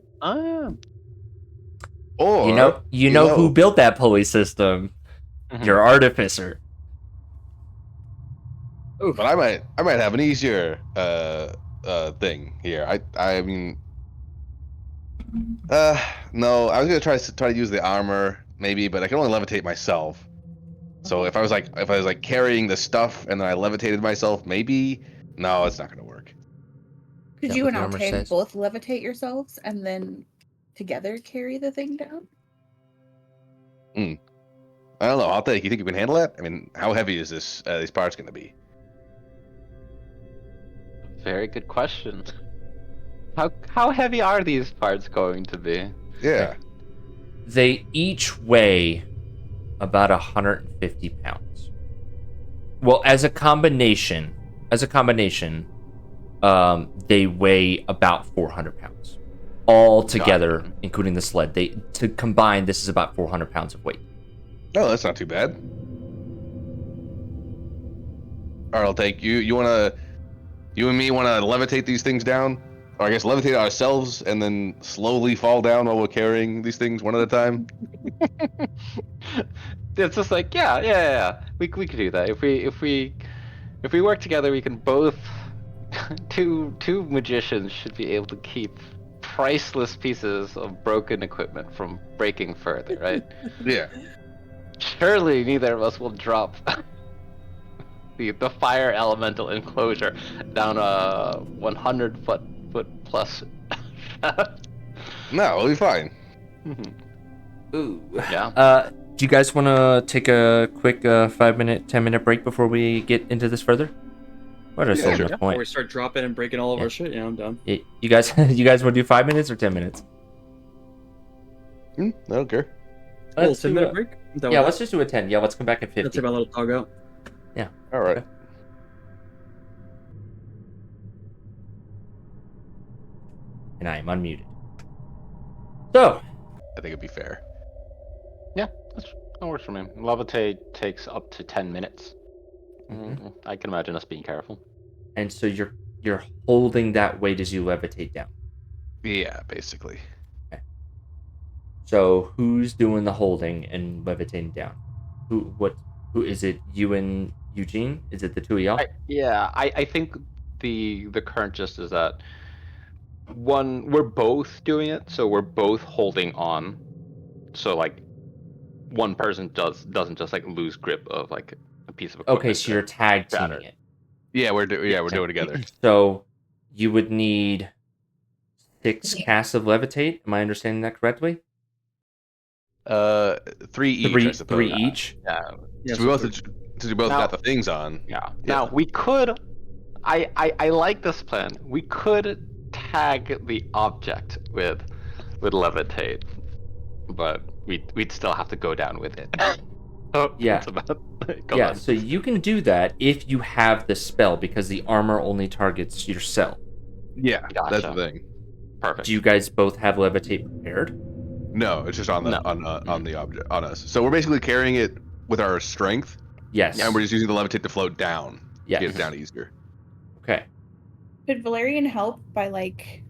Or you know who built that pulley system? Your artificer. But I might have an easier thing here. I mean, no, I was gonna try to use the armor maybe, but I can only levitate myself. So if I was carrying the stuff and then I levitated myself, maybe no, it's not gonna work. Could you and Altair both levitate yourselves and then together carry the thing down? I don't know. Altair, you think you can handle that? I mean, how heavy is these parts gonna be? Very good question. How heavy are these parts going to be? Yeah. They each weigh about 150 pounds. Well, as a combination, they weigh about 400 pounds. All together, including the sled. To combine, this is about 400 pounds of weight. No, that's not too bad. All right, I'll take you. You and me want to levitate these things down? Or I guess levitate ourselves and then slowly fall down while we're carrying these things one at a time? It's just yeah. We could do that. If we work together, we can both. Two magicians should be able to keep priceless pieces of broken equipment from breaking further, right? Yeah. Surely neither of us will drop the fire elemental enclosure down a 100 foot plus. No, we'll be fine. Ooh. Yeah. Do you guys want to take a quick 5-minute, 10-minute break before we get into this further? What is Yeah, still sure. enough Before we point? start dropping and breaking all of Yeah. our shit, yeah, I'm done. You guys, you guys want to do 5 minutes or 10 minutes? I don't care. Little Let's do 10-minute a- break? I'm done Yeah, with let's just do a 10. Yeah, let's come back at that. Let's 50. take my little dog out. All right. Okay. And I am unmuted. So, I think it'd be fair. Yeah, that works for me. Levitate takes up to 10 minutes. I can imagine us being careful. and so you're holding that weight as you levitate down. Yeah, basically. So who's doing the holding and levitating down? Who is it? You and Eugene? Is it the two of y'all? I think the current gist is that we're both doing it, so we're both holding on. So like one person doesn't just like lose grip of like a piece of equipment. Okay, so you're and tag shatter teaming it. Yeah, we're doing it together. So you would need 6 casts of levitate. Am I understanding that correctly? 3 each, I suppose. 3 each. Yeah. Since we both Now- got the things on. Yeah. Now we could. I like this plan. We could tag the object with levitate, but we'd still have to go down with it. Oh, Yeah. that's about. Go Yeah, on. so you can do that if you have the spell, because the armor only targets yourself. Yeah, that's Gotcha. the thing. Perfect. Do you guys both have levitate prepared? No, it's just on the No. on the object on us. So we're basically carrying it with our strength, Yes. and we're just using the levitate to float down. Yes. Get it down easier. Okay. Could Valerian help by like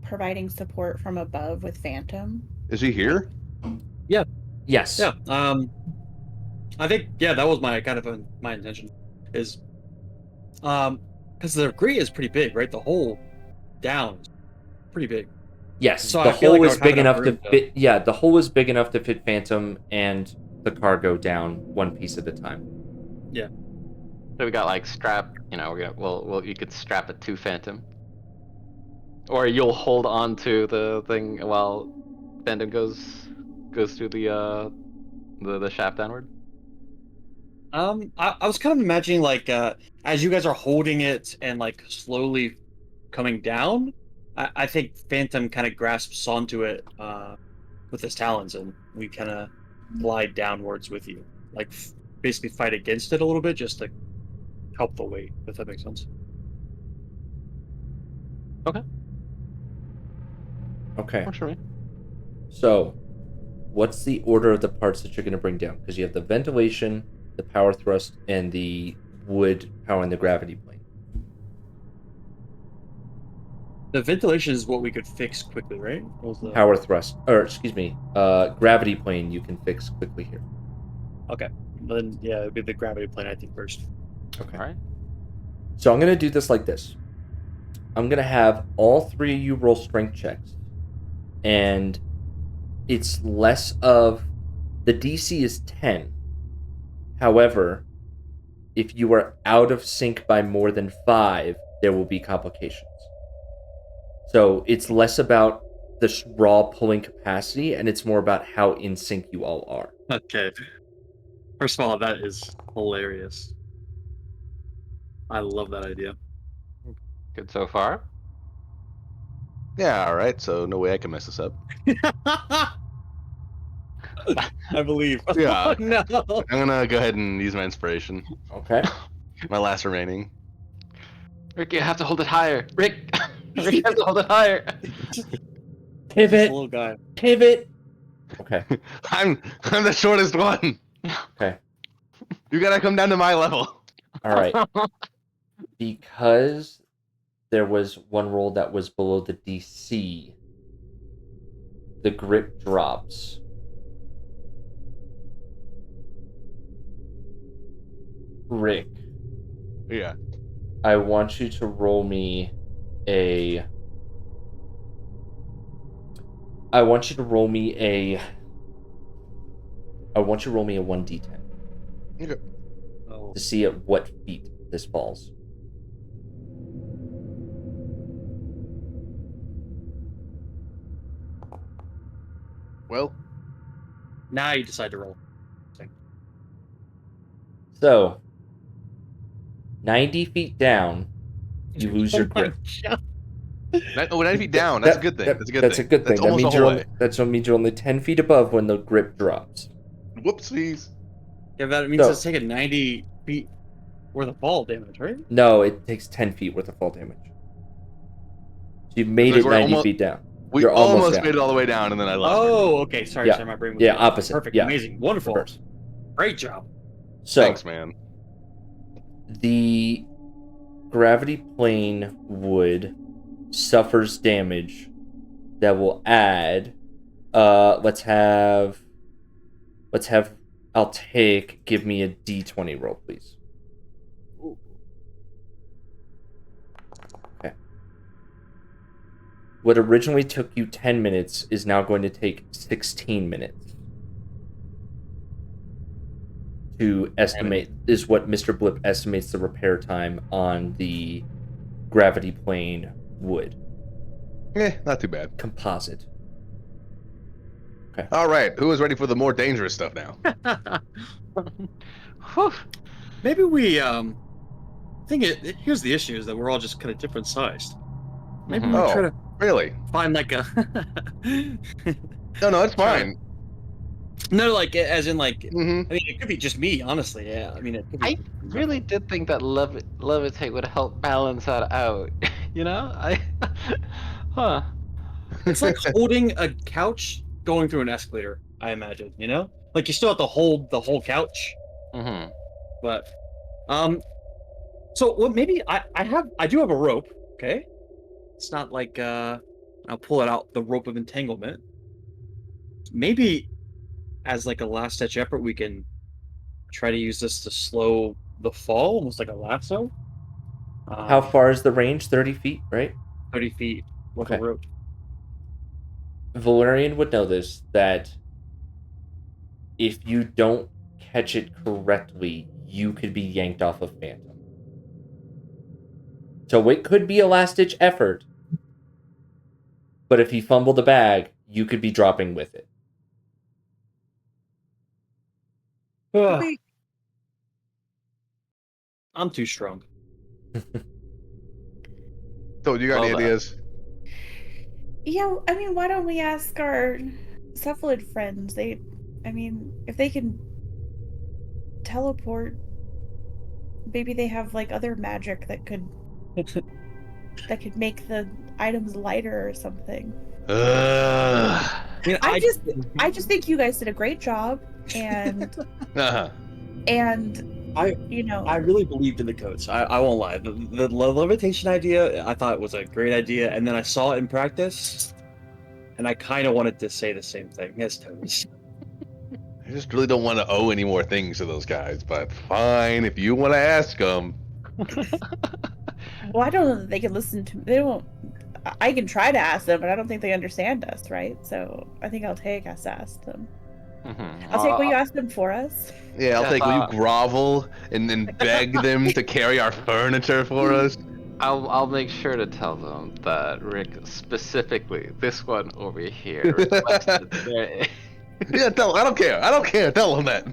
providing support from above with Phantom? Is he here? Yes. Yeah. I think that was my kind of my intention is because the grate is pretty big, right? The hole down is pretty big. Yes. So the I feel hole like is I would big have enough to room to- fit. Yeah, the hole is big enough to fit Phantom and the cargo down one piece at a time. So we got like strap. You know, you could strap it to Phantom, or you'll hold on to the thing while Phantom goes through the shaft downward. I was kind of imagining like as you guys are holding it and like slowly coming down, I think Phantom kind of grasps onto it with his talons, and we kind of glide downwards with you, like basically fight against it a little bit, just to help the weight. If that makes sense. Okay. Works for me. So, what's the order of the parts that you're going to bring down? Because you have the ventilation, the power thrust, and the wood powering the gravity plane. The ventilation is what we could fix quickly, right? What was the... Power thrust, or excuse me, gravity plane you can fix quickly here. Okay, then yeah, it'd be the gravity plane I think first. Okay. All right. So I'm going to do this like this. I'm going to have all 3 of you roll strength checks. And it's less of... The DC is 10. However, if you are out of sync by more than 5, there will be complications. So it's less about the raw pulling capacity, and it's more about how in sync you all are. Okay. First of all, that is hilarious. I love that idea. Good so far. Yeah, all right. So no way I can mess this up. I believe. Yeah. Oh, no. I'm gonna go ahead and use my inspiration. Okay? My last remaining. Rick, you have to hold it higher. Rick, Rick, you have to hold it higher. This Pivot! little guy. Pivot! Okay. I'm the shortest one. Okay. You gotta come down to my level. All right. Because there was one roll that was below the DC, the grip drops. Rick, Yeah. I want you to roll me a I want you to roll me a 1d10 Okay. Oh. to see at what feet this falls. Well, Now you decide to roll. So, 90 feet down, you lose your Oh my grip. God. 90 feet down. That's a good thing. That's a good That's thing. a good thing. That's almost the whole way. That means you're only 10 feet above when the grip drops. Whoopsies. Yeah, that means So- it's taking 90 feet worth of fall damage, right? No, it takes 10 feet worth of fall damage. So you've made like it we're 90 almost- feet down. We You're almost almost down. made it all the way down, and then I left. Oh, okay. Sorry, Yeah. sorry. My brain was Yeah, going. opposite. Perfect. Yeah. Amazing. Wonderful. Reverse. Great job. So, Thanks, man. the gravity plane wood suffers damage that will add give me a d20 roll, please. Okay. What originally took you 10 minutes is now going to take 16 minutes to estimate, is what Mr. Blip estimates the repair time on the gravity plane wood Not too bad. composite. All right, who is ready for the more dangerous stuff now? Whew. Maybe we here's the issue is that we're all just kind of different sized. Maybe we Oh. try to Really? find like a No, it's Try- fine. no, like as in like hmm I mean it could be just me, honestly. Yeah, I mean it could be I really did think that levitate would help balance that out. You know, huh? It's like holding a couch going through an escalator. I imagine, you know, like you still have to hold the whole couch, Mm-hmm. but so what? Maybe I do have a rope. Okay, it's not like I'll pull it out the rope of entanglement. Maybe as like a last ditch effort, we can try to use this to slow the fall, almost like a lasso. How far is the range? 30 feet, right? 30 feet with Okay. a rope. Valerian would know this, that if you don't catch it correctly, you could be yanked off of Phantom. So it could be a last-ditch effort, but if he fumbled the bag, you could be dropping with it. Ugh, Wait, I'm too strong. So, you got any Well, ideas? yeah, I mean, why don't we ask our cephalid friends? I mean, if they can teleport, maybe they have like other magic that could make the items lighter or something. You know, I just think you guys did a great job, and Uh-huh. you know, I really believed in the codes. I won't lie. The levitation idea I thought was a great idea, and then I saw it in practice, and I kind of wanted to say the same thing as Tones. I just really don't want to owe any more things to those guys, but fine. If you want to ask them. well, I don't know that they can listen to. They won't. I can try to ask them, but I don't think they understand us, right? So I think I'll take us to ask them. Mm-hmm. I'll take what you asked them for us. Yeah, I'll Yes, take. Will you grovel and then beg them to carry our furniture for us? I'll make sure to tell them that Rick specifically, this one over here, requested their Yeah, tell. I don't care. I don't care. Tell them that.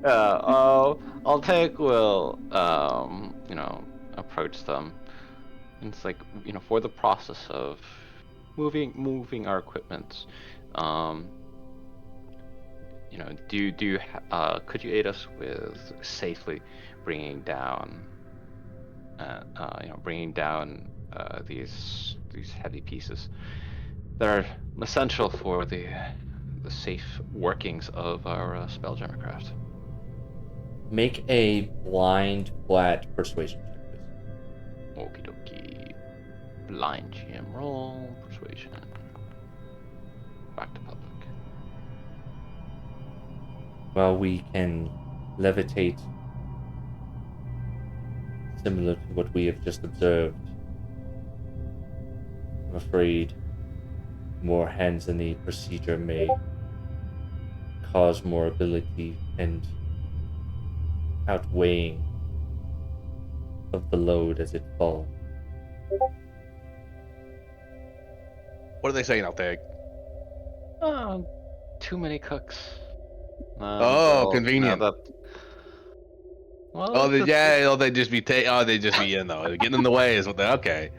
I'll take Will, approach them. And it's like, for the process of moving our equipment, could you aid us with safely bringing down, these heavy pieces that are essential for the safe workings of our Spelljammer craft? Make a blind, flat persuasion check, please. Okie dokie. Blind GM roll, persuasion. Back to public. Well, we can levitate similar to what we have just observed. I'm afraid more hands in the procedure may cause more ability and outweighing of the load as it falls. What are they saying out there? Too many cooks. Oh, convenient. Well, They just be getting in the way is what they. Okay.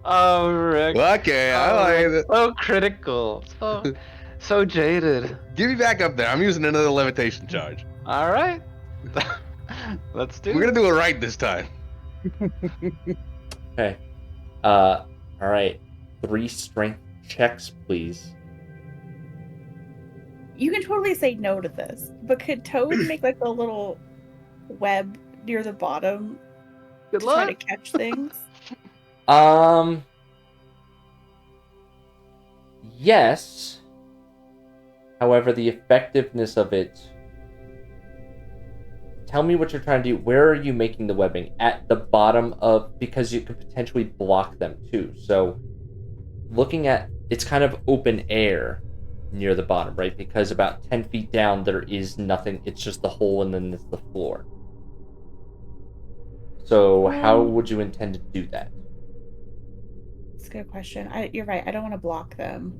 Oh, Rick. Okay, I like it. So critical. So jaded. Give me back up there. I'm using another levitation charge. All right. Let's do We're gonna it. do it right this time. Okay. All right. 3 strength checks, please. You can totally say no to this, but could Toad make like a little web near the bottom Good to try to luck. catch things? Yes. However, the effectiveness of it. Tell me what you're trying to do. Where are you making the webbing? At the bottom of, because you could potentially block them too. So, looking at, it's kind of open air near the bottom, right? Because about 10 feet down, there is nothing. It's just the hole and then it's the floor. So, how would you intend to do that? That's a good question. You're right. I don't want to block them.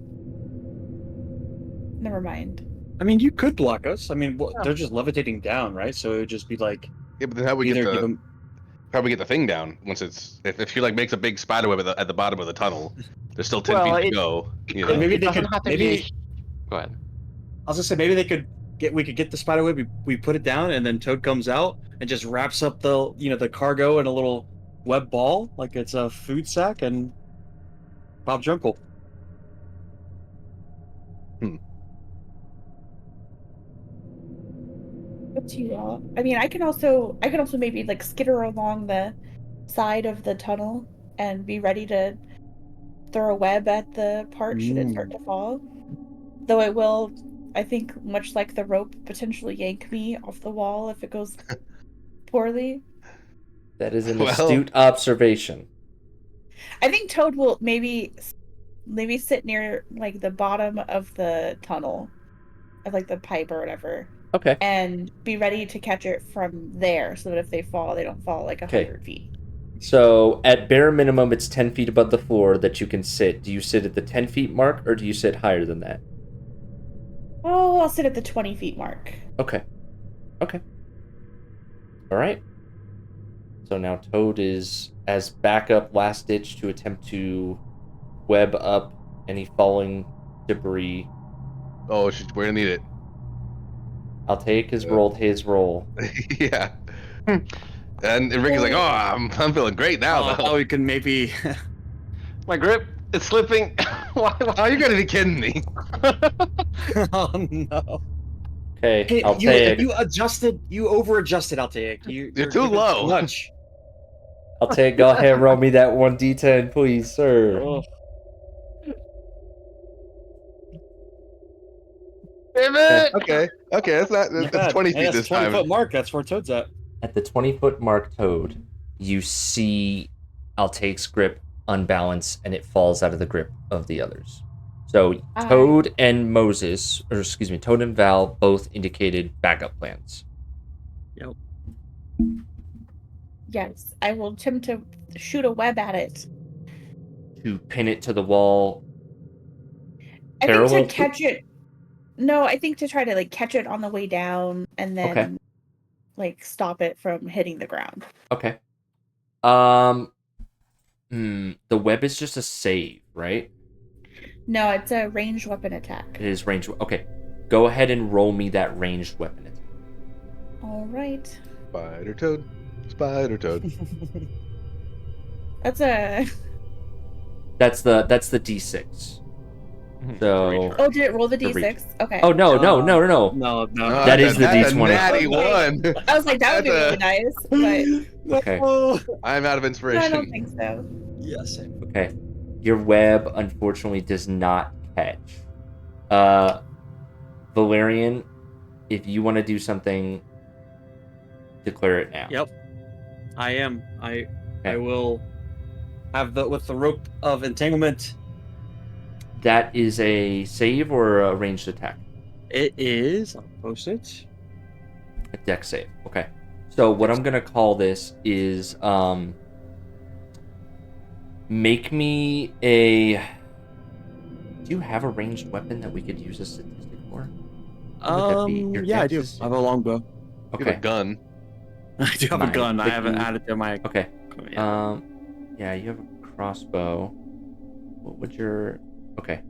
Never mind. I mean, you could block us. I mean, they're just levitating down, right? So it would just be like Yeah, but then how we either get give the them. how we get the thing down once it's if she like makes a big spider web at the bottom of the tunnel, there's still 10 Well, feet to it- go. You know? Maybe It they doesn't could. have to Maybe be. Go ahead. I was gonna say maybe they could get. We could get the spider web. We put it down, and then Toad comes out and just wraps up the cargo in a little web ball, like it's a food sack, and Bob's your uncle. Up to you all. I mean, I can also maybe like skitter along the side of the tunnel and be ready to throw a web at the part should it start to fall. Though it will, I think, much like the rope, potentially yank me off the wall if it goes poorly. That is an Well- astute observation. I think Toad will maybe sit near like the bottom of the tunnel, of like the pipe or whatever, Okay. and be ready to catch it from there, so that if they fall, they don't fall like 100 feet. So, at bare minimum, it's 10 feet above the floor that you can sit. Do you sit at the 10 feet mark, or do you sit higher than that? Oh, I'll sit at the 20 feet mark. Okay. All right. So now Toad is as backup last ditch to attempt to web up any falling debris. Oh, we're gonna need it. I'll take his rolled his roll. Yeah. And Ricky's like, oh, I'm feeling great now. though. Oh, we can maybe. My grip is slipping. Why? Oh, you gotta be kidding me. Oh no! Okay, Hey, I'll you take. You over-adjusted, Altair. You're too low. Too much. I'll take. Go ahead and roll me that 1d10, please, sir. Oh. Pivot. Okay, that's 20 feet Hey, that's this a 20 time. foot mark. That's where Toad's at. At the 20-foot mark, Toad, you see Altair's grip unbalance, and it falls out of the grip of the others. So Toad and Toad and Val both indicated backup plans. Yep. Yes, I will attempt to shoot a web at it. To pin it to the wall. I Parallel think to- to catch it. No, I think to try to like catch it on the way down and then like stop it from hitting the ground. Okay. The web is just a save, right? No, it's a ranged weapon attack. It is ranged. Okay. Go ahead and roll me that ranged weapon attack. All right. Spider Toad. That's a. That's the D6. So. Oh, did it roll the The reach. D6? Okay. Oh no. No. That is the that's a D20. natty one. I was like, that would be really nice, but Okay. I'm out of no, inspiration. I don't think so. Yes. Okay. Your web unfortunately does not catch. Valerian, if you want to do something, declare it now. Yep. I am. I Okay. will have with the rope of entanglement That is a save or a ranged attack? It is. I'll post it. A dex save. Okay. So what I'm gonna call this is make me a. Do you have a ranged weapon that we could use a statistic for? What would that be? Your Yeah, I dex do. is- I have a longbow. You have Okay. a gun. I do have a Nice. gun. I But haven't you- added to my. Okay. Yeah. Yeah, you have a crossbow. What would your? Okay.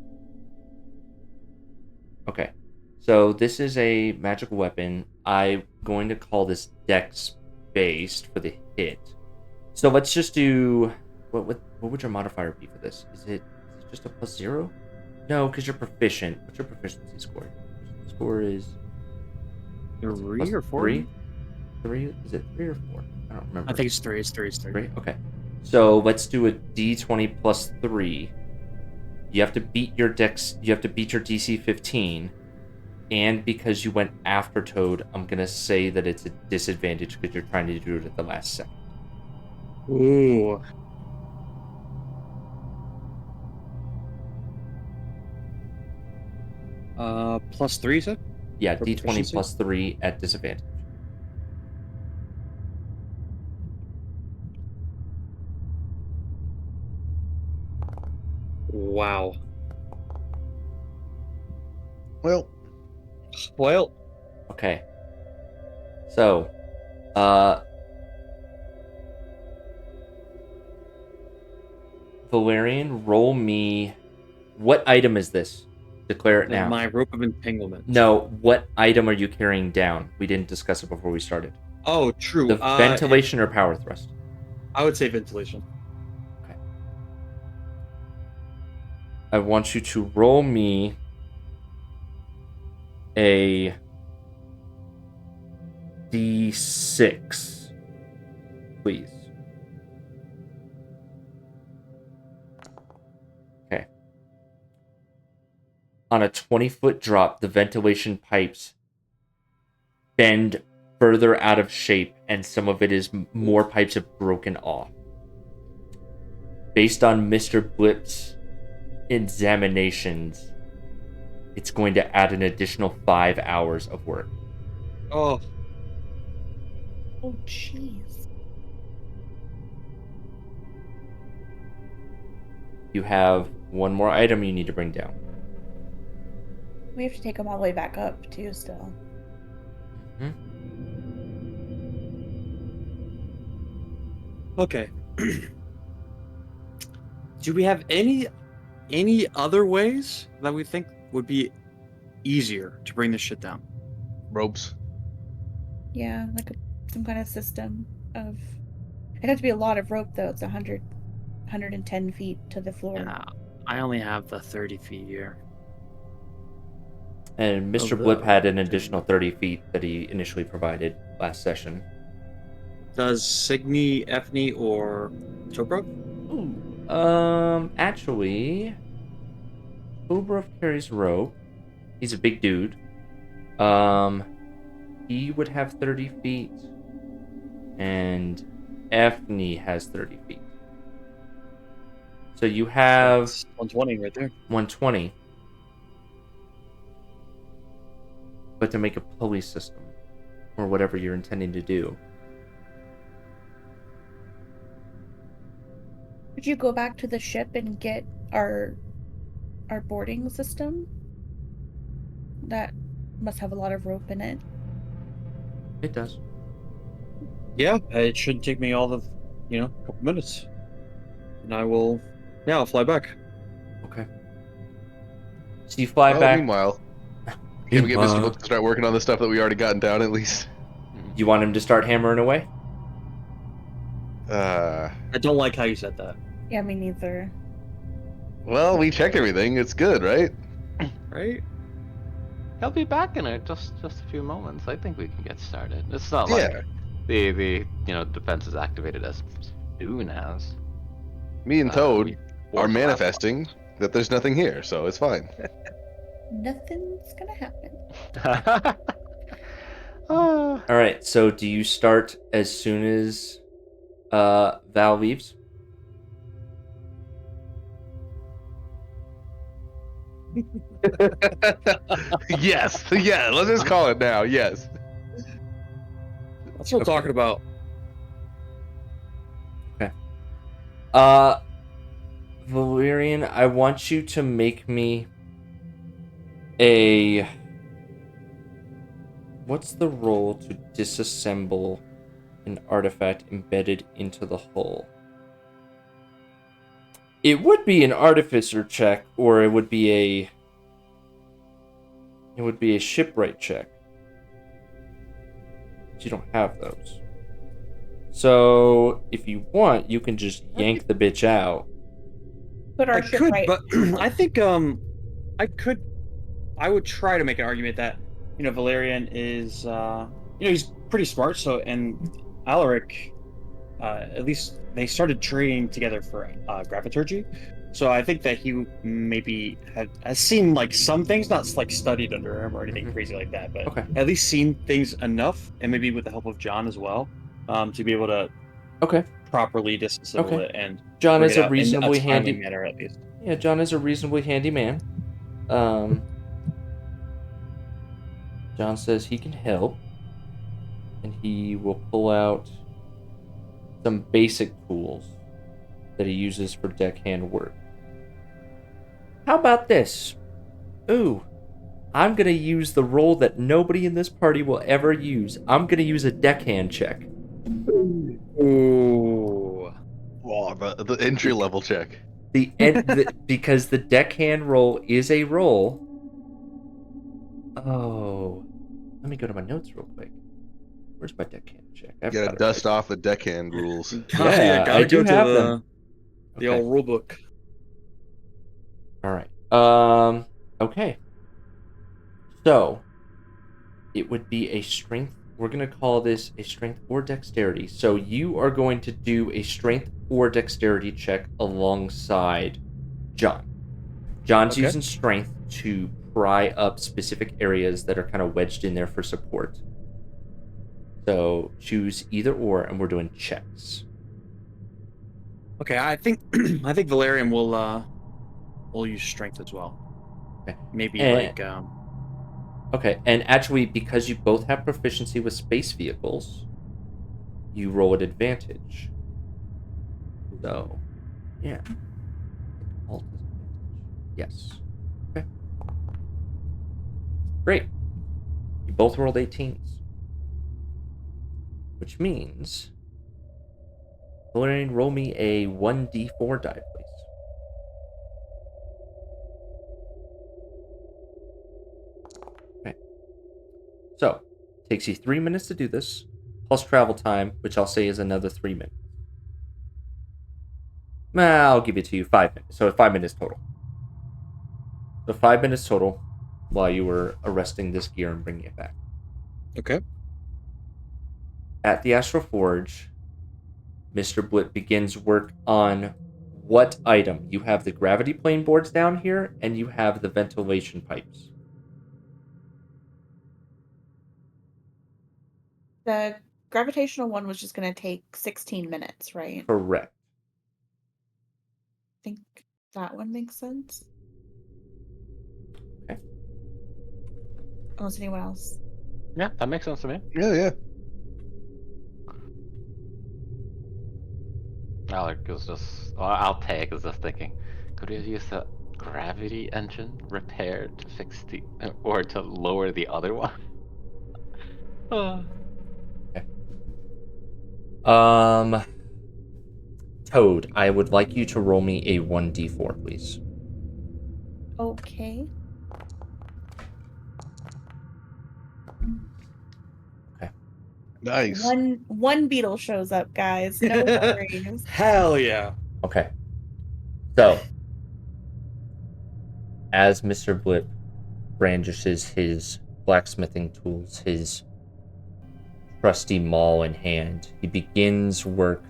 Okay. So this is a magical weapon. I'm going to call this dex based for the hit. So let's just do what would your modifier be for this? Is it just a +0? No, because you're proficient. What's your proficiency score? Score is 3 or 4? 3? 3? Is it 3 or 4? I don't remember. I think it's 3. It's 3. It's 3. 3? Okay. So let's do a d20 plus 3. You have to beat your dex. You have to beat your DC 15. And because you went after Toad, I'm gonna say that it's a disadvantage because you're trying to do it at the last second. Ooh. +3, you said? Yeah, For d20 proficiency? plus 3 at disadvantage. Wow. Well, Well, Okay. So, Valerian, roll me. What item is this? Declare it now. my rope of entanglement. No, what item are you carrying down? We didn't discuss it before we started. Oh, true. The ventilation or power thrust? I would say ventilation. I want you to roll me a d6, please. Okay. On a 20-foot drop, the ventilation pipes bend further out of shape, and some of it is more pipes have broken off. Based on Mr. Blip's examinations, it's going to add an additional 5 hours of work. Oh, Oh, jeez. You have one more item you need to bring down. We have to take them all the way back up, too, still. okay. Do we have any other ways that we think would be easier to bring this shit down? ropes. Yeah, like some kind of system of... It'd have to be a lot of rope, though. It's 110 feet to the floor. Yeah, I only have the 30 feet here. And Mr. Oh, Blip the- had an additional 30 feet that he initially provided last session. Does Signy, Ethne, or Tobruk? Actually, Ubrov carries rope. He's a big dude. He would have 30 feet. And Ethne has 30 feet. So you have That's 120 right there. 120. But to make a pulley system, or whatever you're intending to do. Could you go back to the ship and get our boarding system? That must have a lot of rope in it. It does. Yeah, it shouldn't take me all of, a couple minutes. And I'll fly back. Okay. So you fly Well, back. meanwhile, can we get Mr. Book to start working on the stuff that we already gotten down at least? You want him to start hammering away? Uh, I don't like how you said that. Yeah, me neither. well, we checked everything. It's good, right? Right? He'll be back in just a few moments. I think we can get started. It's not Yeah. like the defense is activated as soon as. Me and we Toad force are a manifesting that there's nothing here, so it's fine. Nothing's gonna happen. laptop. Ah. All right. So do you start as soon as Val leaves? Yes, yeah. Let's just call it now. Yes. That's what I'm talking about. Valerian, I want you to make me a... What's the roll to disassemble an artifact embedded into the hull? It would be an artificer check, or it would be a... It would be a shipwright check. But you don't have those. So, if you want, you can just yank the bitch out. Put our I ship could, right. but I think I would try to make an argument that Valerian is he's pretty smart. So and Alaric, at least they started training together for graviturgy. So I think that he maybe has seen like some things, not like studied under him or anything crazy like that, but Okay. at least seen things enough, and maybe with the help of John as well, to be able to properly disassemble it and John bring is it a out reasonably in a timely handy manner at least. Yeah, John is a reasonably handy man. John says he can help, and he will pull out some basic tools that he uses for deckhand work. How about this? Ooh, I'm gonna use the roll that nobody in this party will ever use. I'm gonna use a deckhand check. Ooh. Oh, the entry level check. Because the deckhand roll is a roll. Oh, let me go to my notes real quick. Where's my deckhand check? You gotta dust off the deckhand rules. Yeah, I do have them. The old rule book. All right. Okay. So, it would be a strength. We're going to call this a strength or dexterity. So, you are going to do a strength or dexterity check alongside John. John's using strength to pry up specific areas that are kind of wedged in there for support. So, choose either or, and we're doing checks. Okay, I think Valerian will use strength as well. Okay. Maybe Okay, and actually, because you both have proficiency with space vehicles, you roll at advantage. So, yeah. Alt advantage. Yes. Okay. Great. You both rolled 18s. Which means... Valerian, roll me a 1d4 die, please. Okay. So, takes you 3 minutes to do this, plus travel time, which I'll say is another 3 minutes. I'll give it to you 5 minutes. So 5 minutes total. So 5 minutes total while you were arresting this gear and bringing it back. Okay. At the Astral Forge, Mr. Blip begins work on what item? You have the gravity plane boards down here, and you have the ventilation pipes. The gravitational one was just going to take 16 minutes, right? Correct. I think that one makes sense. Okay. Unless anyone else. Yeah, that makes sense to me. Yeah. Alec was just, Altair is just thinking, could we have used the gravity engine repair to fix or to lower the other one? Okay. Toad, I would like you to roll me a 1d4, please. Okay. Okay. Nice. One beetle shows up, guys. No worries. Hell yeah. Okay. So, as Mr. Blip brandishes his blacksmithing tools, his trusty maul in hand, he begins work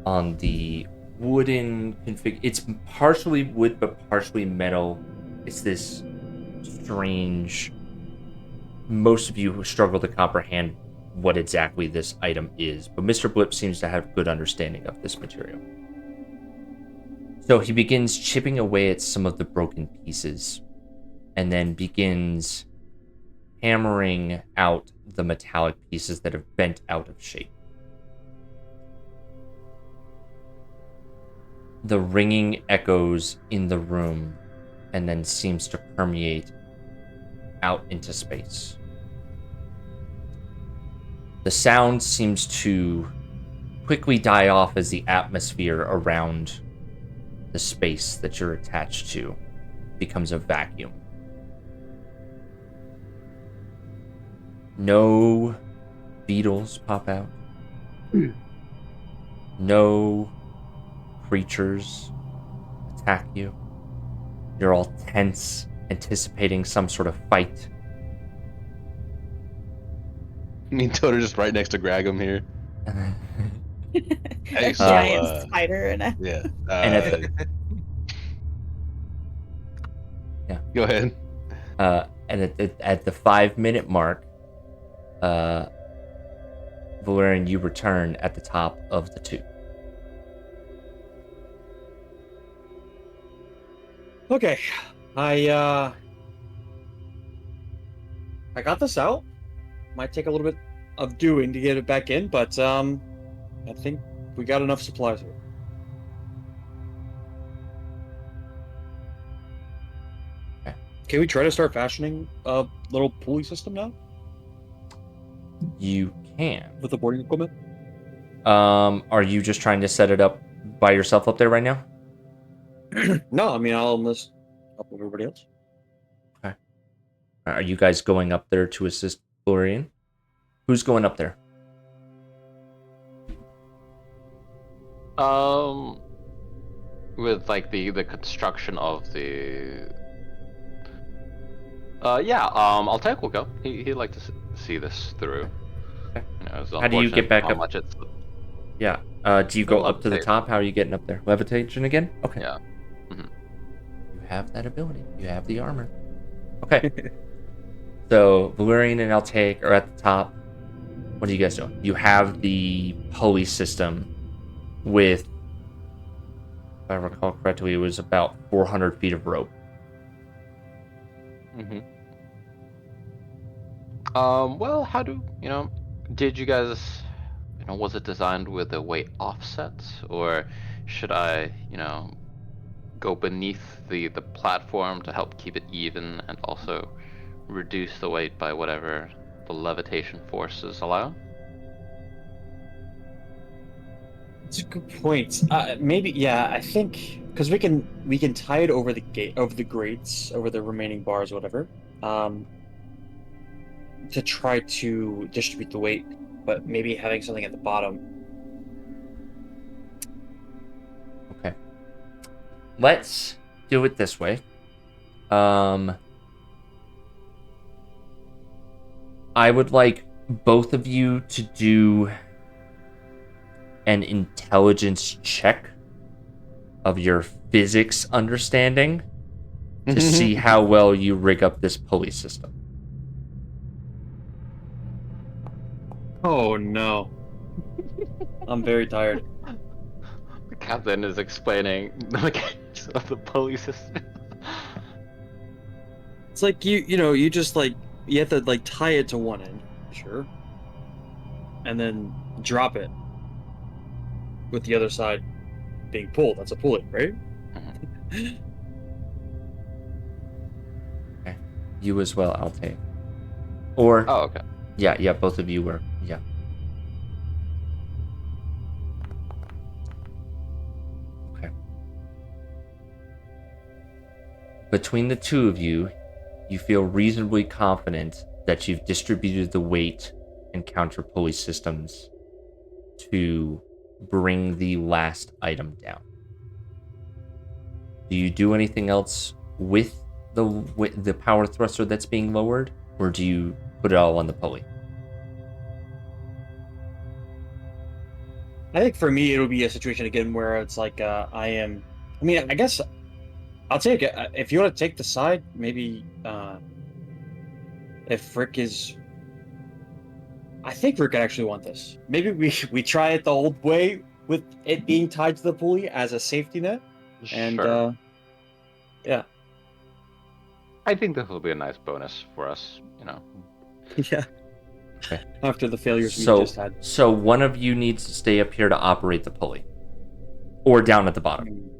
on the wooden config. It's partially wood, but partially metal. It's this strange... Most of you struggle to comprehend what exactly this item is, but Mr. Blip seems to have good understanding of this material. So he begins chipping away at some of the broken pieces and then begins hammering out the metallic pieces that have bent out of shape. The ringing echoes in the room and then seems to permeate out into space. The sound seems to quickly die off as the atmosphere around the space that you're attached to becomes a vacuum. No beetles pop out. No creatures attack you. You're all tense, anticipating some sort of fight. Me and Toad are just right next to Gragum here. Hey, A so, giant spider and a Yeah. And Go ahead. And at the 5-minute mark, Valerian, you return at the top of the tube. Okay, I got this out. Might take a little bit of doing to get it back in, but I think we got enough supplies here. Okay. Can we try to start fashioning a little pulley system now You can. with the boarding equipment? Are you just trying to set it up by yourself up there right now? No, I mean I'll enlist help with everybody else. Are you guys going up there to assist Valerian? Who's going up there? With like the construction of the. I'll take will go. He'd like to see this through. Okay. You know, it's How do you get unfortunate back how up? much it's. Yeah. Do you go Well, up to the levitate. top? How are you getting up there? Levitation again? Okay. Yeah. You have that ability. You have the armor. Okay. So Valerian and Altaic are at the top. What are you guys doing? You have the pulley system with, if I recall correctly, it was about 400 feet of rope. Well, how do did you guys, was it designed with a weight offset, or should I, go beneath the platform to help keep it even and also reduce the weight by whatever the levitation forces allow? It's a good point. Maybe, yeah. I think because we can tie it over the gate, over the grates, over the remaining bars, whatever, to try to distribute the weight. But maybe having something at the bottom. Okay. Let's do it this way. I would like both of you to do an intelligence check of your physics understanding to see how well you rig up this pulley system. Oh no. I'm very tired. The captain is explaining the mechanics of the pulley system. It's like you just like you have to like tie it to one end, sure, and then drop it with the other side being pulled. That's a pulley, right? Okay. You as well, Altaic. Or Oh, okay. yeah, both of you were. Yeah. Okay. Between the two of you, you feel reasonably confident that you've distributed the weight and counter pulley systems to bring the last item down. Do you do anything else with the power thruster that's being lowered, or do you put it all on the pulley? I think for me it'll be a situation again where it's like I guess I'll take it. If you want to take the side, maybe if Rick is, I think Rick actually want this. Maybe we try it the old way with it being tied to the pulley as a safety net. And Sure. yeah, I think this will be a nice bonus for us, you know. yeah. Okay. After the failures we So, just had. so one of you needs to stay up here to operate the pulley, or down at the bottom.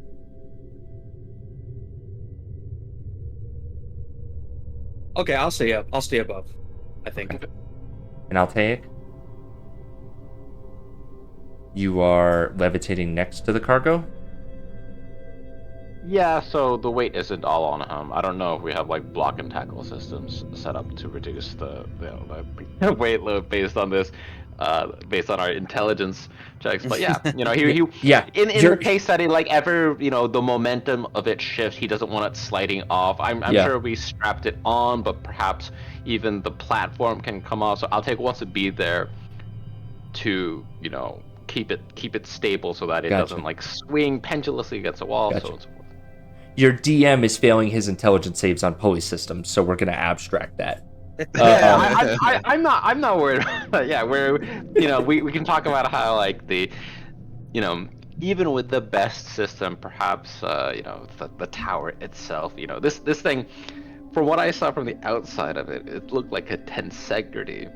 Okay, I'll stay up. I'll stay above. I think. And I'll take. You are levitating next to the cargo. Yeah, so the weight isn't all on him. I don't know if we have like block and tackle systems set up to reduce the weight load based on this, based on our intelligence checks. But yeah, you know, he Yeah, in you're- the case study, like ever, you know, the momentum of it shifts. He doesn't want it sliding off. I'm Yeah. sure we strapped it on, but perhaps even the platform can come off. So I'll take wants to be there to, you know, keep it stable so that it Gotcha. doesn't like swing pendulously against a wall. Gotcha. So on and so forth. Your DM is failing his intelligence saves on pulley systems, so we're gonna abstract that. I'm not worried about that. Yeah, you know, we can talk about how like the, you know, even with the best system, perhaps you know, the tower itself, you know, this thing, from what I saw from the outside of it, it looked like a tensegrity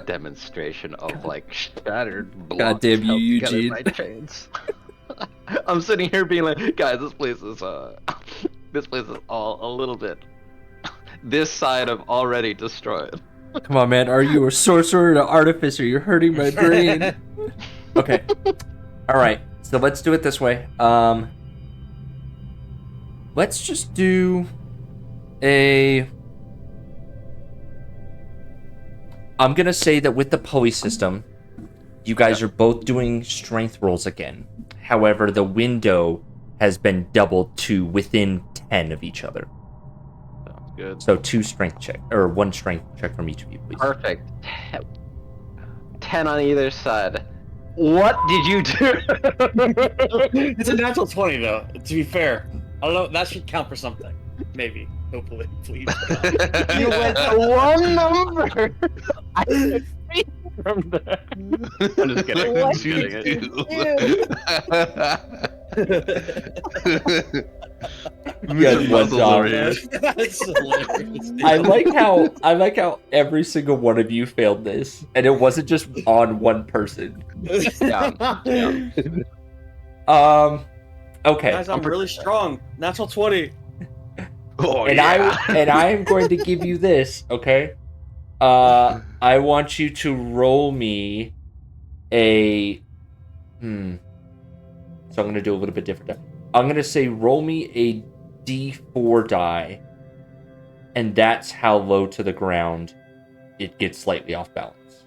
demonstration of like shattered blocks. Goddamn you, held together Eugene. by chains. I'm sitting here being like, guys, this place is all a little bit this side of already destroyed. Come on, man. Are you a sorcerer or an artificer? You're hurting my brain. Okay. All right. So let's do it this way. Let's just do a. I'm gonna say that with the pulley system, you guys are both doing strength rolls again. However, the window has been doubled to within 10 of each other. Sounds good. So 2 strength check, or 1 strength check from each of you, please. Perfect. 10 on either side. What did you do? It's a natural 20, though. To be fair, I don't know. That should count for something. Maybe. Hopefully, please. You went to one number. I could see from there. I'm just kidding. I'm just kidding. Good one, Muscles John. over here. That's hilarious. I like how every single one of you failed this, and it wasn't just on one person. Yeah. Okay. Guys, I'm really strong. Natural 20. Oh, And yeah. I am going to give you this, okay? I want you to roll me a So I'm going to do a little bit different. I'm going to say roll me a D4 die, and that's how low to the ground it gets slightly off balance.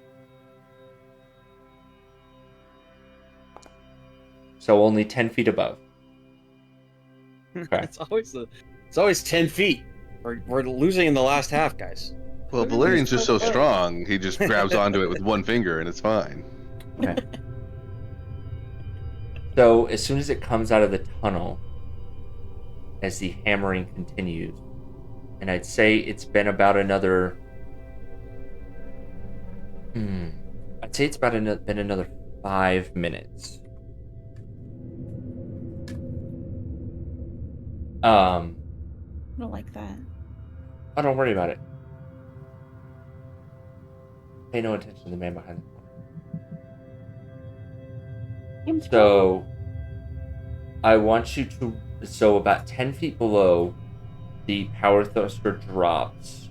So only 10 feet above. Okay. It's always 10 feet. We're losing in the last half, guys. Well, Valerian's just so strong, he just grabs onto it with one finger and it's fine. Okay. So as soon as it comes out of the tunnel, as the hammering continues, and I'd say it's been about another. I'd say it's been another 5 minutes. I don't like that. Oh, don't worry about it. Pay no attention to the man behind the corner. So, I want you to. So, about 10 feet below, the power thruster drops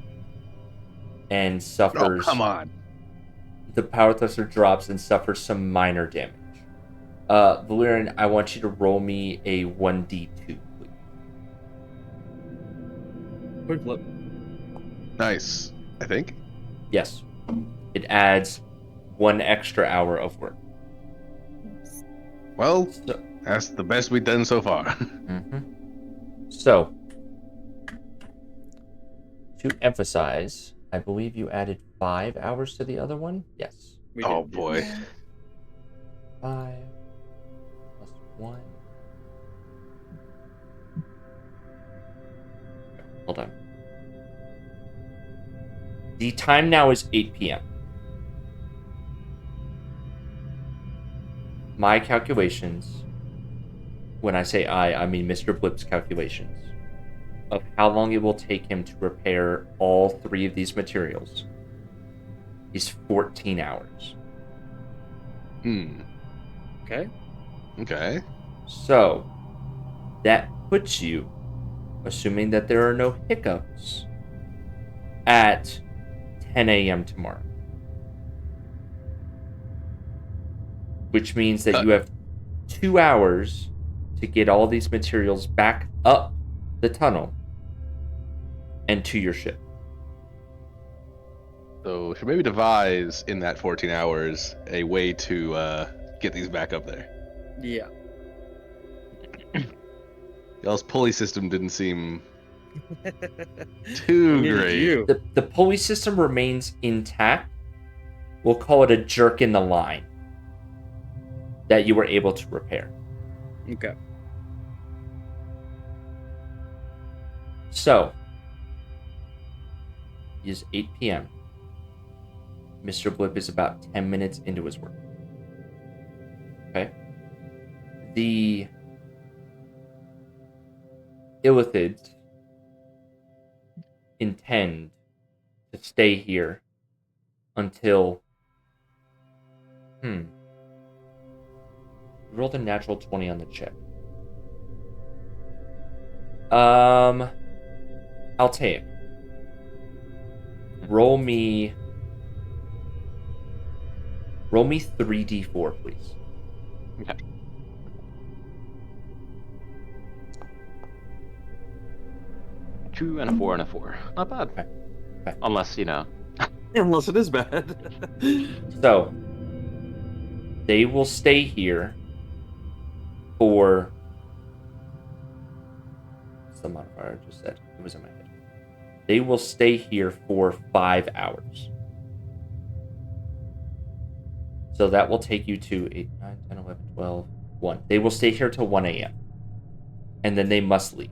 and suffers. Oh, come on. The power thruster drops and suffers some minor damage. Valerian, I want you to roll me a 1d2, please. Quick flip. Nice. I think. Yes. It adds 1 extra hour of work. Well, So, that's the best we've done so far. So, to emphasize, I believe you added 5 hours to the other one? Yes. We Oh, did. boy. 5 plus 1. Hold on. The time now is 8 p.m. My calculations when I say I mean Mr. Blip's calculations of how long it will take him to repair all 3 of these materials is 14 hours. Okay. Okay. So, that puts you, assuming that there are no hiccups, at 10 a.m. tomorrow. Which means that you have 2 hours to get all these materials back up the tunnel and to your ship. So should maybe devise in that 14 hours a way to get these back up there. Yeah. Y'all's pulley system didn't seem too Neither do great. you. The pulley system remains intact. We'll call it a jerk in the line that you were able to repair. Okay. So, it is 8 p.m. Mr. Blip is about 10 minutes into his work. Okay? The Illithids intend to stay here until... Rolled a natural 20 on the check. Altair. Roll me 3d4, please. Okay. Two and a 4 and a 4. Not bad. Okay. Unless, Unless it is bad. So, they will stay here for... What's the modifier I just said? It was in my head. They will stay here for 5 hours. So that will take you to 8, 9, 10, 11, 12, 1. They will stay here till 1 a.m. And then they must leave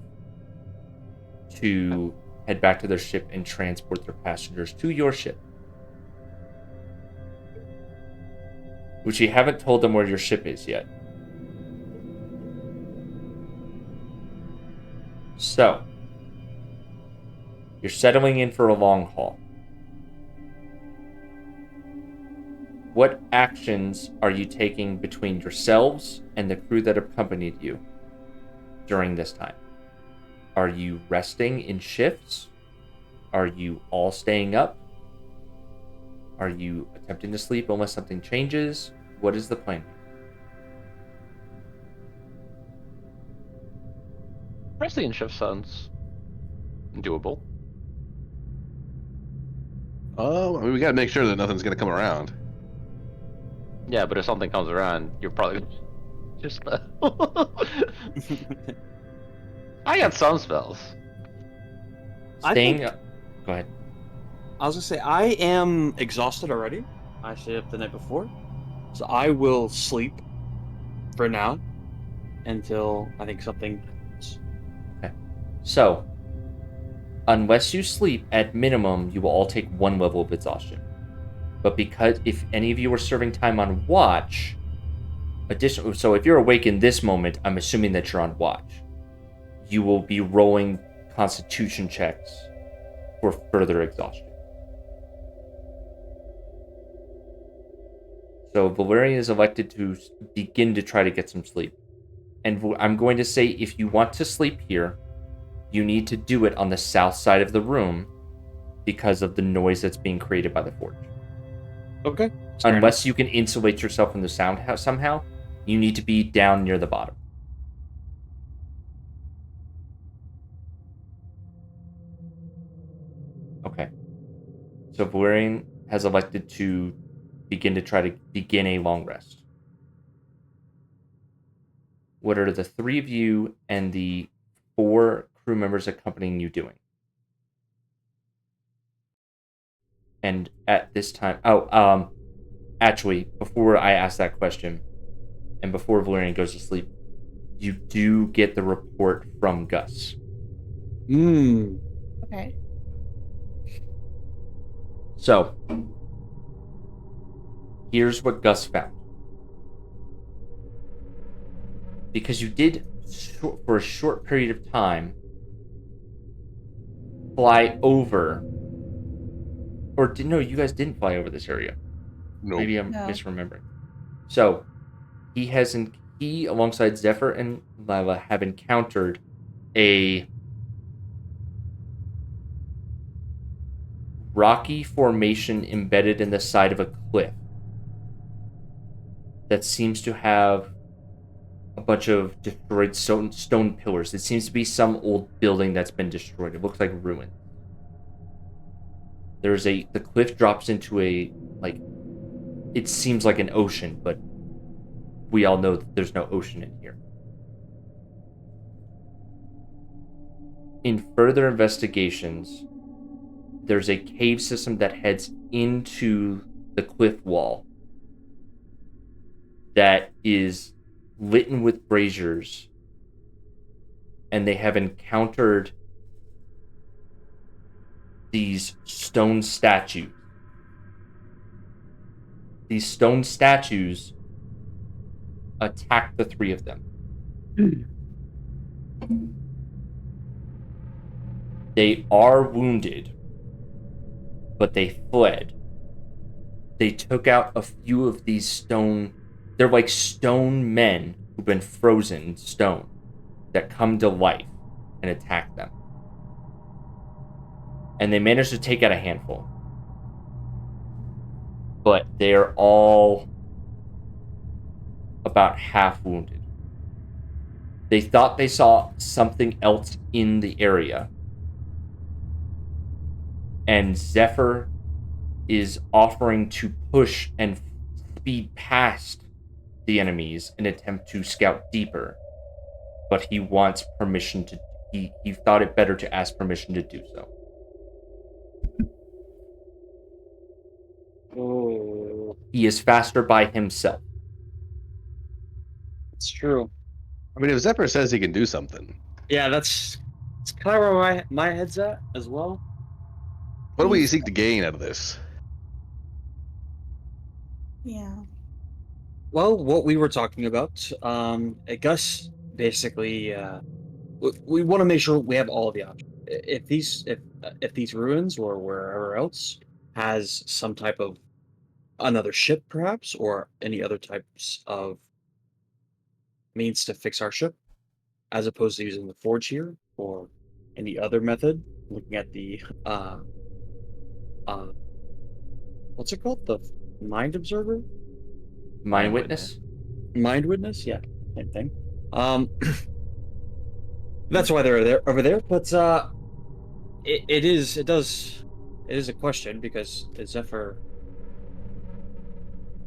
to head back to their ship and transport their passengers to your ship. Which you haven't told them where your ship is yet. So, you're settling in for a long haul. What actions are you taking between yourselves and the crew that accompanied you during this time? Are you resting in shifts? Are you all staying up? Are you attempting to sleep unless something changes? What is the plan? Resting shift sounds doable. I mean, we gotta make sure that nothing's gonna come around. Yeah, but if something comes around, you're probably just. I got some spells. Staying think- up. Go ahead. I was gonna say, I am exhausted already. I stayed up the night before. So I will sleep for now until I think something happens. So, unless you sleep, at minimum, you will all take 1 level of exhaustion. But because if any of you are serving time on watch, so if you're awake in this moment, I'm assuming that you're on watch. You will be rolling constitution checks for further exhaustion. So Valerian is elected to begin to try to get some sleep. And I'm going to say if you want to sleep here, you need to do it on the south side of the room because of the noise that's being created by the forge. Okay. Unless you can insulate yourself from the sound somehow, you need to be down near the bottom. Okay. So Valerian has elected to begin to try to begin a long rest. What are the 3 of you and the 4 crew members accompanying you doing? And at this time, actually, before I ask that question, and before Valerian goes to sleep, you do get the report from Gus. Okay. So, here's what Gus found. Because you did for a short period of time, fly over. Or no, you guys didn't fly over this area. No. Maybe I'm No. misremembering. So, he alongside Zephyr and Lila have encountered a rocky formation embedded in the side of a cliff that seems to have a bunch of destroyed stone pillars. It seems to be some old building that's been destroyed. It looks like ruin. The cliff drops into it seems like an ocean, but we all know that there's no ocean in here. In further investigations, there's a cave system that heads into the cliff wall that is lit with braziers, and they have encountered these stone statues. These stone statues attack the three of them. They are wounded, but they fled. They took out a few of these stone... They're like stone men who've been frozen in stone that come to life and attack them. And they managed to take out a handful. But they're all about half wounded. They thought they saw something else in the area. And Zephyr is offering to push and speed past the enemies in an attempt to scout deeper. But he wants permission to... He thought it better to ask permission to do so. Oh, He is faster by himself. it's true. I mean, if Zephyr says he can do something, Yeah, that's kind of where my head's at as well. what do we seek to gain out of this? Yeah. Well, what we were talking about, Gus basically, we want to make sure we have all the options. If these ruins or wherever else has some type of another ship, perhaps, or any other types of means to fix our ship, as opposed to using the forge here or any other method, looking at the what's it called? The mind observer? Mind witness? Mind witness? Yeah, same thing. That's why they're there over there, but it is a question because Zephyr,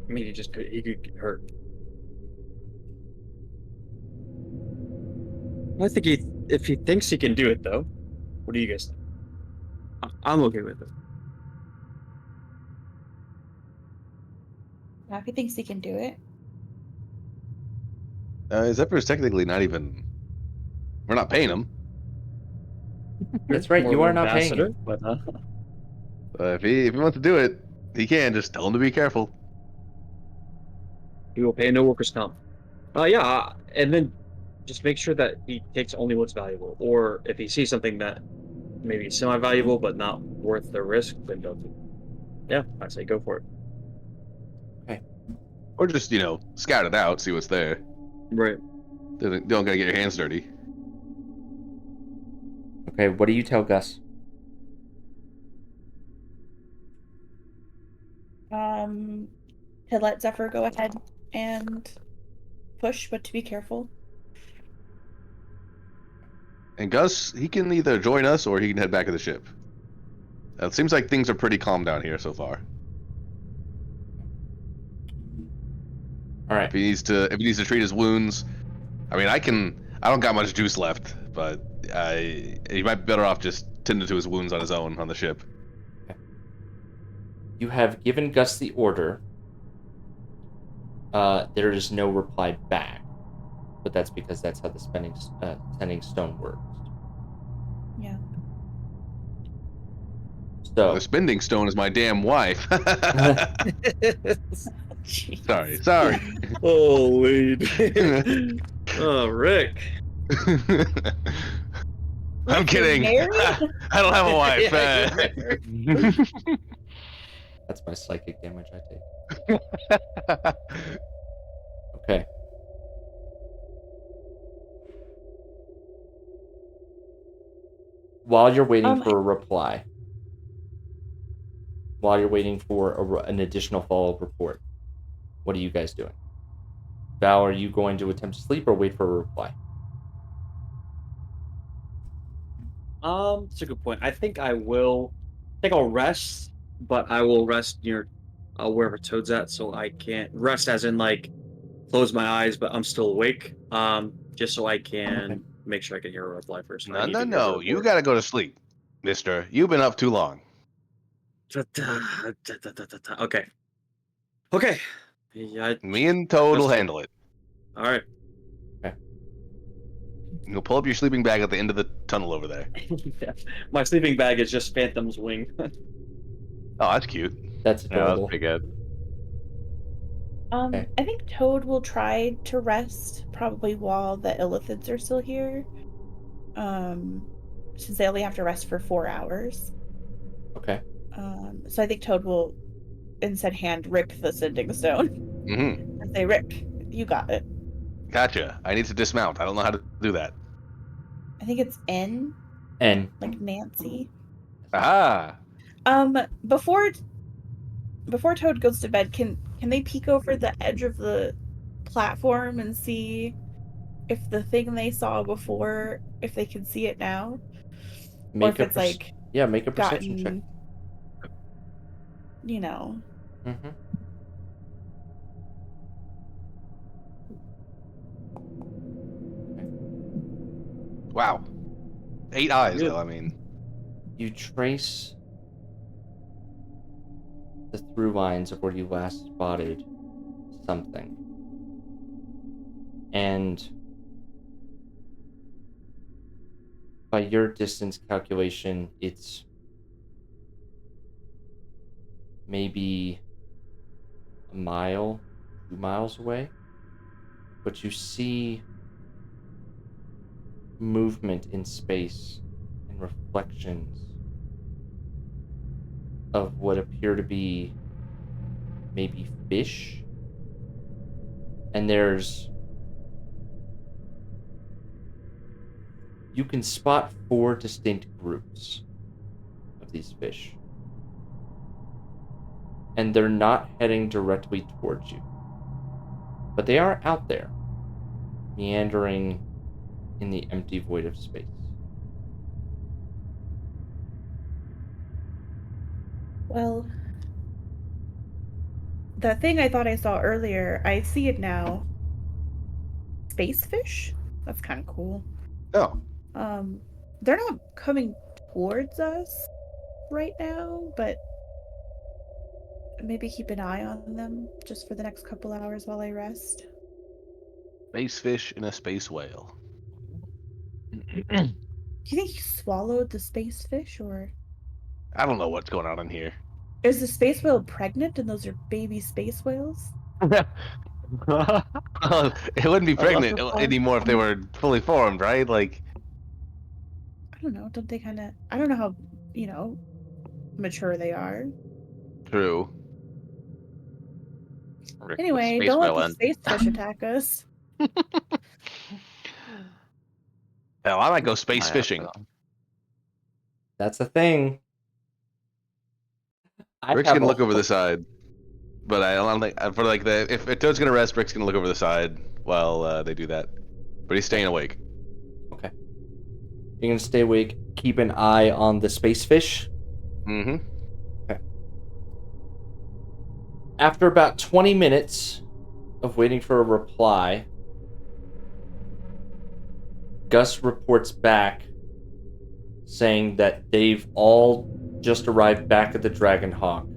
I mean, he could get hurt. I think if he thinks he can do it, though, what do you guys think? I'm okay with it. Now, if he thinks he can do it. Zephyr is technically not even... We're not paying him. That's right, More you of are an not paying ambassador, him. but If he wants to do it, he can. Just tell him to be careful. he will pay no workers' comp. Yeah, and then just make sure that he takes only what's valuable, or if he sees something that maybe is semi-valuable but not worth the risk, then don't. Yeah, I say go for it. Or just, scout it out, see what's there. Right. Don't gotta get your hands dirty. Okay, what do you tell Gus? To let Zephyr go ahead and push, but to be careful. And Gus, he can either join us or he can head back to the ship. It seems like things are pretty calm down here so far. All right. If he needs to treat his wounds, I mean, I don't got much juice left, but he might be better off just tending to his wounds on his own on the ship. You have given Gus the order. There is no reply back, but that's because that's how the sending stone works. Yeah. So The spending stone is my damn wife. Sorry. Holy. Oh, Rick. I'm Rick, you're kidding. married? I don't have a wife. Yeah, you're That's my psychic damage I take. Okay. While you're waiting for a reply, while you're waiting for an additional follow-up report, what are you guys doing? Val, are you going to attempt to sleep or wait for a reply? That's a good point. I think I'll rest, but I will rest near wherever Toad's at, so I can't rest as in like close my eyes, but I'm still awake. Just so I can make sure I can hear a reply first. I need to hear the No. You report. gotta go to sleep, mister. You've been up too long. Okay. Okay. Yeah. Me and Toad will That's- handle it. All right. You'll pull up your sleeping bag at the end of the tunnel over there. Yeah. My sleeping bag is just Phantom's wing. Oh, that's cute. That's Yeah, that was adorable. pretty good. Okay. I think Toad will try to rest probably while the illithids are still here. Since they only have to rest for 4 hours. Okay. So I think Toad will instead hand Rick the sending stone Mm-hmm. and say, Rick, you got it. Gotcha. I need to dismount. I don't know how to do that. I think it's N, And like Nancy. Ah. Before Toad goes to bed, can they peek over the edge of the platform and see if the thing they saw before, if they can see it now? Or if it's like make a perception check. gotten, you know. Mm-hmm. Wow. 8 eyes, Good. though, I mean. You trace the through lines of where you last spotted something. And by your distance calculation, it's maybe a mile, 2 miles away. But you see movement in space and reflections of what appear to be maybe fish. And you can spot 4 distinct groups of these fish. And they're not heading directly towards you. But they are out there, meandering in the empty void of space. Well, the thing I thought I saw earlier, I see it now. Space fish? That's kind of cool. Oh. They're not coming towards us right now, but maybe keep an eye on them just for the next couple hours while I rest. Space fish and a space whale. Do you think he swallowed the space fish, or I don't know what's going on in here. is the space whale pregnant and those are baby space whales? It wouldn't be pregnant the anymore if they were fully formed, right? Like, I don't know. Don't they kind of? I don't know how mature they are. true. Rick, Anyway, space don't let whale the in. space fish attack us. Hell, I might go space Yeah, fishing. That's a thing. Rick's gonna look over the side, but I don't think for like if Toad's gonna rest, Rick's gonna look over the side while they do that. But he's staying awake. Okay. You're gonna stay awake. Keep an eye on the space fish. Mm-hmm. Okay. After about 20 minutes of waiting for a reply, Gus reports back saying that they've all just arrived back at the Dragonhawk,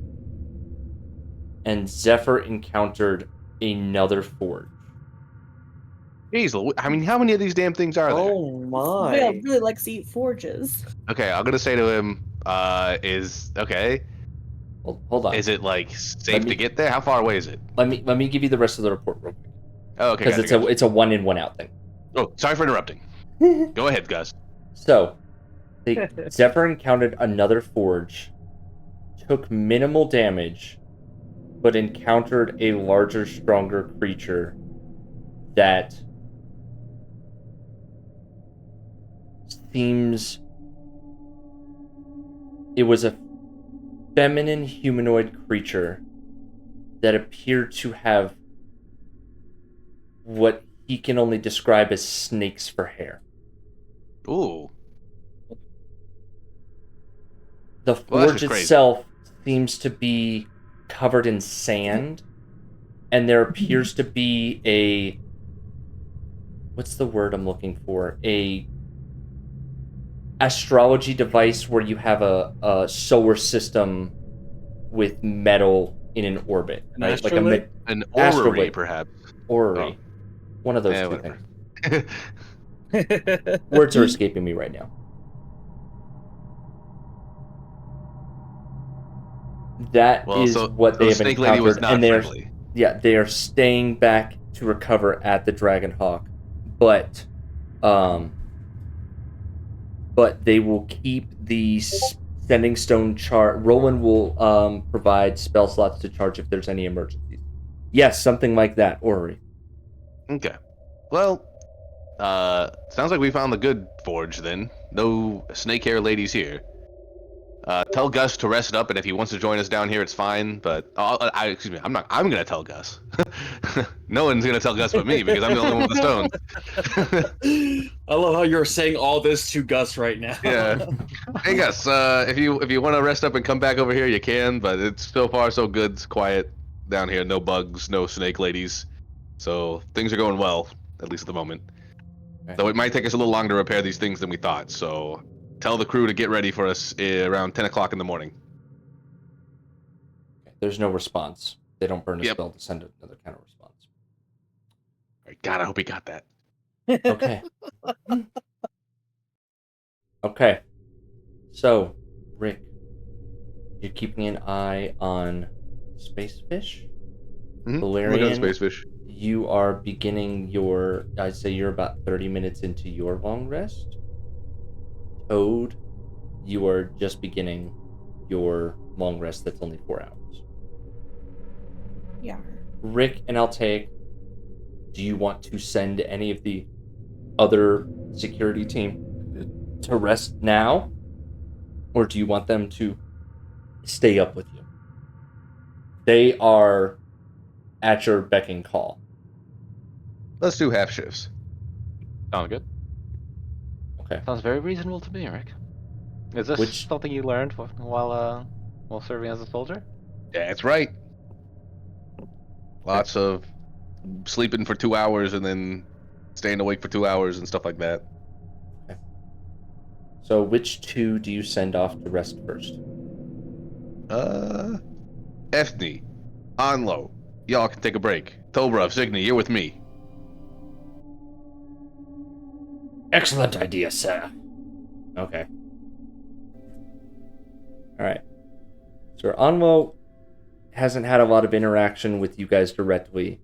and Zephyr encountered another forge. Jeez, I mean, how many of these damn things are there? Oh my! Whale really likes to eat forges. Okay, I'm gonna say to him, hold on. Is it like safe to get there? How far away is it? Let me give you the rest of the report real quick. Oh, okay, Because it's a 1 in 1 out thing. Oh, sorry for interrupting. Go ahead, Gus. So, Zephyr encountered another forge, took minimal damage, but encountered a larger, stronger creature that seems... It was a feminine humanoid creature that appeared to have what he can only describe as snakes for hair. Ooh. The Well, that's forge just crazy. itself seems to be covered in sand, and there appears to be a... What's the word I'm looking for? A astrology device where you have a solar system with metal in an orbit, An right? Like a astrolabe? An Astrolabe. orrery, perhaps. orrery. One of those two whatever. things. Words are escaping me right now. That Well, is so what they the have snake lady was encountered, not and they are friendly. they are staying back to recover at the Dragonhawk, but they will keep the sending stone charge. Roland will provide spell slots to charge if there's any emergencies. Yes, something like that, Ori. Okay. Well, sounds like we found the good forge then. No snake hair ladies here. Tell Gus to rest up, and if he wants to join us down here, it's fine. But excuse me, I'm not. I'm gonna tell Gus. No one's gonna tell Gus but me because I'm the only one with the stones. I love how you're saying all this to Gus right now. Yeah. Hey Gus, if you want to rest up and come back over here, you can. But it's so far so good. It's quiet down here. No bugs, no snake ladies. So things are going well, at least at the moment. Okay. Though it might take us a little longer to repair these things than we thought. So tell the crew to get ready for us around 10 o'clock in the morning. There's no response. They don't burn a Yep. spell to send another counter response. All right, God, I hope he got that. Okay. Okay. So, Rick, you're keeping an eye on Spacefish. Mm-hmm. Valerian, Spacefish. you are beginning your... I'd say you're about 30 minutes into your long rest. Toad, you are just beginning your long rest that's only 4 hours. Yeah. Rick and I'll take... Do you want to send any of the other security team to rest now? Or do you want them to stay up with you? They are at your beck and call. Let's do half shifts. Sounds good. Okay. Sounds very reasonable to me, Rick. Is this Which- something you learned while serving as a soldier? That's right. Lots of sleeping for 2 hours and then staying awake for 2 hours and stuff like that. Okay. So which two do you send off to rest first? Ethne, Onlo, y'all can take a break. Tobrov, Signy, you're with me. Excellent idea, sir. Okay. Alright. So Anwo hasn't had a lot of interaction with you guys directly,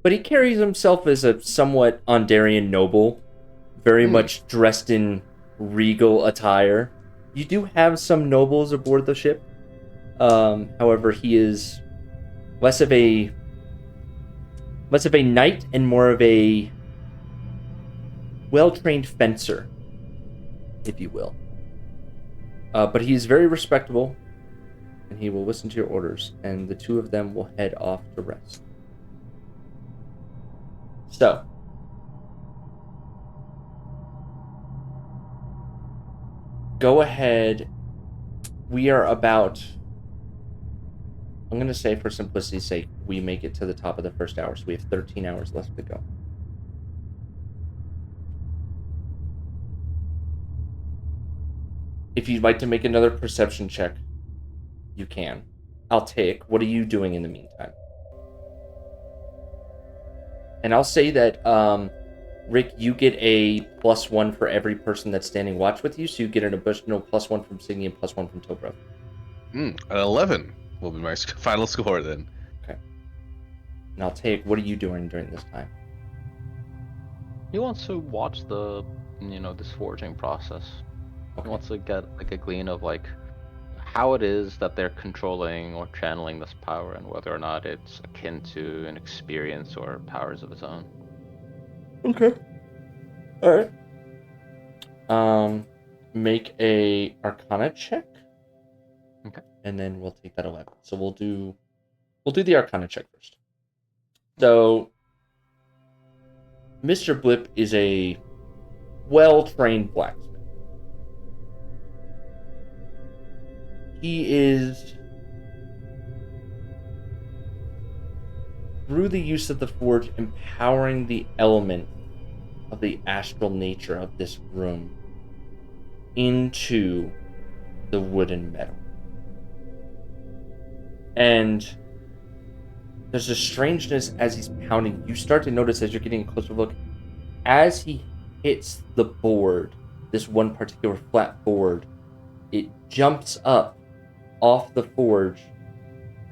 but he carries himself as a somewhat Ondarian noble, very much dressed in regal attire. You do have some nobles aboard the ship. However, he is less of a knight and more of a well-trained fencer, if you will. But he's very respectable, and he will listen to your orders, and the two of them will head off to rest. So, go ahead. We are about... I'm going to say, for simplicity's sake, we make it to the top of the first hour, so we have 13 hours left to go. If you'd like to make another perception check, you can. I'll take. What are you doing in the meantime? And I'll say that, Rick, you get a +1 for every person that's standing watch with you, so you get an additional +1 from Signy and +1 from Tobrov. An 11 will be my final score then. Okay. And I'll take, what are you doing during this time? He wants to watch the this forging process. Okay. He wants to get like a glean of like how it is that they're controlling or channeling this power, and whether or not it's akin to an experience or powers of its own. Okay. All right. Make a Arcana check. Okay. And then we'll take that 11. So we'll do the Arcana check first. So Mr. Blip is a well-trained blacksmith. He is, through the use of the forge, empowering the element of the astral nature of this room into the wood and metal. And there's a strangeness as he's pounding. You start to notice as you're getting a closer look, as he hits the board, this one particular flat board, it jumps up off the forge,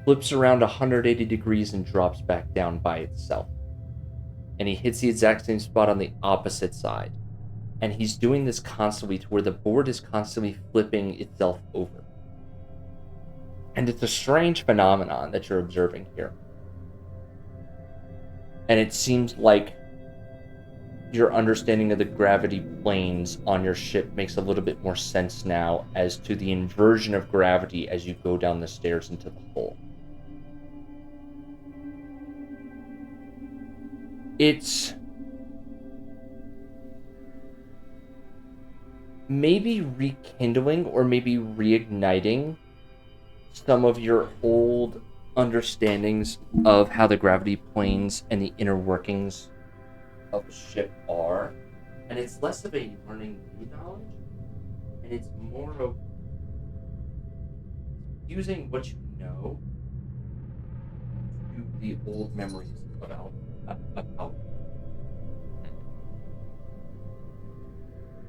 flips around 180 degrees, and drops back down by itself. And he hits the exact same spot on the opposite side. And he's doing this constantly to where the board is constantly flipping itself over. And it's a strange phenomenon that you're observing here. And it seems like your understanding of the gravity planes on your ship makes a little bit more sense now as to the inversion of gravity as you go down the stairs into the hole. It's maybe rekindling or maybe reigniting some of your old understandings of how the gravity planes and the inner workings of the ship are. And it's less of a learning new knowledge, and it's more of using what you know to the old memories about.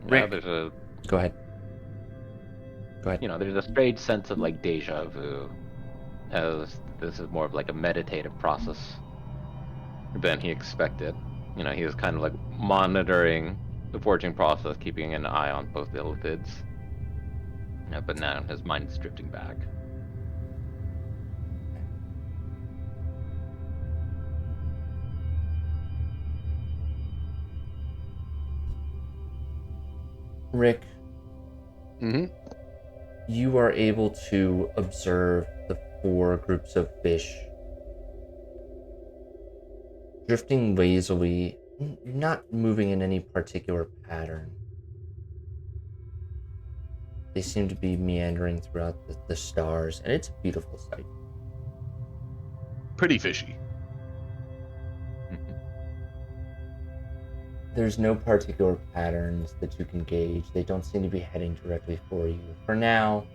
Rick, There's a go ahead. there's a strange sense of like deja vu, as this is more of like a meditative process than he expected. He was kind of like monitoring the forging process, keeping an eye on both the illithids. But now his mind is drifting back. Rick, Mm-hmm. you are able to observe the 4 groups of fish drifting lazily, not moving in any particular pattern. They seem to be meandering throughout the stars, and it's a beautiful sight. Pretty fishy. There's no particular patterns that you can gauge. They don't seem to be heading directly for you. For now,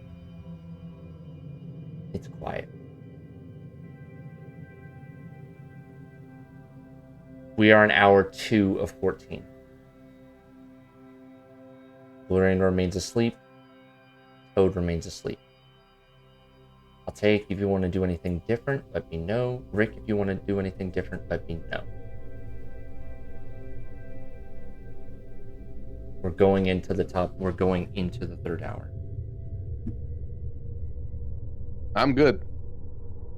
it's quiet. We are in hour 2 of 14. Valerian remains asleep. Toad remains asleep. I'll take if you want to do anything different, let me know. Rick, if you want to do anything different, let me know. We're going into the 3rd hour. I'm good.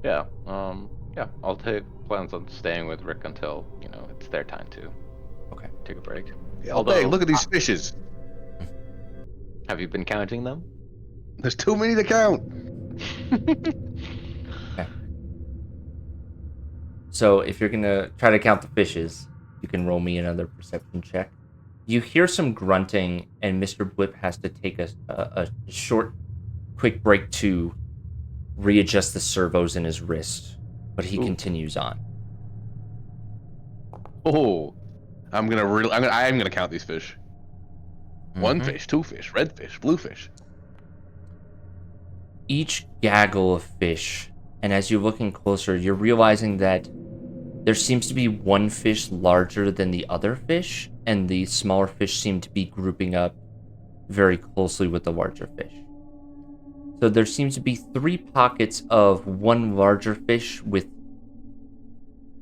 Yeah. I'll take plans on staying with Rick until it's their time to take a break. Yeah, Although, look at these fishes. Have you been counting them? There's too many to count. Okay. So if you're gonna try to count the fishes, you can roll me another perception check. You hear some grunting, and Mr. Blip has to take a short, quick break to readjust the servos in his wrist, but he continues on. Oh, I am gonna count these fish. One Mhm. fish, 2 fish, red fish, blue fish. Each gaggle of fish, and as you're looking closer, you're realizing that there seems to be one fish larger than the other fish, and the smaller fish seem to be grouping up very closely with the larger fish. So there seems to be 3 pockets of one larger fish with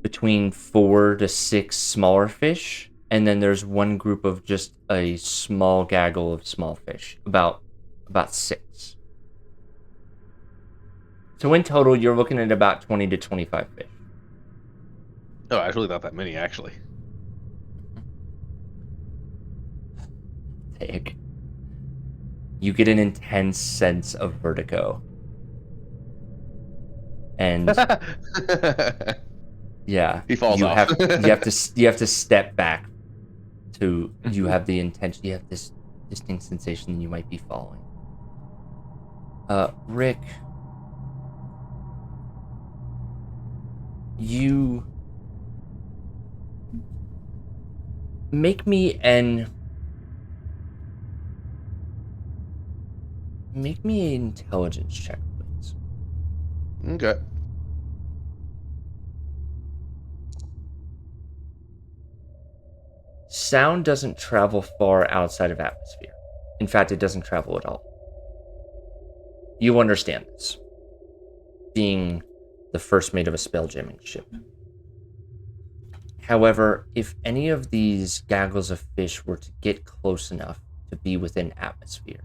between 4 to 6 smaller fish, and then there's one group of just a small gaggle of small fish, about 6. So in total, you're looking at about 20 to 25 fish. Oh, it's really not that many, actually. Take. You get an intense sense of vertigo. And yeah, He falls you off. you have to step back to you have the intention, you have this distinct sensation that you might be falling. Rick, you make me an intelligence check, please. Okay. Sound doesn't travel far outside of atmosphere. In fact, it doesn't travel at all. You understand this, being the first mate of a spelljamming ship. However, if any of these gaggles of fish were to get close enough to be within atmosphere,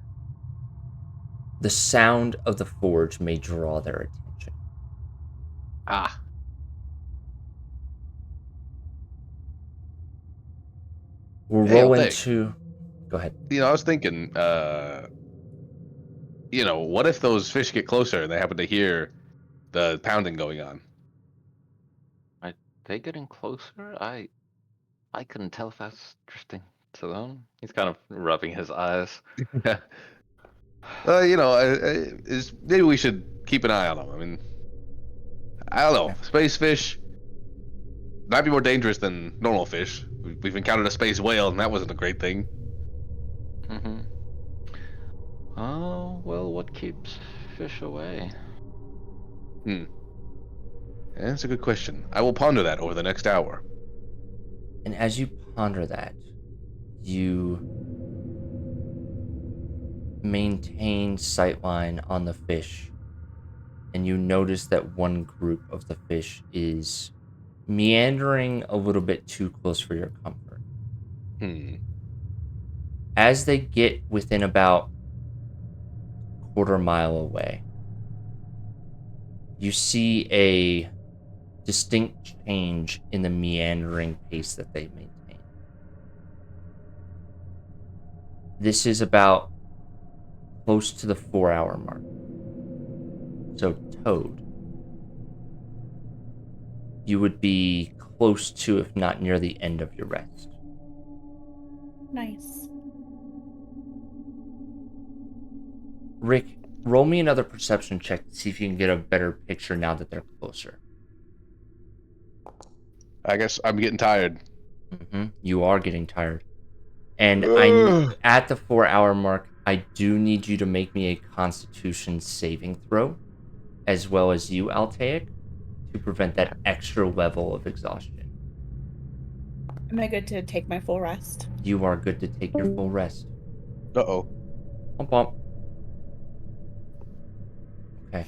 the sound of the forge may draw their attention. Ah. We'll Hey, roll I'll take. into... Go ahead. I was thinking, what if those fish get closer and they happen to hear the pounding going on? Are they getting closer? I couldn't tell if that's drifting to them. He's kind of rubbing his eyes. Maybe we should keep an eye on them. I mean, I don't know. Space fish might be more dangerous than normal fish. We've encountered a space whale, and that wasn't a great thing. Mm-hmm. Oh, well, what keeps fish away? Yeah, that's a good question. I will ponder that over the next hour. And as you ponder that, you maintain sightline on the fish, and you notice that one group of the fish is meandering a little bit too close for your comfort. As they get within about a quarter mile away, you see a distinct change in the meandering pace that they maintain. This is about close to the 4-hour mark. So, Toad, you would be close to, if not near the end of your rest. Nice. Rick, roll me another perception check to see if you can get a better picture now that they're closer. I guess I'm getting tired. You are getting tired. And at the 4-hour mark, I do need you to make me a Constitution saving throw, as well as you, Altaic, to prevent that extra level of exhaustion. Am I good to take my full rest? You are good to take your full rest. Uh-oh. Bump, bump. Okay.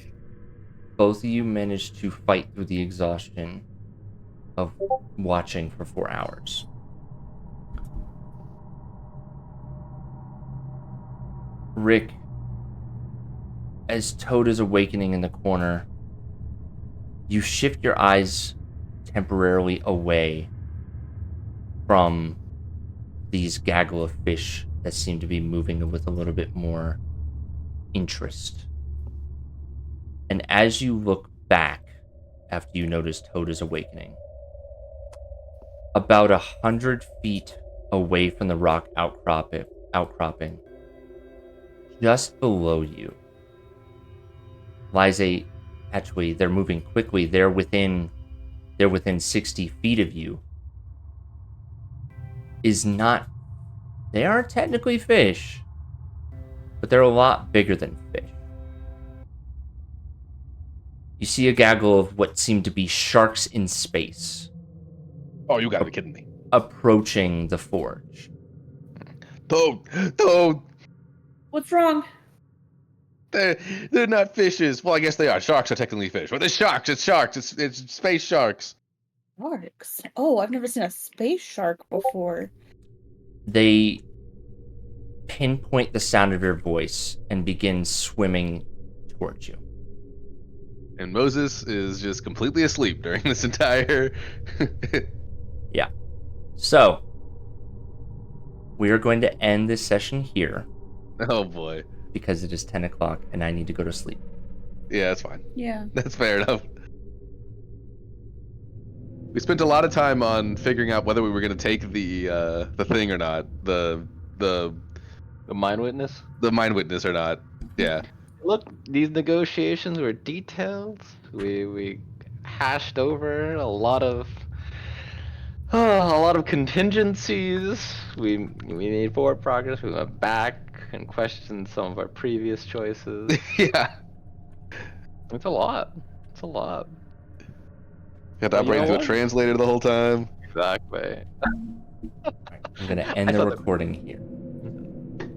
Both of you managed to fight through the exhaustion of watching for 4 hours. Rick, as Toad is awakening in the corner, you shift your eyes temporarily away from these gaggle of fish that seem to be moving with a little bit more interest. And as you look back after you notice Toad is awakening, about 100 feet away from the rock outcropping, just below you, lies a... Actually, they're moving quickly. They're within 60 feet of you. They aren't technically fish, but they're a lot bigger than fish. You see a gaggle of what seem to be sharks in space. Oh, you gotta be kidding me. Approaching the forge. Toad! What's wrong? They're not fishes. Well, I guess they are. Sharks are technically fish, but they're sharks. It's sharks. It's space sharks. Sharks. Oh, I've never seen a space shark before. They pinpoint the sound of your voice and begin swimming towards you. And Moses is just completely asleep during this entire. Yeah. So, we are going to end this session here Oh boy. because it is 10 o'clock and I need to go to sleep. Yeah, that's fine. Yeah. That's fair enough. We spent a lot of time on figuring out whether we were going to take the thing or not, the The mind witness. mind witness or not. Yeah. Look, these negotiations were detailed. We hashed over a lot of contingencies. We made forward progress. We went back and questioned some of our previous choices. Yeah. It's a lot. It's a lot. Had to But you operate know into a what? translator the whole time. Exactly. I'm going to end the recording here.